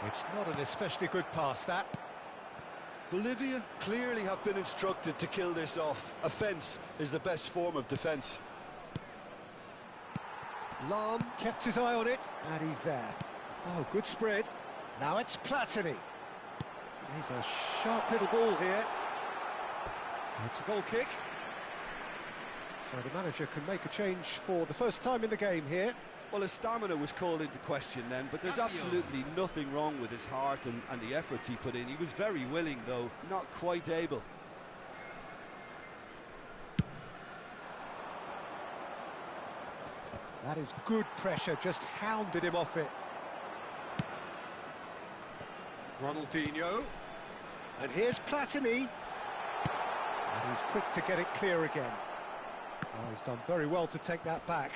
It's not an especially good pass, that. Bolivia clearly have been instructed to kill this off. Offence is the best form of defence. Lahm kept his eye on it, and he's there. Oh, good spread. Now it's Platini. He's a sharp little ball here. It's a goal kick. So the manager can make a change for the first time in the game here. Well, his stamina was called into question then, but there's absolutely nothing wrong with his heart and the efforts he put in. He was very willing, though, not quite able. That is good pressure, just hounded him off it. Ronaldinho. And here's Platini. And he's quick to get it clear again. Oh, he's done very well to take that back.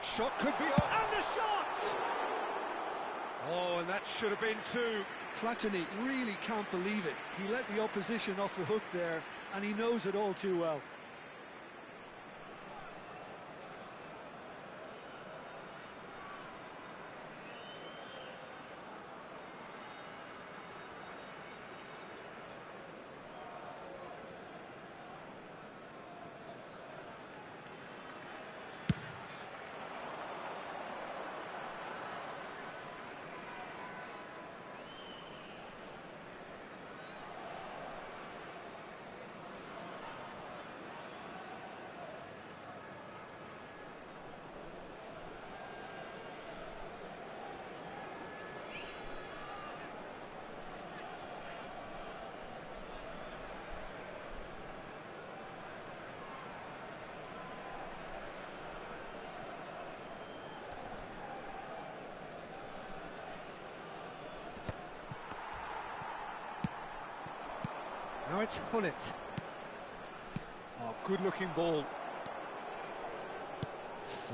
Shot could be on, and the shot! Oh, and that should have been two. Platini really can't believe it. He let the opposition off the hook there, and he knows it all too well. Now it's Hullet. Oh, good-looking ball.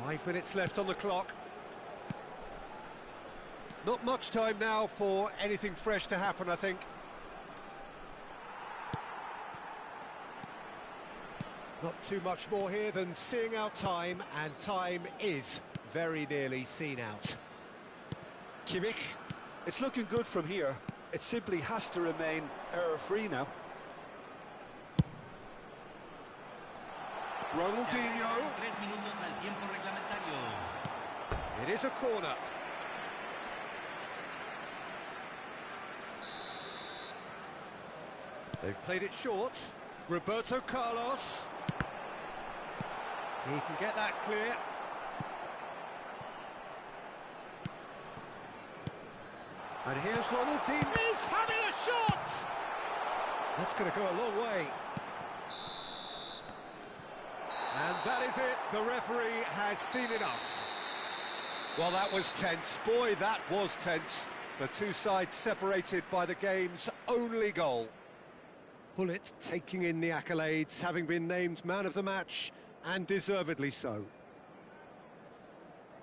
5 minutes left on the clock. Not much time now for anything fresh to happen, I think. Not too much more here than seeing out time, and time is very nearly seen out. Kimmich. It's looking good from here. It simply has to remain error-free now. Ronaldinho. 3 minutos al tiempo reglamentario. It is a corner. They've played it short. Roberto Carlos. He can get that clear. And here's Ronaldinho. He's having a shot! That's going to go a long way. And that is it. The referee has seen enough. Well, that was tense. Boy, that was tense. The two sides separated by the game's only goal. Hullet taking in the accolades, having been named man of the match, and deservedly so.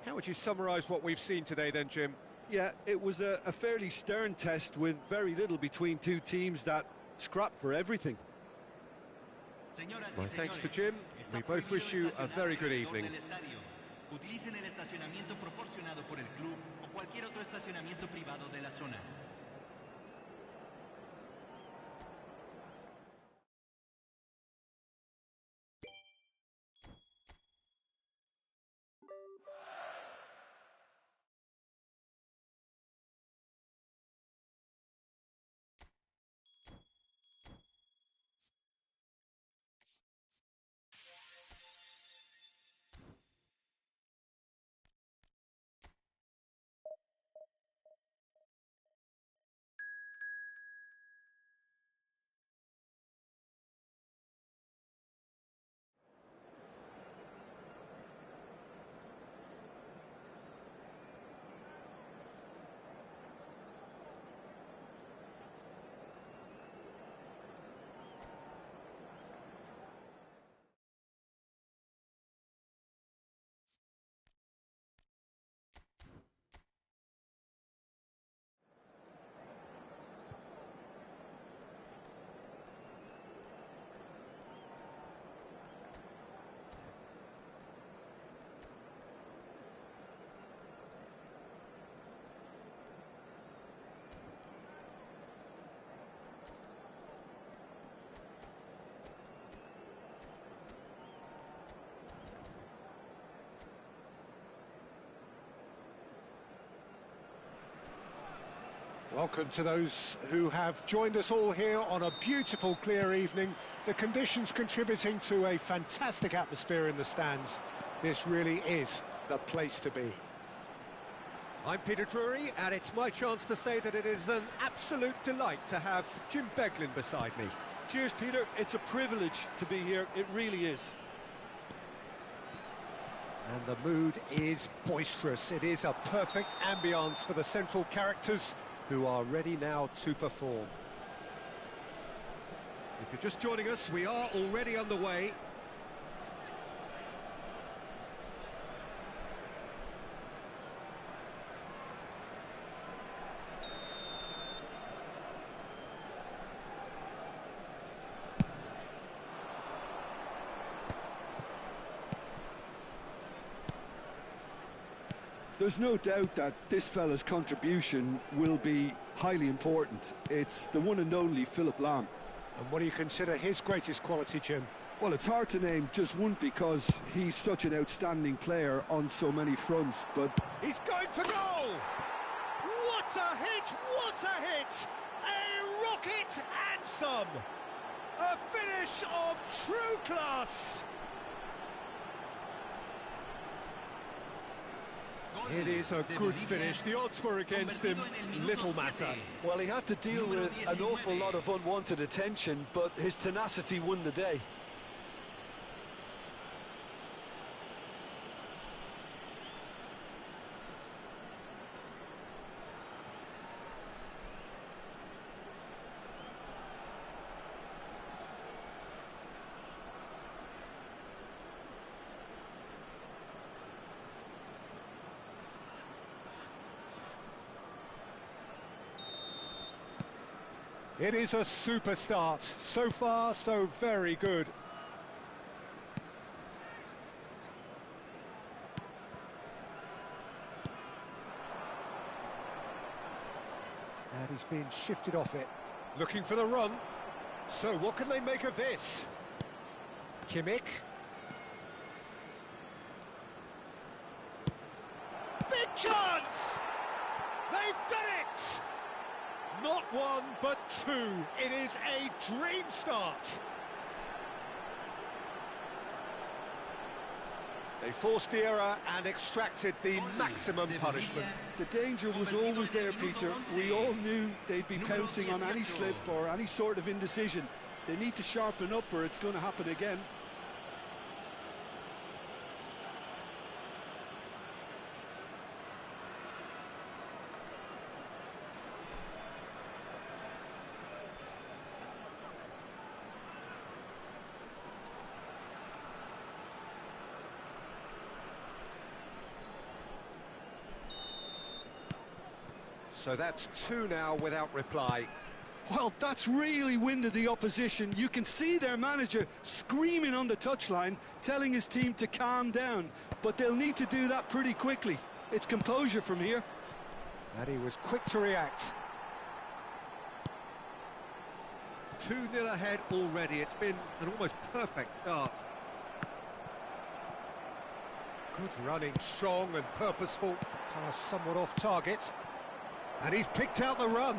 How would you summarise what we've seen today then, Jim? Yeah, it was a fairly stern test with very little between two teams that scrapped for everything. My thanks to Jim. We both wish you a very good evening. Utilicen el estacionamiento proporcionado por el club o cualquier otro estacionamiento privado de la zona. Welcome to those who have joined us all here on a beautiful, clear evening. The conditions contributing to a fantastic atmosphere in the stands. This really is the place to be. I'm Peter Drury, and it's my chance to say that it is an absolute delight to have Jim Beglin beside me. Cheers, Peter. It's a privilege to be here. It really is. And the mood is boisterous. It is a perfect ambience for the central characters, who are ready now to perform. If you're just joining us, we are already underway. There's no doubt that this fella's contribution will be highly important. It's the one and only Philip Lahm. And what do you consider his greatest quality, Jim? Well, it's hard to name just one because he's such an outstanding player on so many fronts, but... He's going for goal! What a hit! What a hit! A rocket and some! A finish of true class! It is a good finish. The odds were against him. Little matter. Well, he had to deal with an awful lot of unwanted attention, but his tenacity won the day. It is a super start. So far, so very good. has been shifted off it. Looking for the run. So what can they make of this? Kimmich. Big chance! They've done it! Not one, but two. It is a dream start. They forced the error and extracted the maximum punishment. The danger was always there, Peter. We all knew they'd be pouncing on any slip or any sort of indecision. They need to sharpen up or it's going to happen again. So that's two now without reply. Well, that's really winded the opposition. You can see their manager screaming on the touchline, telling his team to calm down. But they'll need to do that pretty quickly. It's composure from here. And he was quick to react. 2-0 ahead already. It's been an almost perfect start. Good running, strong and purposeful. Pass somewhat off target. And he's picked out the run.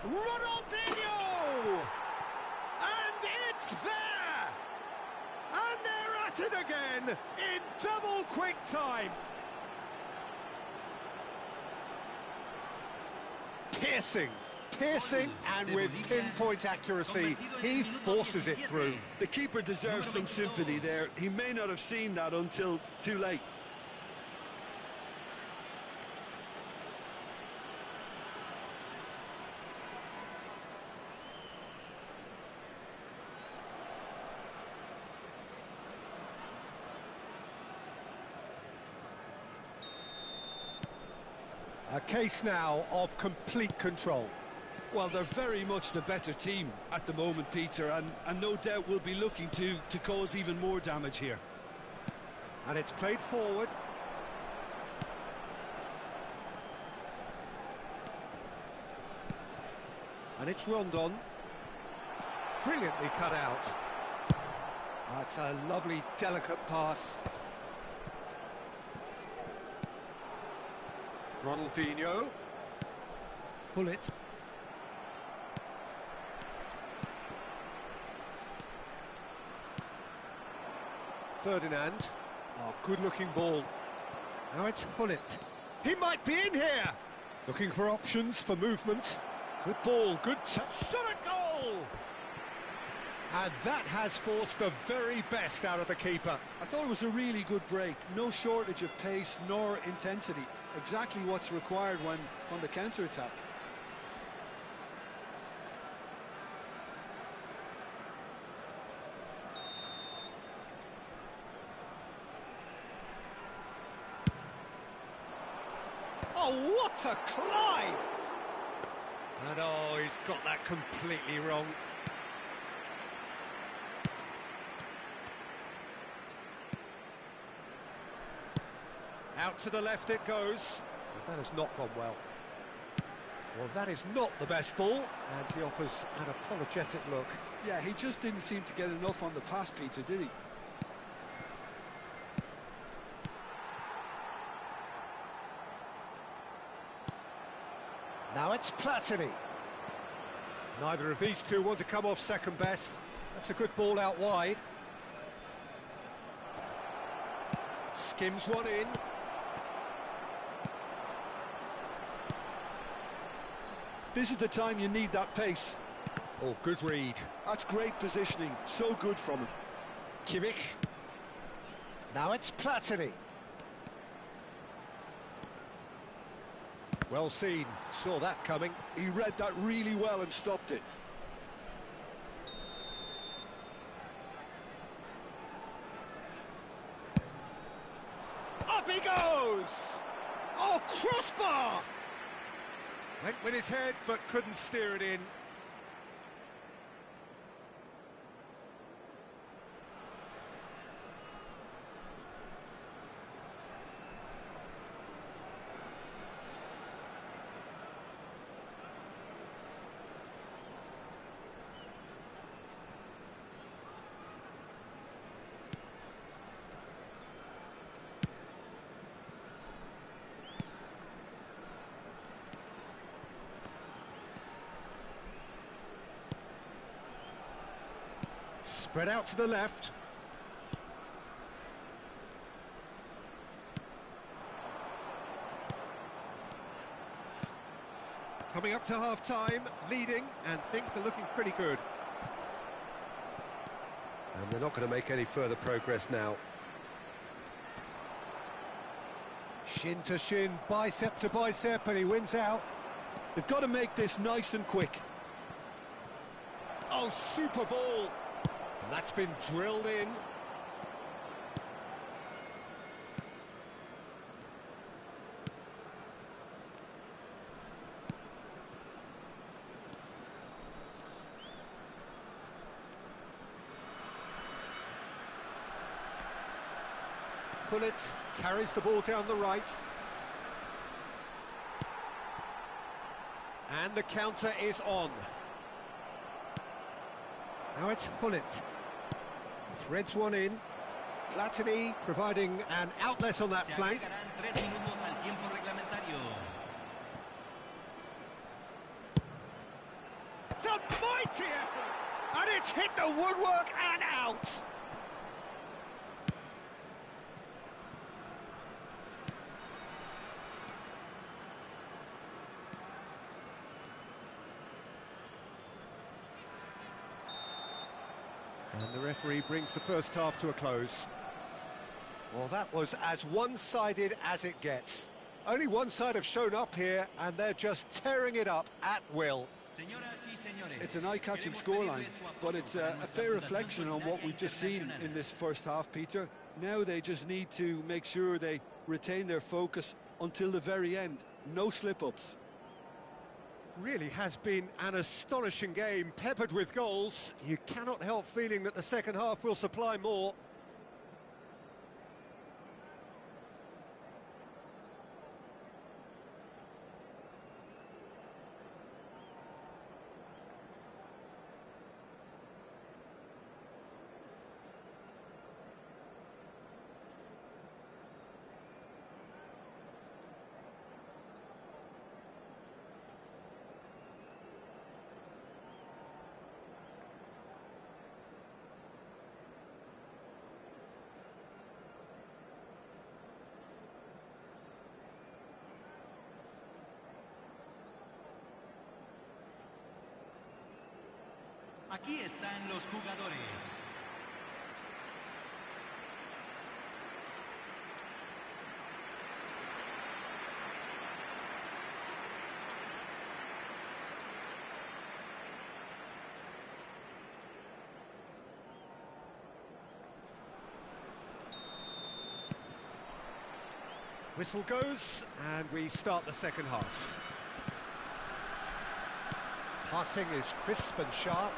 Ronaldinho! And it's there! And they're at it again in double quick time. Piercing, and with pinpoint accuracy, he forces it through. The keeper deserves some sympathy there. He may not have seen that until too late. A case now of complete control. Well, they're very much the better team at the moment, Peter, and no doubt will be looking to cause even more damage here. And it's played forward. And it's Rondon. Brilliantly cut out. That's a lovely, delicate pass. Ronaldinho. Pull it. Ferdinand. Oh, good-looking ball. Now it's Hullet. He might be in here. Looking for options for movement. Good ball, good touch. Shot a goal! And that has forced the very best out of the keeper. I thought it was a really good break. No shortage of pace nor intensity. Exactly what's required when on the counter-attack. Oh, what a climb! And oh, he's got that completely wrong. Out to the left it goes. Well, that has not gone well. Well, that is not the best ball, and he offers an apologetic look. Yeah, he just didn't seem to get enough on the pass, Peter, did he? Now it's Platini. Neither of these two want to come off second best. That's a good ball out wide. Skims one in. This is the time you need that pace. Oh, good read. That's great positioning. So good from him. Kimmich. Now it's Platini. Well seen. Saw that coming. He read that really well and stopped it. Up he goes! Oh, crossbar! Went with his head, but couldn't steer it in. Spread out to the left. Coming up to half-time, leading, and things are looking pretty good. And they're not going to make any further progress now. Shin to shin, bicep to bicep, and he wins out. They've got to make this nice and quick. Oh, super ball! And that's been drilled in. Pullet carries the ball down the right. And the counter is on. Now it's Pullet. Threads one in. Platini providing an outlet on that flank. It's a mighty effort! And it's hit the woodwork and out! And the referee brings the first half to a close. Well, that was as one-sided as it gets. Only one side have shown up here, and they're just tearing it up at will. It's an eye-catching scoreline, but it's a fair reflection on what we've just seen in this first half, Peter. Now they just need to make sure they retain their focus until the very end. No slip-ups. Really has been an astonishing game, peppered with goals. You cannot help feeling that the second half will supply more. Aquí están los jugadores. Whistle goes, and we start the second half. Passing is crisp and sharp.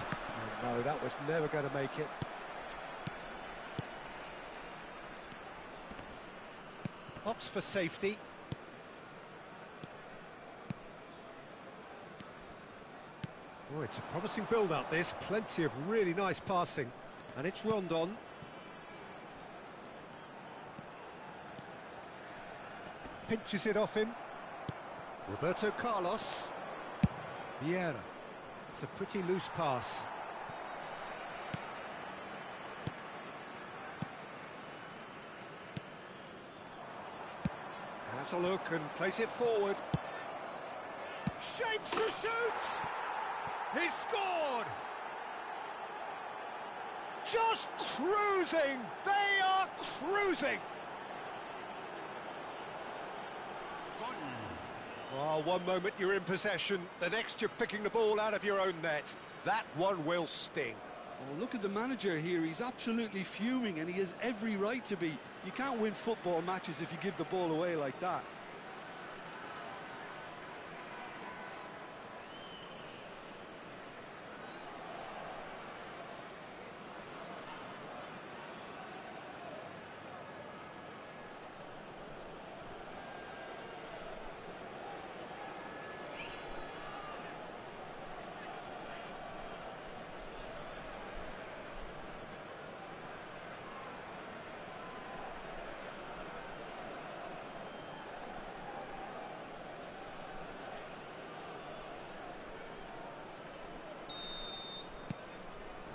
Oh, no, that was never going to make it. Opts for safety. Oh, it's a promising build-up, this. Plenty of really nice passing. And it's Rondon. Pinches it off him. Roberto Carlos. Vieira. It's a pretty loose pass. Has a look and plays it forward. Shapes to shoot! He's scored! Just cruising! They are cruising! Oh, one moment you're in possession, the next you're picking the ball out of your own net. That one will sting. Oh, look at the manager here. He's absolutely fuming, and he has every right to be. You can't win football matches if you give the ball away like that.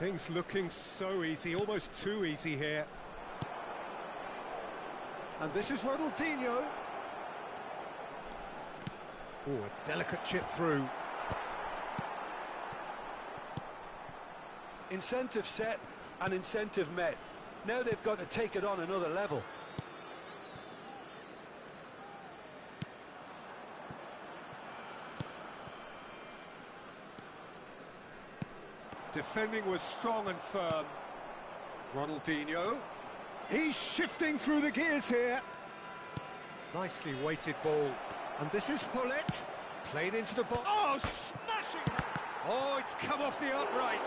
Things looking so easy, almost too easy here. And this is Ronaldinho. Oh, a delicate chip through. Incentive set and incentive met. Now they've got to take it on another level. Defending was strong and firm. Ronaldinho. He's shifting through the gears here. Nicely weighted ball. And this is Hullet. Played into the box. Oh, smashing! Oh, it's come off the upright.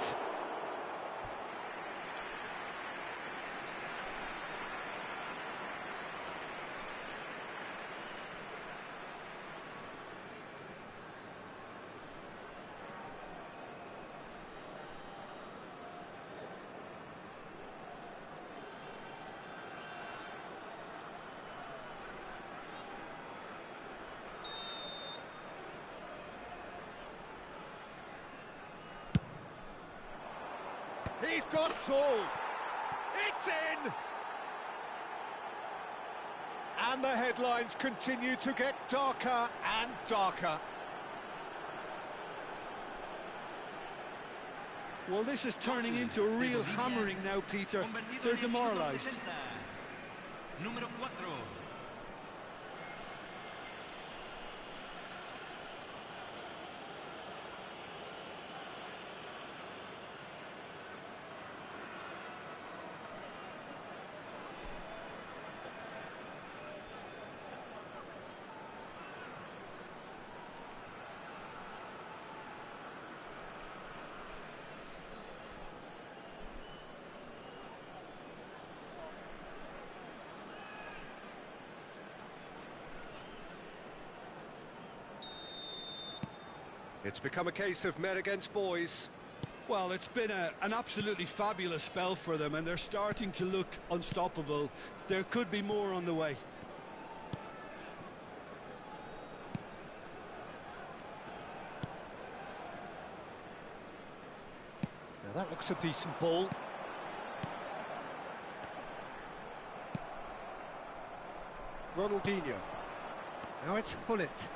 He's got tall. It's in! And the headlines continue to get darker and darker. Well, this is turning into a real hammering now, Peter. They're demoralised. Número 4. It's become a case of men against boys. Well, it's been an absolutely fabulous spell for them, and they're starting to look unstoppable. There could be more on the way. Now that looks a decent ball. Ronaldinho. Now it's Hullet.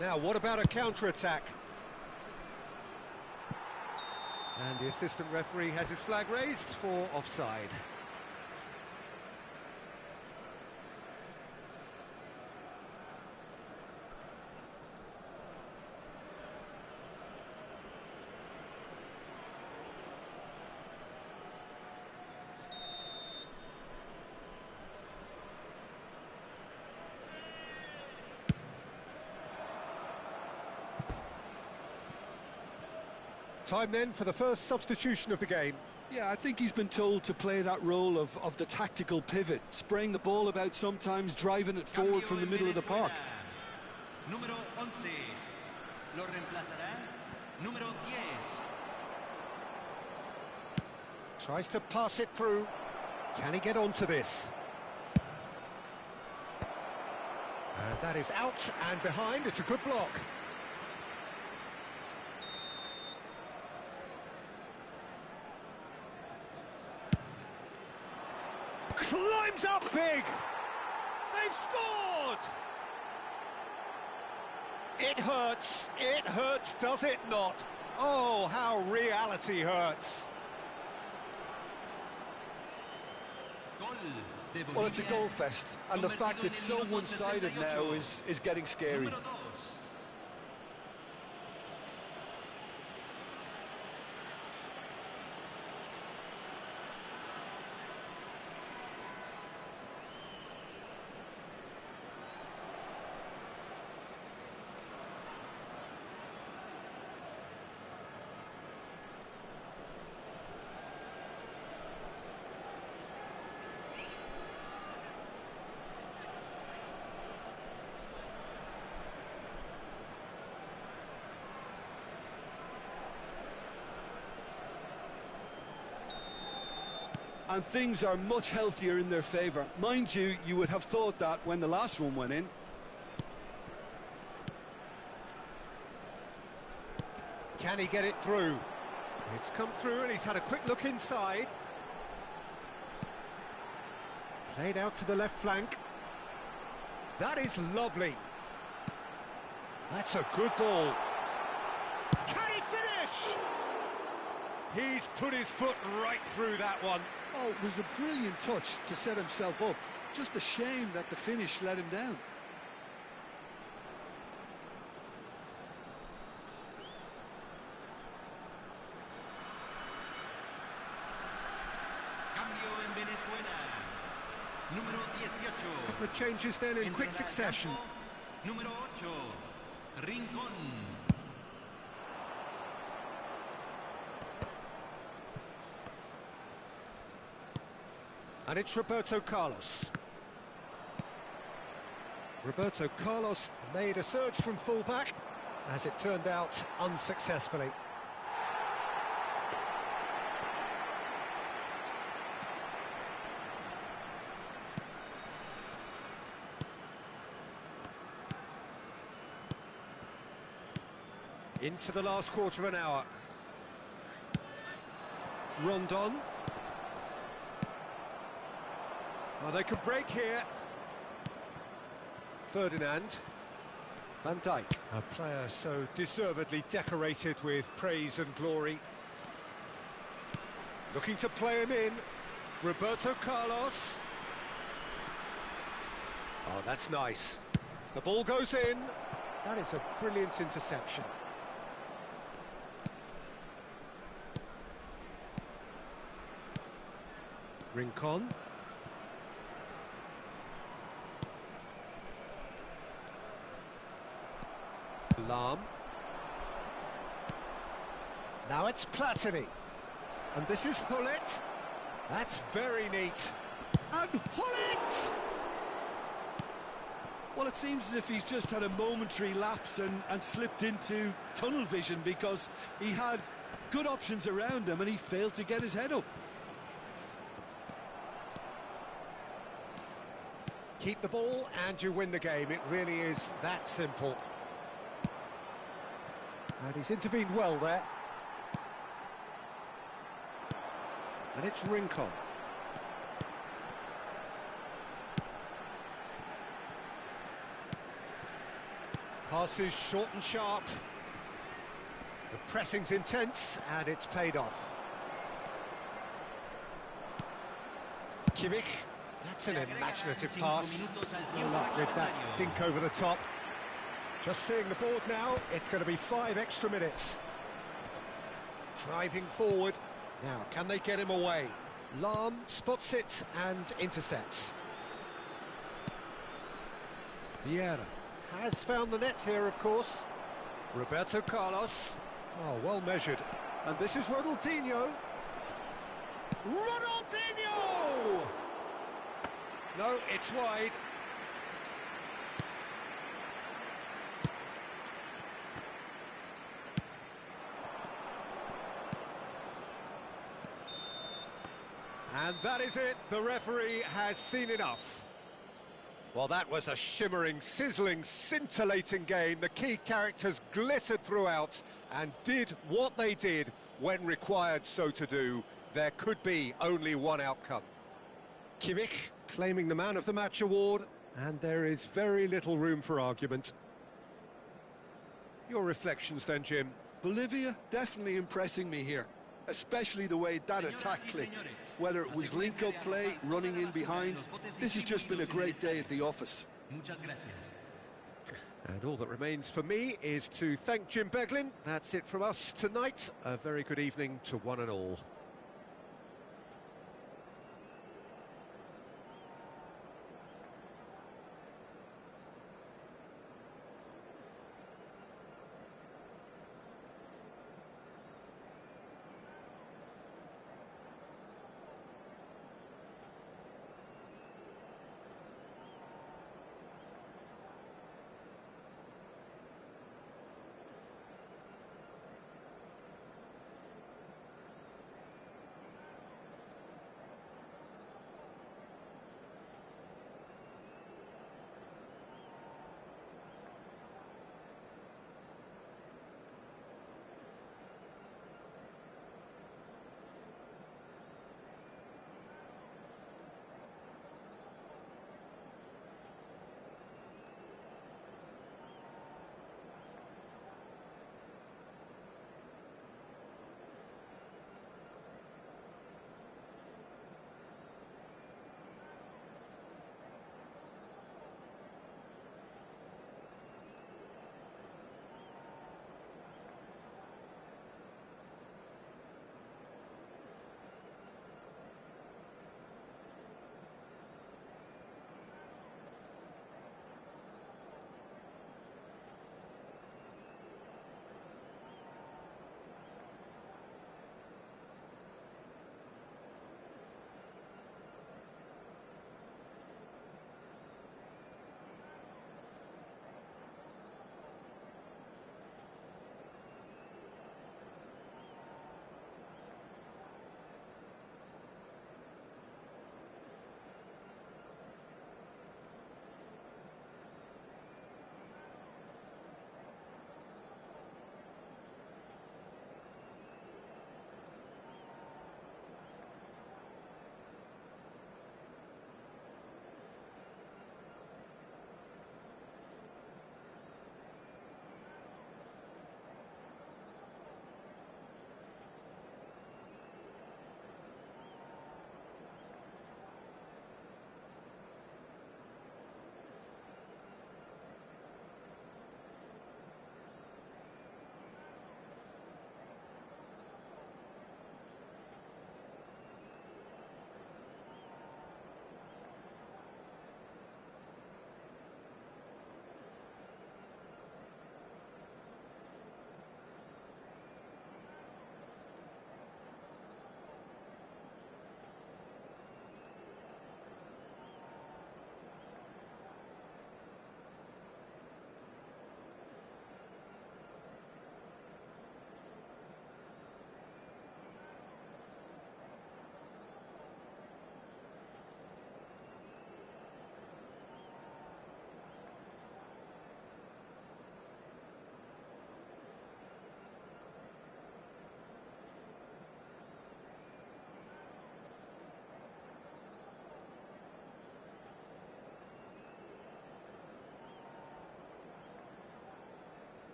Now what about a counter-attack? And the assistant referee has his flag raised for offside. Time then for the first substitution of the game. Yeah, I think he's been told to play that role of the tactical pivot, spraying the ball about sometimes, driving it forward from the middle of the park. Número 11. Lo reemplazará. Número 10. Tries to pass it through. Can he get onto this? That is out and behind. It's a good block. Climbs up big! They've scored! It hurts, does it not? Oh, how reality hurts. Well, it's a goal fest, and the fact it's so one-sided now is getting scary. Número 2. And things are much healthier in their favour. Mind you, you would have thought that when the last one went in. Can he get it through? It's come through and he's had a quick look inside. Played out to the left flank. That is lovely. That's a good ball. Can he finish? He's put his foot right through that one. Oh, it was a brilliant touch to set himself up. Just a shame that the finish let him down. Cambio en Venezuela. Número 18. The changes then in quick succession. Número 8. Rincón. And it's Roberto Carlos. Roberto Carlos made a surge from fullback, as it turned out unsuccessfully. Into the last quarter of an hour. Rondon. Oh, they could break here. Ferdinand. Van Dijk, a player so deservedly decorated with praise and glory. Looking to play him in. Roberto Carlos. Oh, that's nice. The ball goes in. That is a brilliant interception. Rincon. Lahm. Now it's Platini. And this is Hullet. That's very neat. And Hullet! Well, it seems as if he's just had a momentary lapse and slipped into tunnel vision, because he had good options around him and he failed to get his head up. Keep the ball and you win the game. It really is that simple. And he's intervened well there. And it's Rincon. Passes short and sharp. The pressing's intense and it's paid off. Kimmich. That's an imaginative pass. No luck with that dink over the top. Just seeing the board now, it's going to be 5 extra minutes. Driving forward. Now, can they get him away? Lahm spots it and intercepts. Vieira has found the net here, of course. Roberto Carlos. Oh, well measured. And this is Ronaldinho. Ronaldinho! No, it's wide. And that is it. The referee has seen enough. Well, that was a shimmering, sizzling, scintillating game. The key characters glittered throughout and did what they did when required so to do. There could be only one outcome. Kimmich claiming the Man of the Match award, and there is very little room for argument. Your reflections then, Jim? Bolivia definitely impressing me here, especially the way that attack clicked. Whether it was link-up play, running in behind, this has just been a great day at the office. And all that remains for me is to thank Jim Beglin. That's it from us tonight. A very good evening to one and all.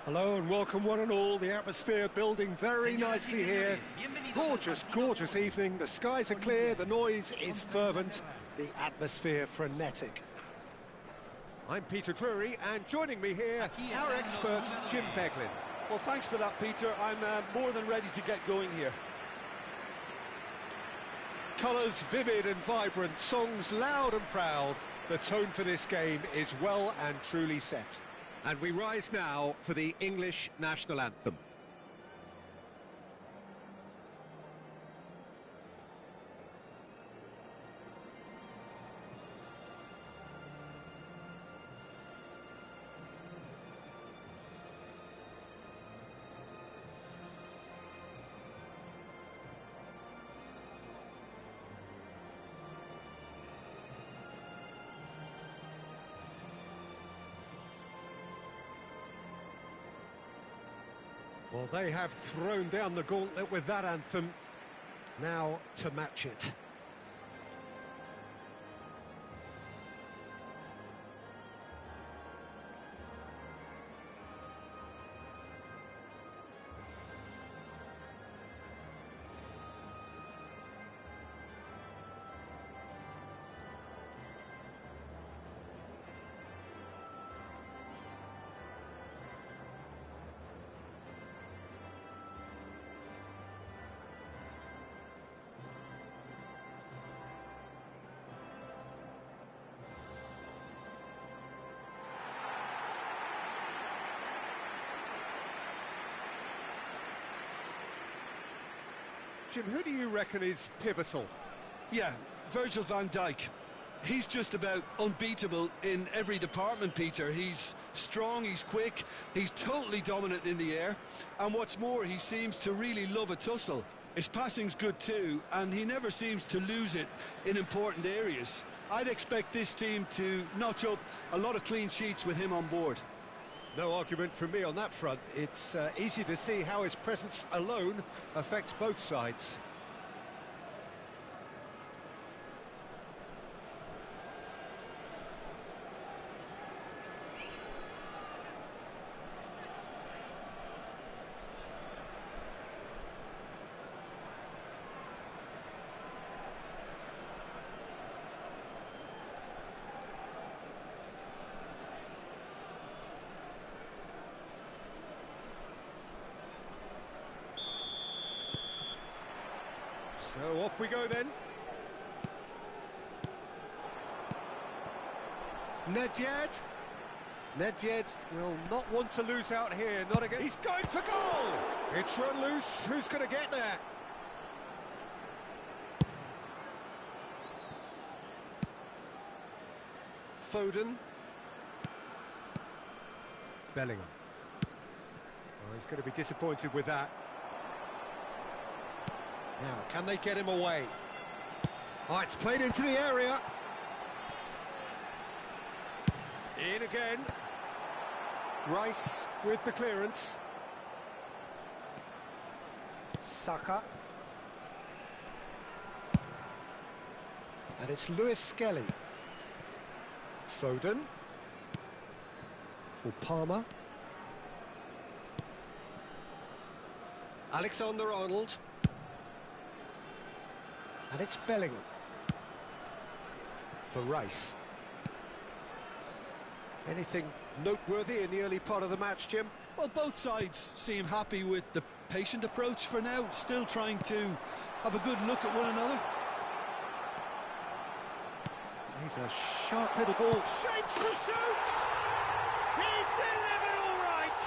Hello and welcome one and all. The atmosphere building very nicely here. Gorgeous, gorgeous evening. The skies are clear, the noise is fervent, the atmosphere frenetic. I'm Peter Drury, and joining me here, our expert, Jim Beglin. Well, thanks for that, Peter. I'm more than ready to get going here. Colours vivid and vibrant, songs loud and proud. The tone for this game is well and truly set. And we rise now for the English national anthem. Well, they have thrown down the gauntlet with that anthem. Now to match it. Jim, who do you reckon is pivotal? Yeah, Virgil van Dijk. He's just about unbeatable in every department, Peter. He's strong, he's quick, he's totally dominant in the air. And what's more, he seems to really love a tussle. His passing's good too, and he never seems to lose it in important areas. I'd expect this team to notch up a lot of clean sheets with him on board. No argument from me on that front. It's easy to see how his presence alone affects both sides. So off we go then. Nedved. Nedved will not want to lose out here, not again. He's going for goal! It's run loose, who's going to get there? Foden. Bellingham. Oh, he's going to be disappointed with that. Now, can they get him away? Oh, it's played into the area. In again. Rice with the clearance. Saka. And it's Lewis Skelly. Foden. For Palmer. Alexander-Arnold. And it's Bellingham for Rice. Anything noteworthy in the early part of the match, Jim? Well, both sides seem happy with the patient approach for now, still trying to have a good look at one another. He's a sharp little ball. Shapes to shoot! He's delivered all right!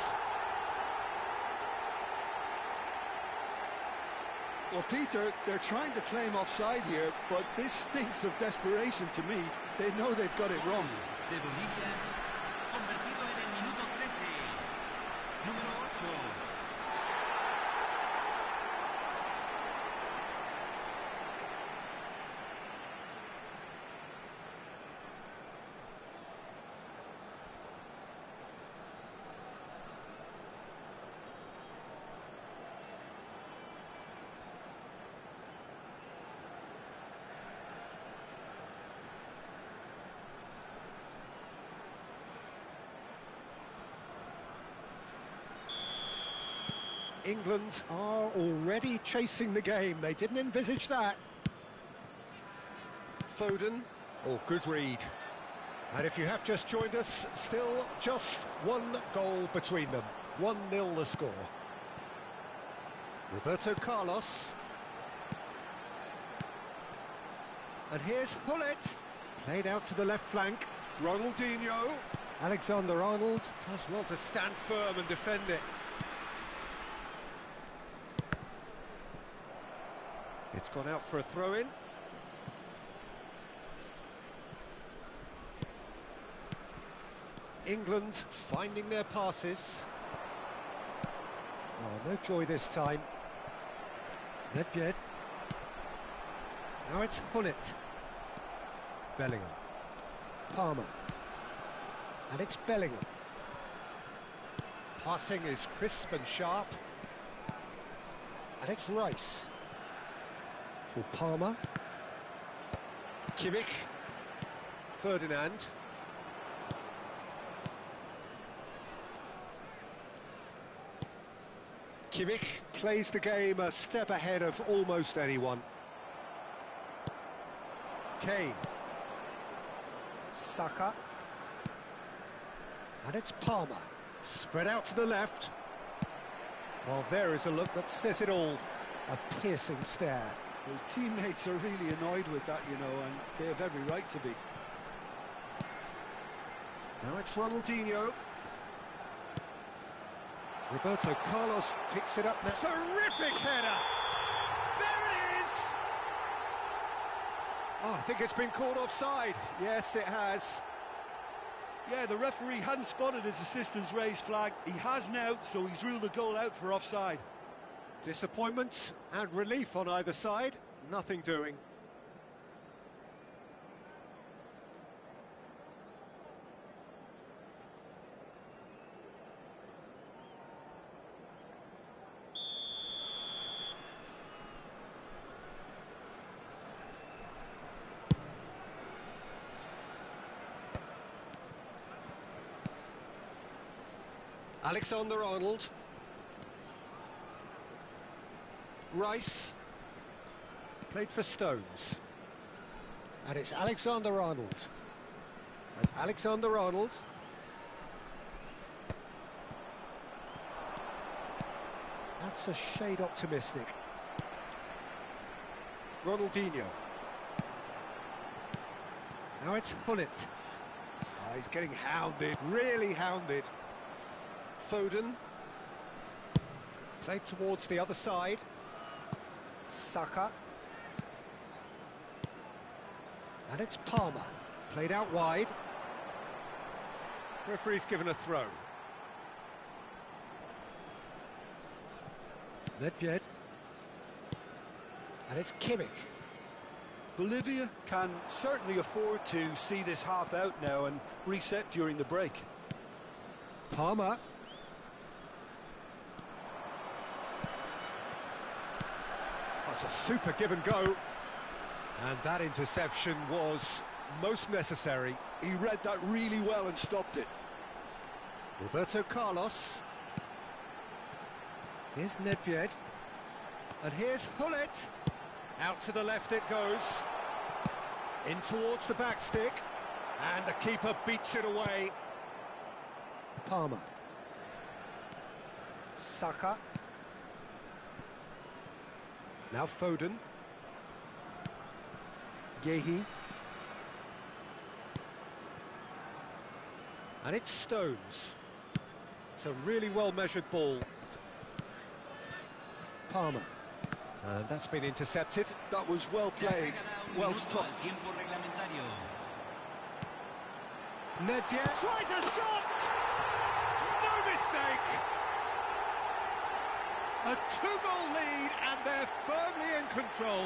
Well, Peter, they're trying to claim offside here, but this stinks of desperation to me. They know they've got it wrong. De Bolivia, convertido en el minuto 13. Número 8. England are already chasing the game. They didn't envisage that. Foden. Oh, good read. And if you have just joined us, still just one goal between them. 1-0 the score. Roberto Carlos. And here's Hullet. Played out to the left flank. Ronaldinho. Alexander-Arnold does well to stand firm and defend it. It's gone out for a throw-in. England finding their passes. Oh, no joy this time. Nedved. Now it's Hullet. Bellingham. Palmer. And it's Bellingham. Passing is crisp and sharp. And it's Rice. For Palmer. Kimmich. Ferdinand. Kimmich plays the game a step ahead of almost anyone. Kane. Saka. And it's Palmer. Spread out to the left. Well, there is a look that says it all. A piercing stare. His teammates are really annoyed with that, you know, and they have every right to be. Now it's Ronaldinho. Roberto Carlos picks it up now. Terrific header! There it is! Oh, I think it's been called offside. Yes, it has. Yeah, the referee hadn't spotted his assistant's raised flag. He has now, so he's ruled the goal out for offside. Disappointment and relief on either side. Nothing doing. Alexander-Arnold. Rice. Played for Stones. And it's Alexander-Arnold. And Alexander-Arnold. That's a shade optimistic. Ronaldinho. Now it's Hullet. Oh, he's getting hounded, really hounded. Foden. Played towards the other side. Saka. And it's Palmer. Played out wide. Referee's given a throw. Nedved. And it's Kimmich. Bolivia can certainly afford to see this half out now and reset during the break. Palmer. That's a super give and go. And that interception was most necessary. He read that really well and stopped it. Roberto Carlos. Here's Nedved. And here's Hullet. Out to the left it goes. In towards the back stick. And the keeper beats it away. Palmer. Saka. Now Foden. Gehi. And it's Stones. It's a really well-measured ball. Palmer. And that's been intercepted. That was well played, well stopped. Nedved tries a shot! No mistake! A 2-goal lead and they're firmly in control.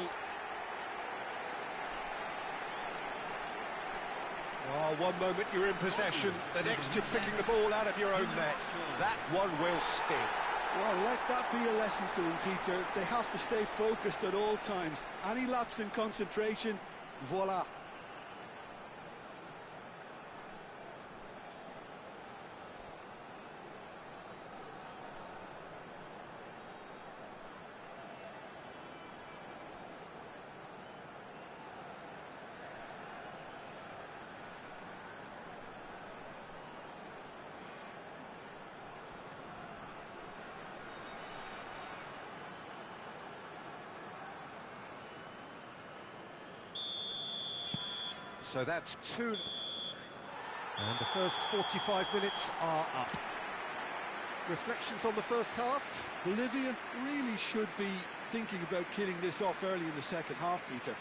Oh, one moment you're in possession, the next you're picking the ball out of your own net. That one will sting. Well, let that be a lesson to them, Peter. They have to stay focused at all times. Any lapse in concentration, voila. So that's 2. And the first 45 minutes are up. Reflections on the first half? Bolivia really should be thinking about killing this off early in the second half, Peter.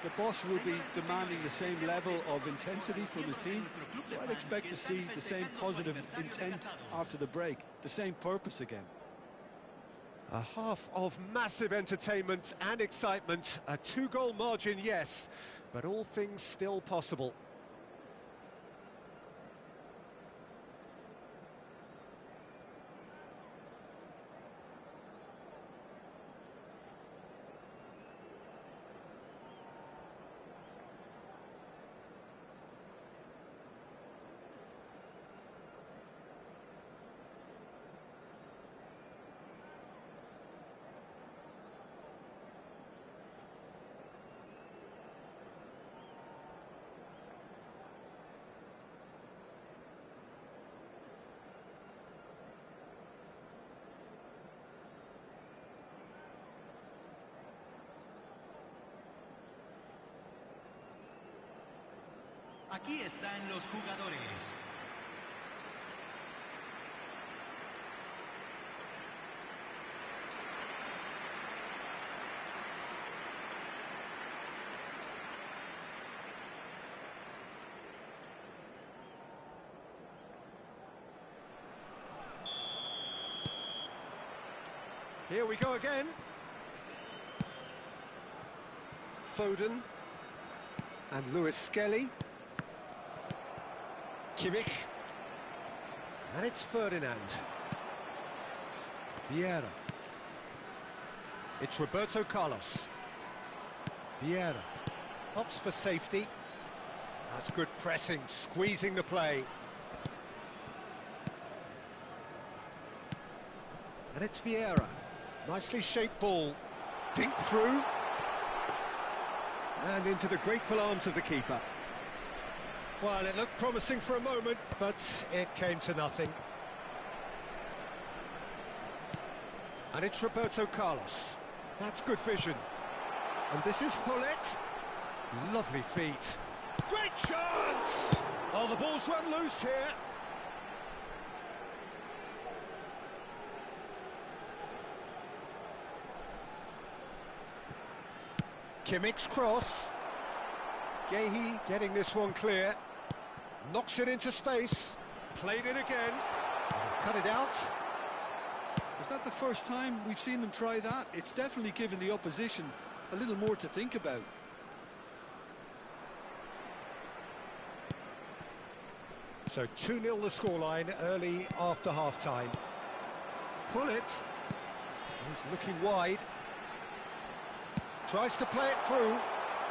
The boss will be demanding the same level of intensity from his team, so I'd expect to see the same positive intent after the break, the same purpose again. A half of massive entertainment and excitement. A 2-goal margin, yes, but all things still possible. Aquí están los jugadores. Here we go again. Foden and Lewis Skelly. Kimmich. And it's Ferdinand. Vieira. It's Roberto Carlos. Vieira. Opts for safety. That's good pressing, squeezing the play. And it's Vieira. Nicely shaped ball. Dink through. And into the grateful arms of the keeper. Well, it looked promising for a moment, but it came to nothing. And it's Roberto Carlos. That's good vision. And this is Hullet. Lovely feet. Great chance! Oh, the ball's run loose here. Kimmich's cross. Gehi getting this one clear. Knocks it into space. Played it again. He's cut it out. Is that the first time we've seen them try that? It's definitely given the opposition a little more to think about. So 2-0 the scoreline early after half-time. Pull it. He's looking wide. Tries to play it through.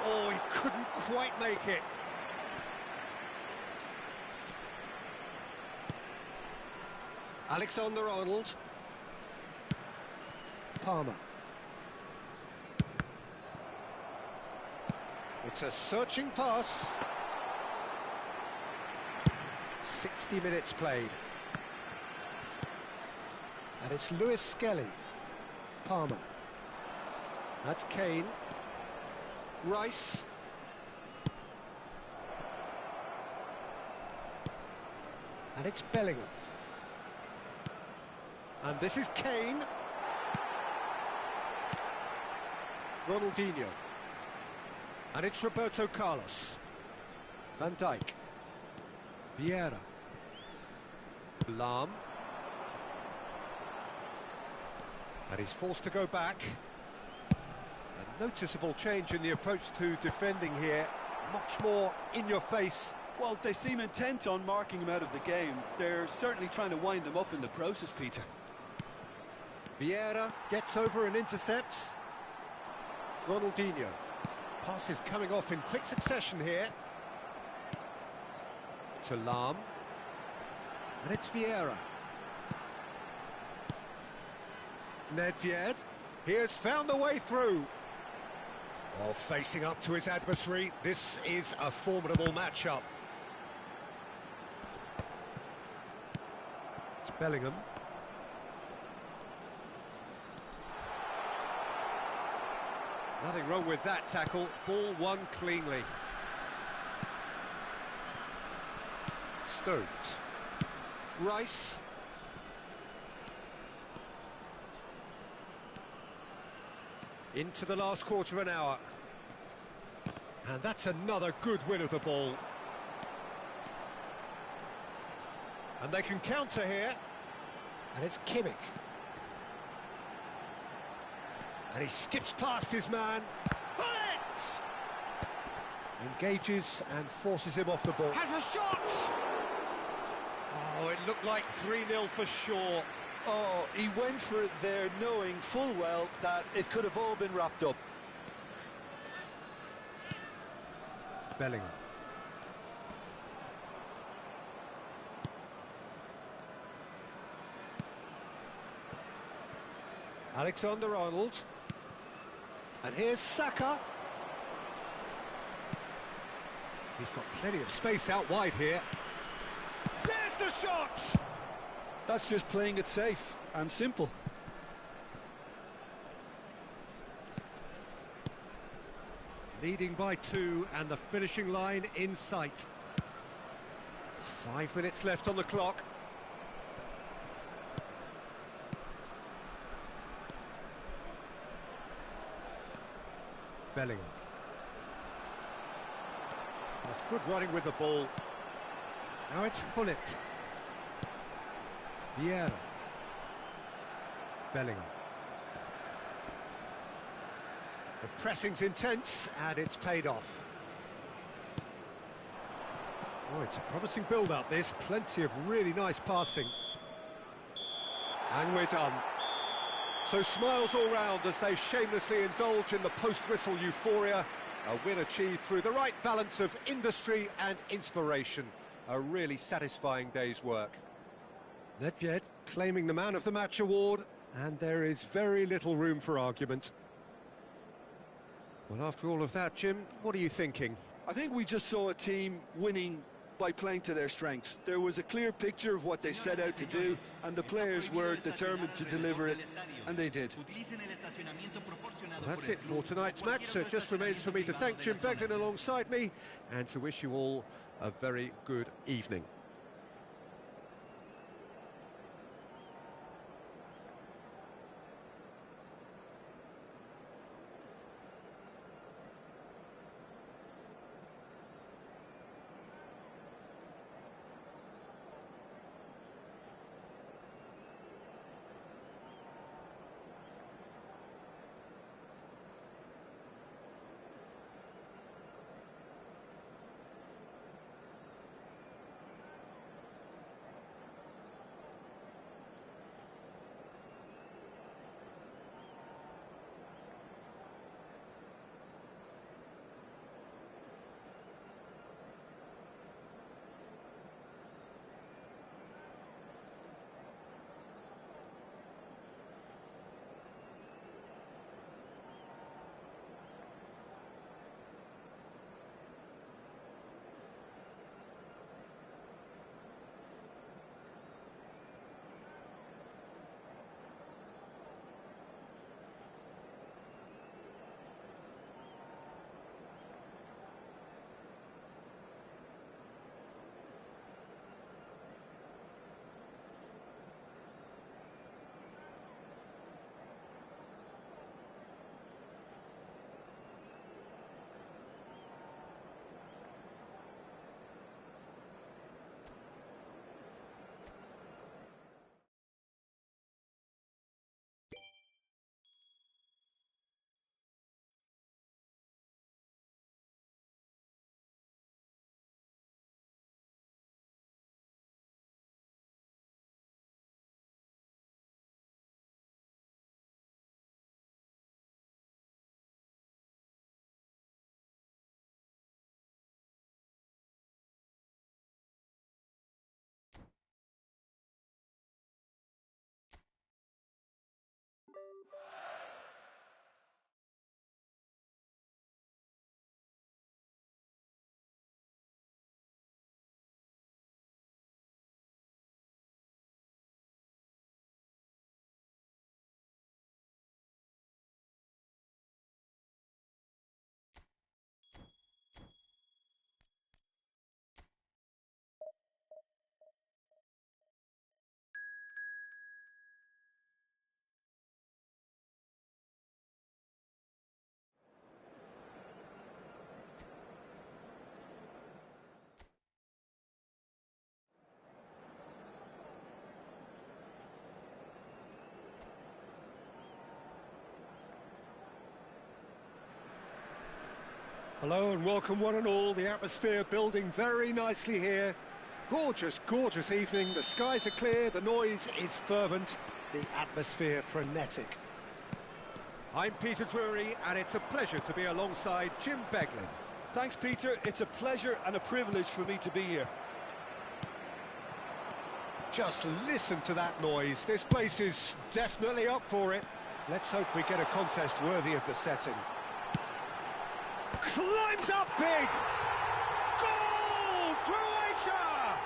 Oh, he couldn't quite make it. Alexander-Arnold. Palmer. It's a searching pass. 60 minutes played. And it's Lewis Skelly. Palmer. That's Kane. Rice. And it's Bellingham. And this is Kane. Ronaldinho. And it's Roberto Carlos. Van Dijk. Vieira. Lahm. And he's forced to go back. A noticeable change in the approach to defending here. Much more in your face. Well, they seem intent on marking him out of the game. They're certainly trying to wind him up in the process, Peter. Vieira gets over and intercepts. Ronaldinho. Passes coming off in quick succession here. To Lahm. And it's Vieira. Nedved. He has found the way through. Oh, facing up to his adversary. This is a formidable matchup. It's Bellingham. Nothing wrong with that tackle. Ball won cleanly. Stones. Rice. Into the last quarter of an hour. And that's another good win of the ball. And they can counter here. And it's Kimmich. And he skips past his man. Bullet! Engages and forces him off the ball. Has a shot! Oh, it looked like 3-0 for sure. Oh, he went for it there, knowing full well that it could have all been wrapped up. Bellingham. Alexander-Arnold. And here's Saka. He's got plenty of space out wide here. There's the shot! That's just playing it safe and simple. Leading by 2 and the finishing line in sight. 5 minutes left on the clock. Bellingham. That's good running with the ball. Now it's Hullet. Vieira. Bellingham. The pressing's intense and it's paid off. Oh, it's a promising build-up this. Plenty of really nice passing. And we're done. So smiles all round as they shamelessly indulge in the post-whistle euphoria. A win achieved through the right balance of industry and inspiration. A really satisfying day's work. Nedved claiming the Man of the Match award, and there is very little room for argument. Well, after all of that, Jim, what are you thinking? I think we just saw a team winning by playing to their strengths. There was a clear picture of what they set out to do, and the players were determined to deliver it, and they did. Well, that's it for tonight's match, so it just remains for me to thank Jim Beglin alongside me, and to wish you all a very good evening. Hello and welcome one and all. The atmosphere building very nicely here. Gorgeous, gorgeous evening. The skies are clear, the noise is fervent, the atmosphere frenetic. I'm Peter Drury and it's a pleasure to be alongside Jim Beglin. Thanks, Peter. It's a pleasure and a privilege for me to be here. Just listen to that noise. This place is definitely up for it. Let's hope we get a contest worthy of the setting. Climbs up big! Goal! Croatia!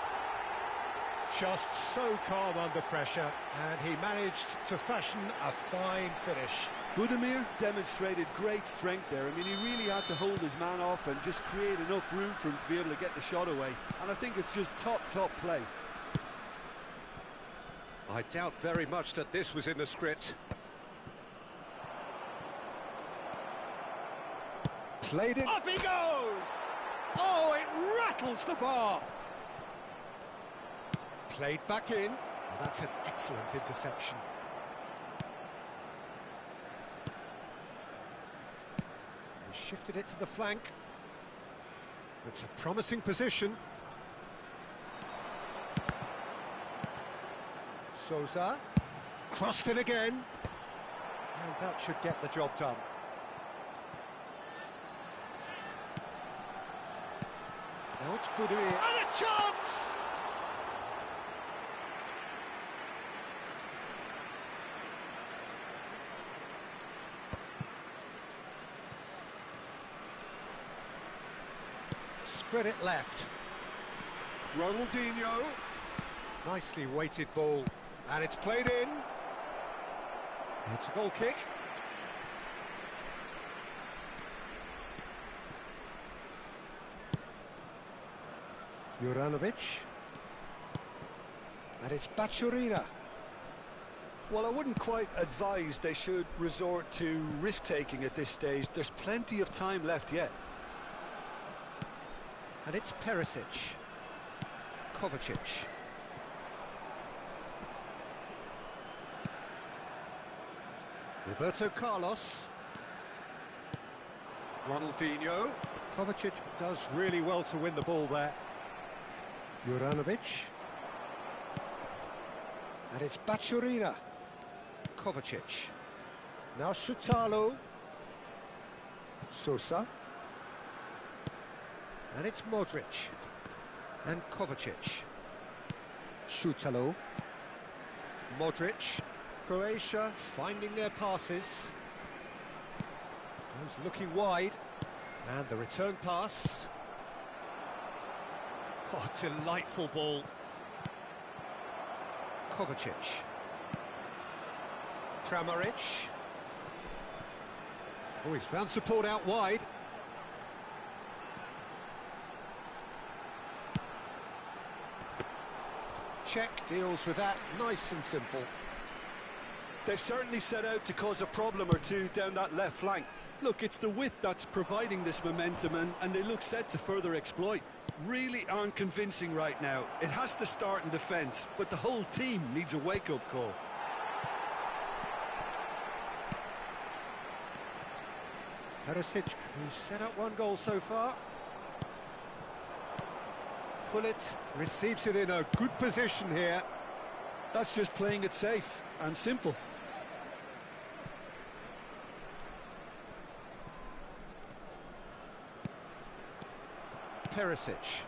Just so calm under pressure, and he managed to fashion a fine finish. Budimir demonstrated great strength there. I mean, he really had to hold his man off and just create enough room for him to be able to get the shot away. And I think it's just top play. I doubt very much that this was in the script. Played it. Up he goes! Oh, it rattles the bar. Played back in. Oh, that's an excellent interception. He shifted it to the flank. It's a promising position. Sousa. Crossed in again. And that should get the job done. Now it's Budimir. And a chance! Spread it left. Ronaldinho. Nicely weighted ball. And it's played in. It's a goal kick. Juranovic. And it's Bacciorina. Well, I wouldn't quite advise they should resort to risk-taking at this stage. There's plenty of time left yet. And it's Perisic. Kovacic. Roberto Carlos. Ronaldinho. Kovacic does really well to win the ball there. Juranovic. And it's Bacciorina. Kovacic. Now Shutalo. Sosa. And it's Modric. And Kovacic. Shutalo. Modric. Croatia finding their passes. Goes looking wide. And the return pass. Oh, delightful ball. Kovacic. Kramaric. Oh, he's found support out wide. Czech deals with that nice and simple. They've certainly set out to cause a problem or two down that left flank. Look, it's the width that's providing this momentum, and they look set to further exploit. Really aren't convincing right now. It has to start in defence, but the whole team needs a wake-up call. Perisic, who's set up one goal so far. Gullit receives it in a good position here. That's just playing it safe and simple. Perisic.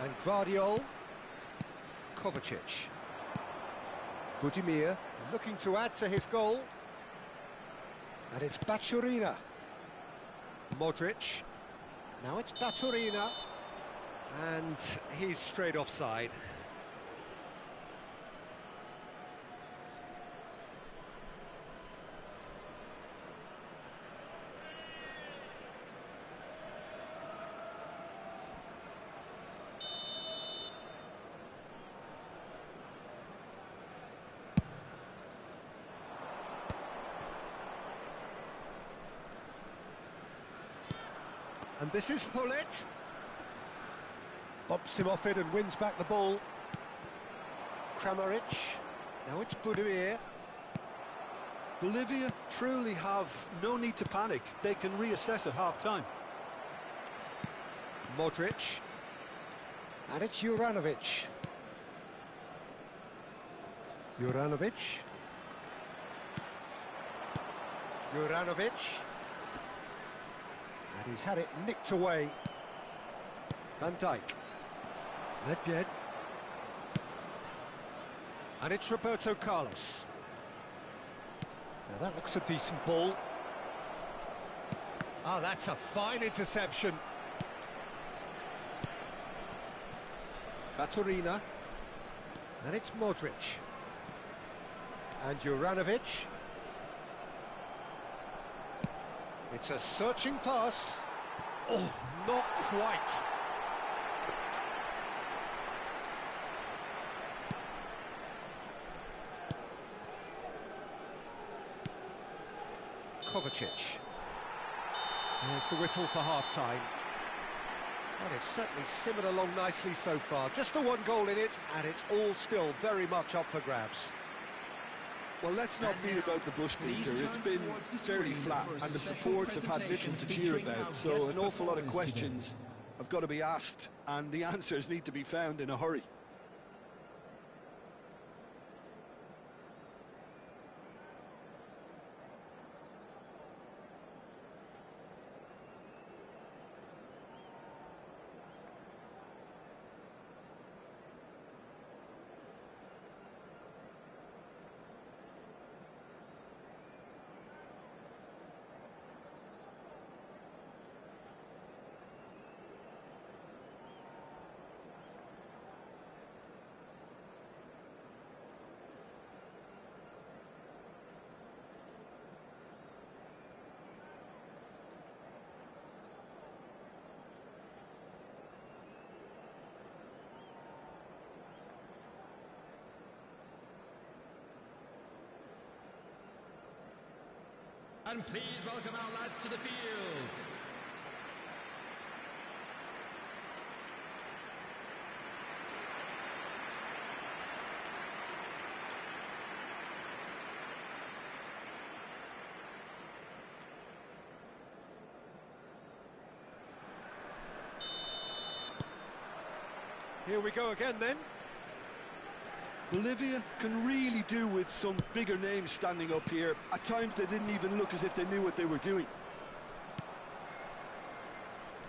And Gvardiol. Kovacic. Budimir looking to add to his goal. And it's Bacciorina. Modric. Now it's Bacciorina. And he's straight offside. And this is Gullit. Bumps him off it and wins back the ball. Kramaric. Now it's Budimir. Bolivia truly have no need to panic. They can reassess at half-time. Modric. And it's Juranovic. Juranovic. And he's had it nicked away. Van Dijk. Nedved. And it's Roberto Carlos. Now that looks a decent ball. Ah, that's a fine interception. Baturina. And it's Modric. And Juranovic. It's a searching pass. Oh, not quite. Kovacic. There's the whistle for half-time. And it's certainly simmered along nicely so far. Just the one goal in it, and it's all still very much up for grabs. Well, let's not beat about the bush, Peter. It's been fairly flat, and the supports have had little to cheer about, so an awful lot of questions have got to be asked, and the answers need to be found in a hurry. And please welcome our lads to the field. Here we go again then. Bolivia can really do with some bigger names standing up here. At times they didn't even look as if they knew what they were doing.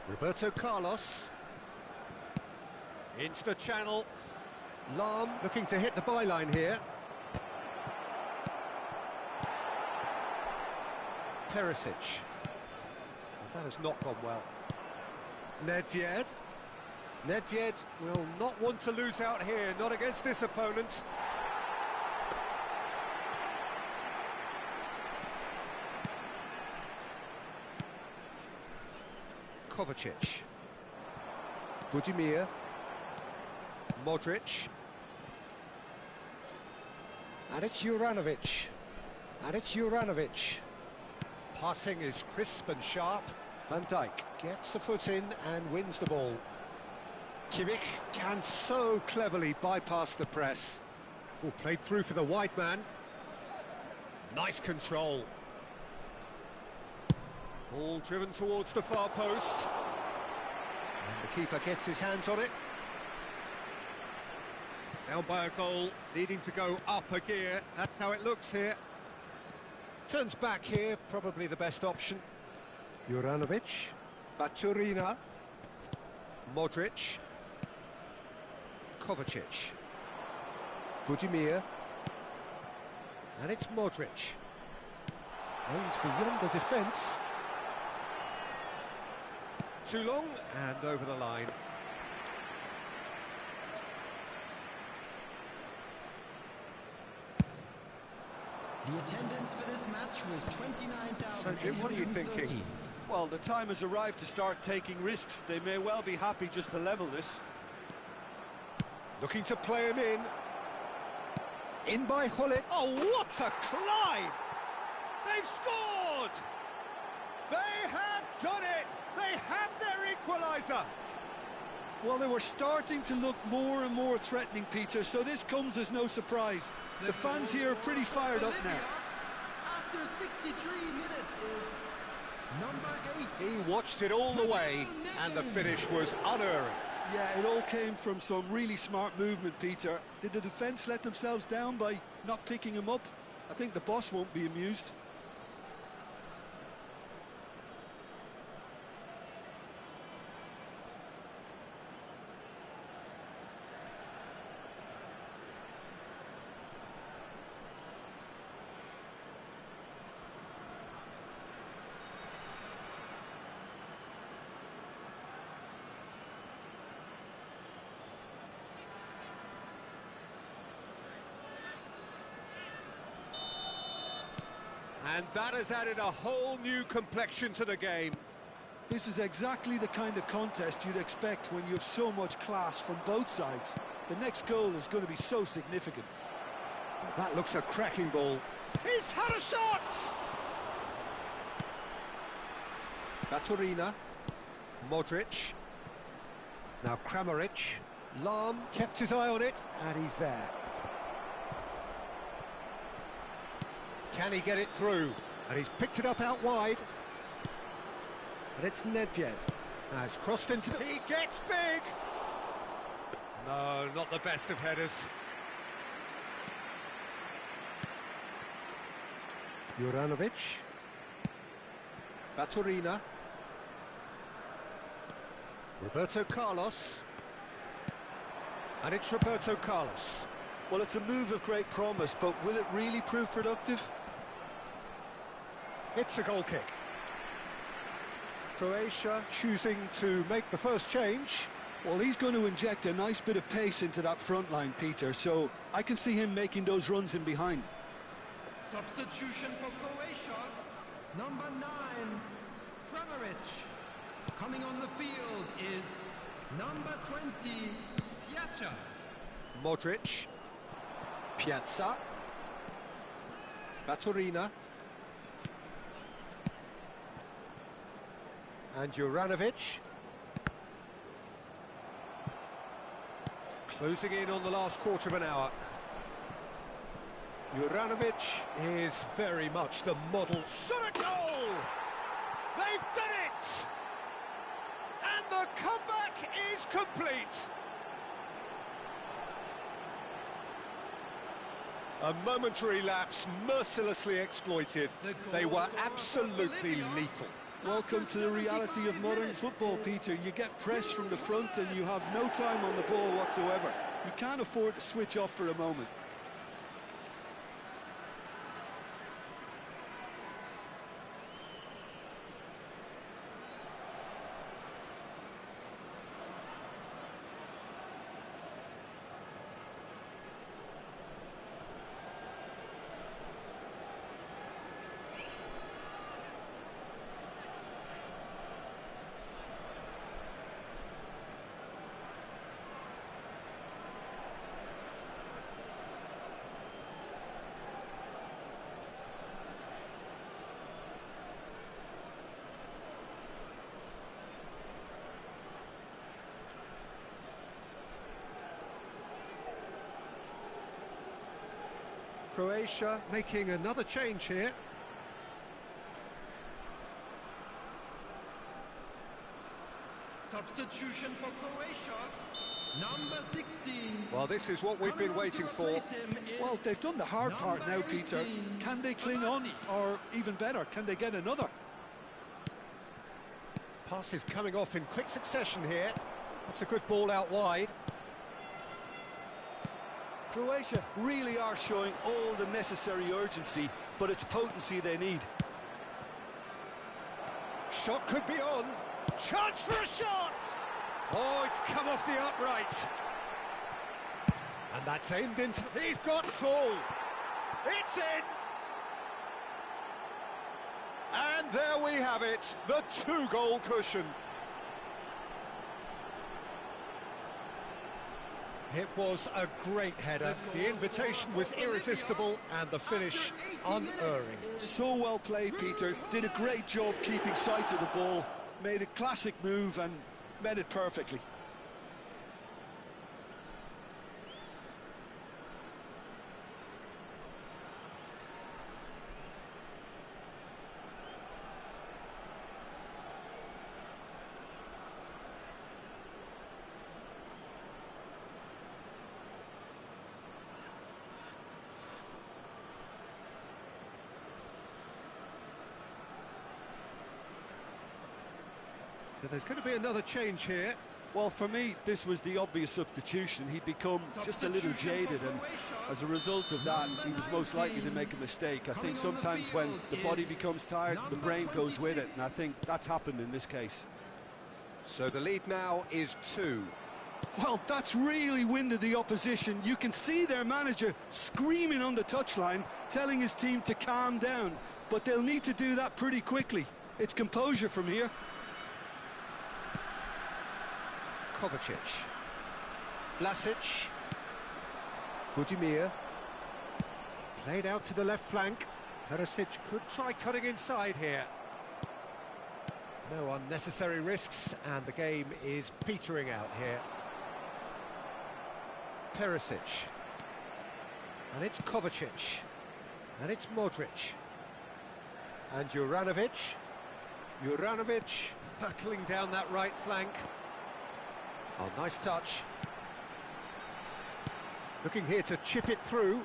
Roberto Carlos. Into the channel. Lahm looking to hit the byline here. Perisic. That has not gone well. Nedved. Nedved will not want to lose out here, not against this opponent. Kovacic. Budimir. Modric. And it's Juranovic. Passing is crisp and sharp. Van Dijk gets a foot in and wins the ball. Kimmich can so cleverly bypass the press. Oh, played through for the wide man. Nice control. Ball driven towards the far post. And the keeper gets his hands on it. Down by a goal, needing to go up a gear. That's how it looks here. Turns back here, probably the best option. Juranovic. Baturina. Modric. Kovacic. Budimir. And it's Modric. Aims beyond the defence. Too long, and over the line. The attendance for this match was 29,000. So, Jim, what are you thinking? Well, the time has arrived to start taking risks. They may well be happy just to level this. Looking to play him in. In by Hullet. Oh, what a climb! They've scored! They have done it! They have their equaliser! Well, they were starting to look more and more threatening, Peter, so this comes as no surprise. The fans here are pretty fired up now. after 63 minutes is number 8. He watched it all the way, and the finish was unerring. Yeah, it all came from some really smart movement, Peter. Did the defence let themselves down by not picking him up? I think the boss won't be amused. And that has added a whole new complexion to the game. This is exactly the kind of contest you'd expect when you have so much class from both sides. The next goal is going to be so significant. That looks a cracking ball. He's had a shot! Baturina. Modric. Now Kramaric. Lahm kept his eye on it, and he's there. Can he get it through? And he's picked it up out wide. And it's Nedved. Now it's crossed into the... He gets big! No, not the best of headers. Juranovic. Baturina. Roberto Carlos. And it's Roberto Carlos. Well, it's a move of great promise, but will it really prove productive? It's a goal kick. Croatia choosing to make the first change. Well, he's going to inject a nice bit of pace into that front line, Peter, so I can see him making those runs in behind. Substitution for Croatia, number 9, Kramaric. Coming on the field is number 20, Piazza. Modric. Piazza. Baturina. And Juranovic. Closing in on the last quarter of an hour. Juranovic is very much the model. Shot a goal! They've done it! And the comeback is complete! A momentary lapse mercilessly exploited. They were absolutely lethal. Welcome to the reality of modern football, Peter. You get pressed from the front and you have no time on the ball whatsoever. You can't afford to switch off for a moment. Croatia making another change here. Substitution for Croatia, number 16. Well, this is what we've been waiting for. Well, they've done the hard part now, Peter. Can they cling on, or even better, can they get another? Passes coming off in quick succession here. That's a good ball out wide. Croatia really are showing all the necessary urgency, but it's potency they need. Shot could be on. Chance for a shot! Oh, it's come off the upright. And that's aimed into... He's got full. It's in! And there we have it, the 2-goal cushion. It was a great header. The invitation was irresistible and the finish unerring. So well played, Peter. Did a great job keeping sight of the ball. Made a classic move and met it perfectly. So there's going to be another change here. Well, for me, this was the obvious substitution. He'd become just a little jaded, and as a result of that, he was most likely to make a mistake. I think sometimes when the body becomes tired, the brain goes with it, and I think that's happened in this case. So the lead now is 2. Well, that's really winded the opposition. You can see their manager screaming on the touchline, telling his team to calm down, but they'll need to do that pretty quickly. It's composure from here. Kovacic, Vlasic, Budimir, played out to the left flank. Perisic could try cutting inside here. No unnecessary risks, and the game is petering out here. Perisic, and it's Kovacic, and it's Modric, and Juranovic hurtling down that right flank. Oh, nice touch. Looking here to chip it through.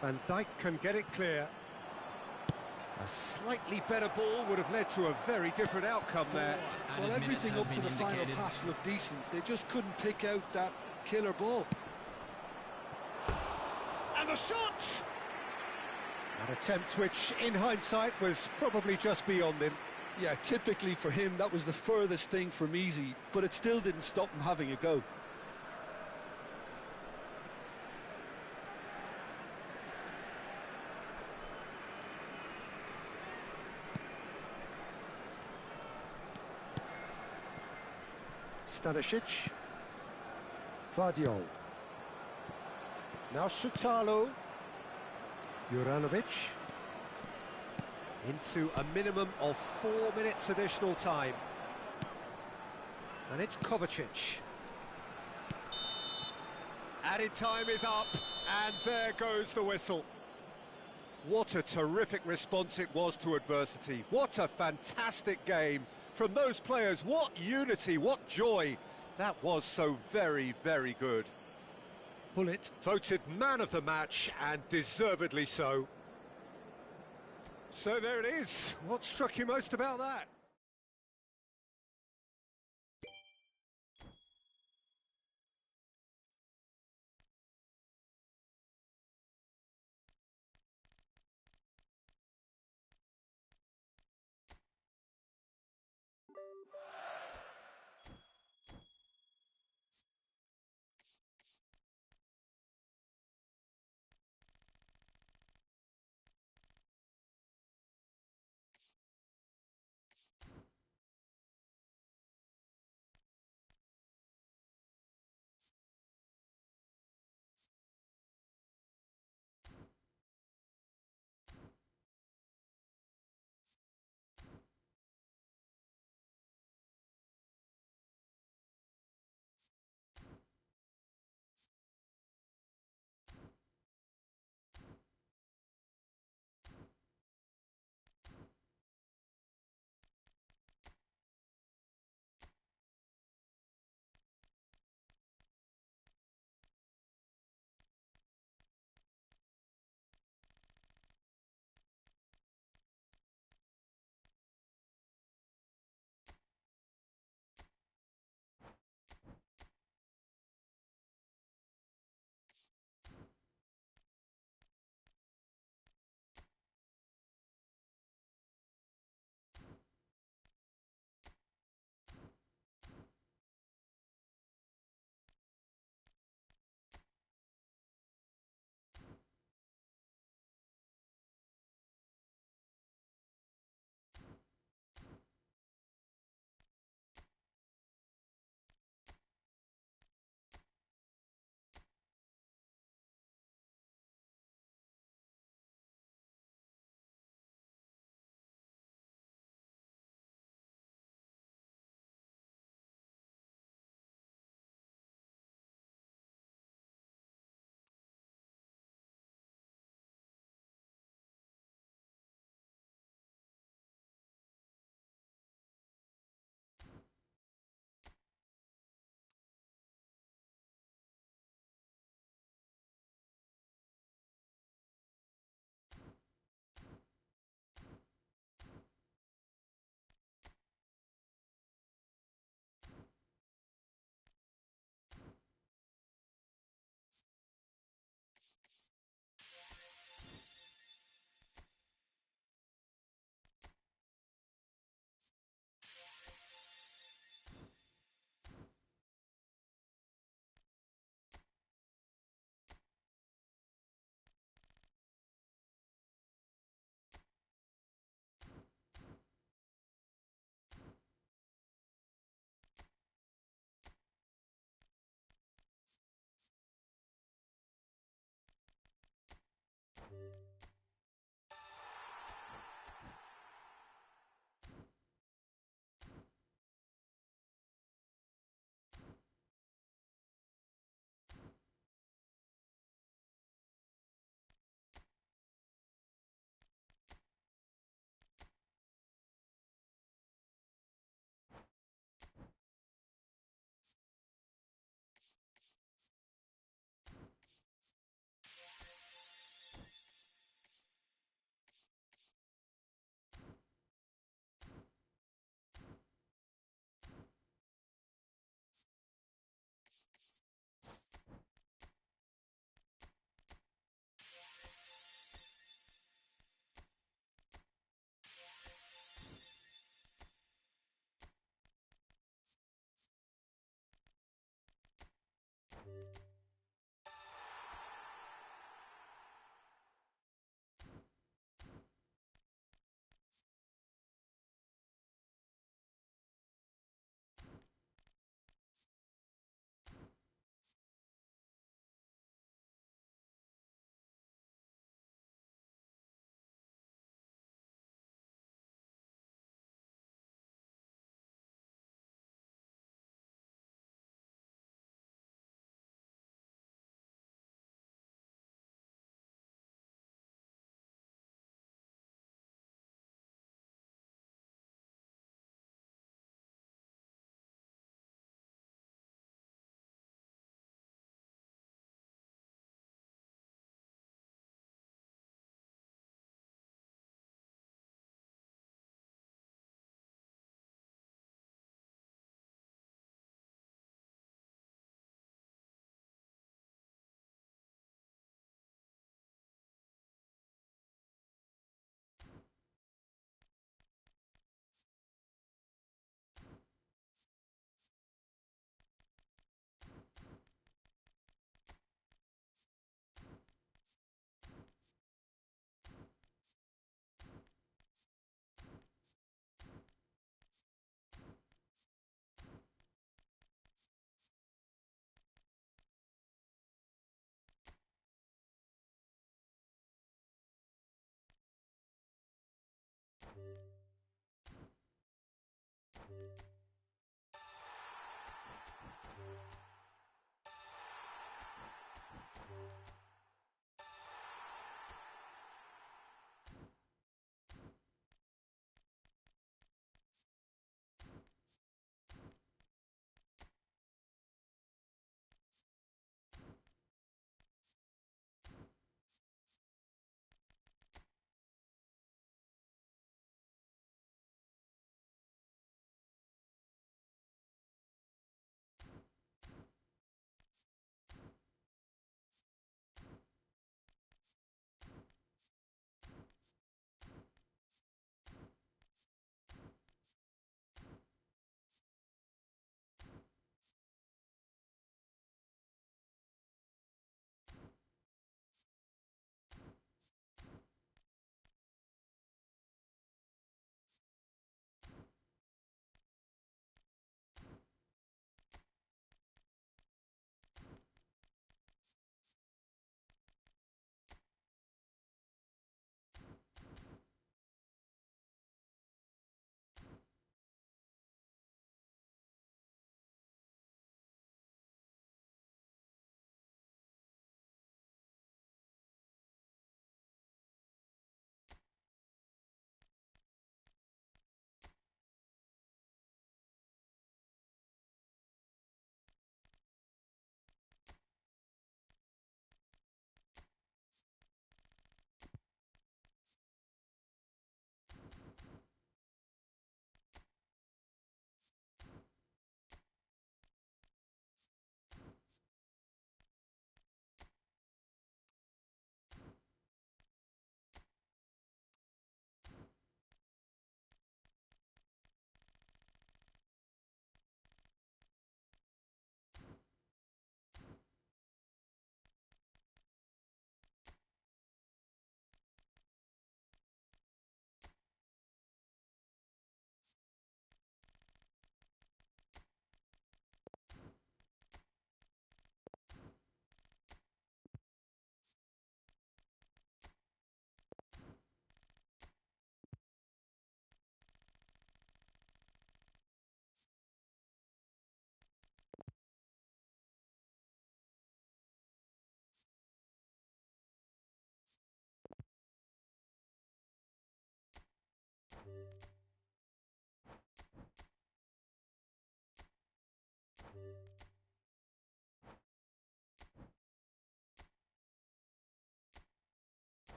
Van Dijk can get it clear. A slightly better ball would have led to a very different outcome there. Well, everything up to the final pass looked decent. They just couldn't pick out that killer ball. And the shot! An attempt which, in hindsight, was probably just beyond him. Yeah, typically for him, that was the furthest thing from easy, but it still didn't stop him having a go. Stanisic, Vardiol, now Shutalo, Juranovic, into a minimum of 4 minutes additional time. And it's Kovacic. Added time is up, and there goes the whistle. What a terrific response it was to adversity. What a fantastic game from those players. What unity, what joy. That was so very, very good. Bullet voted man of the match, and deservedly so. So there it is. What struck you most about that?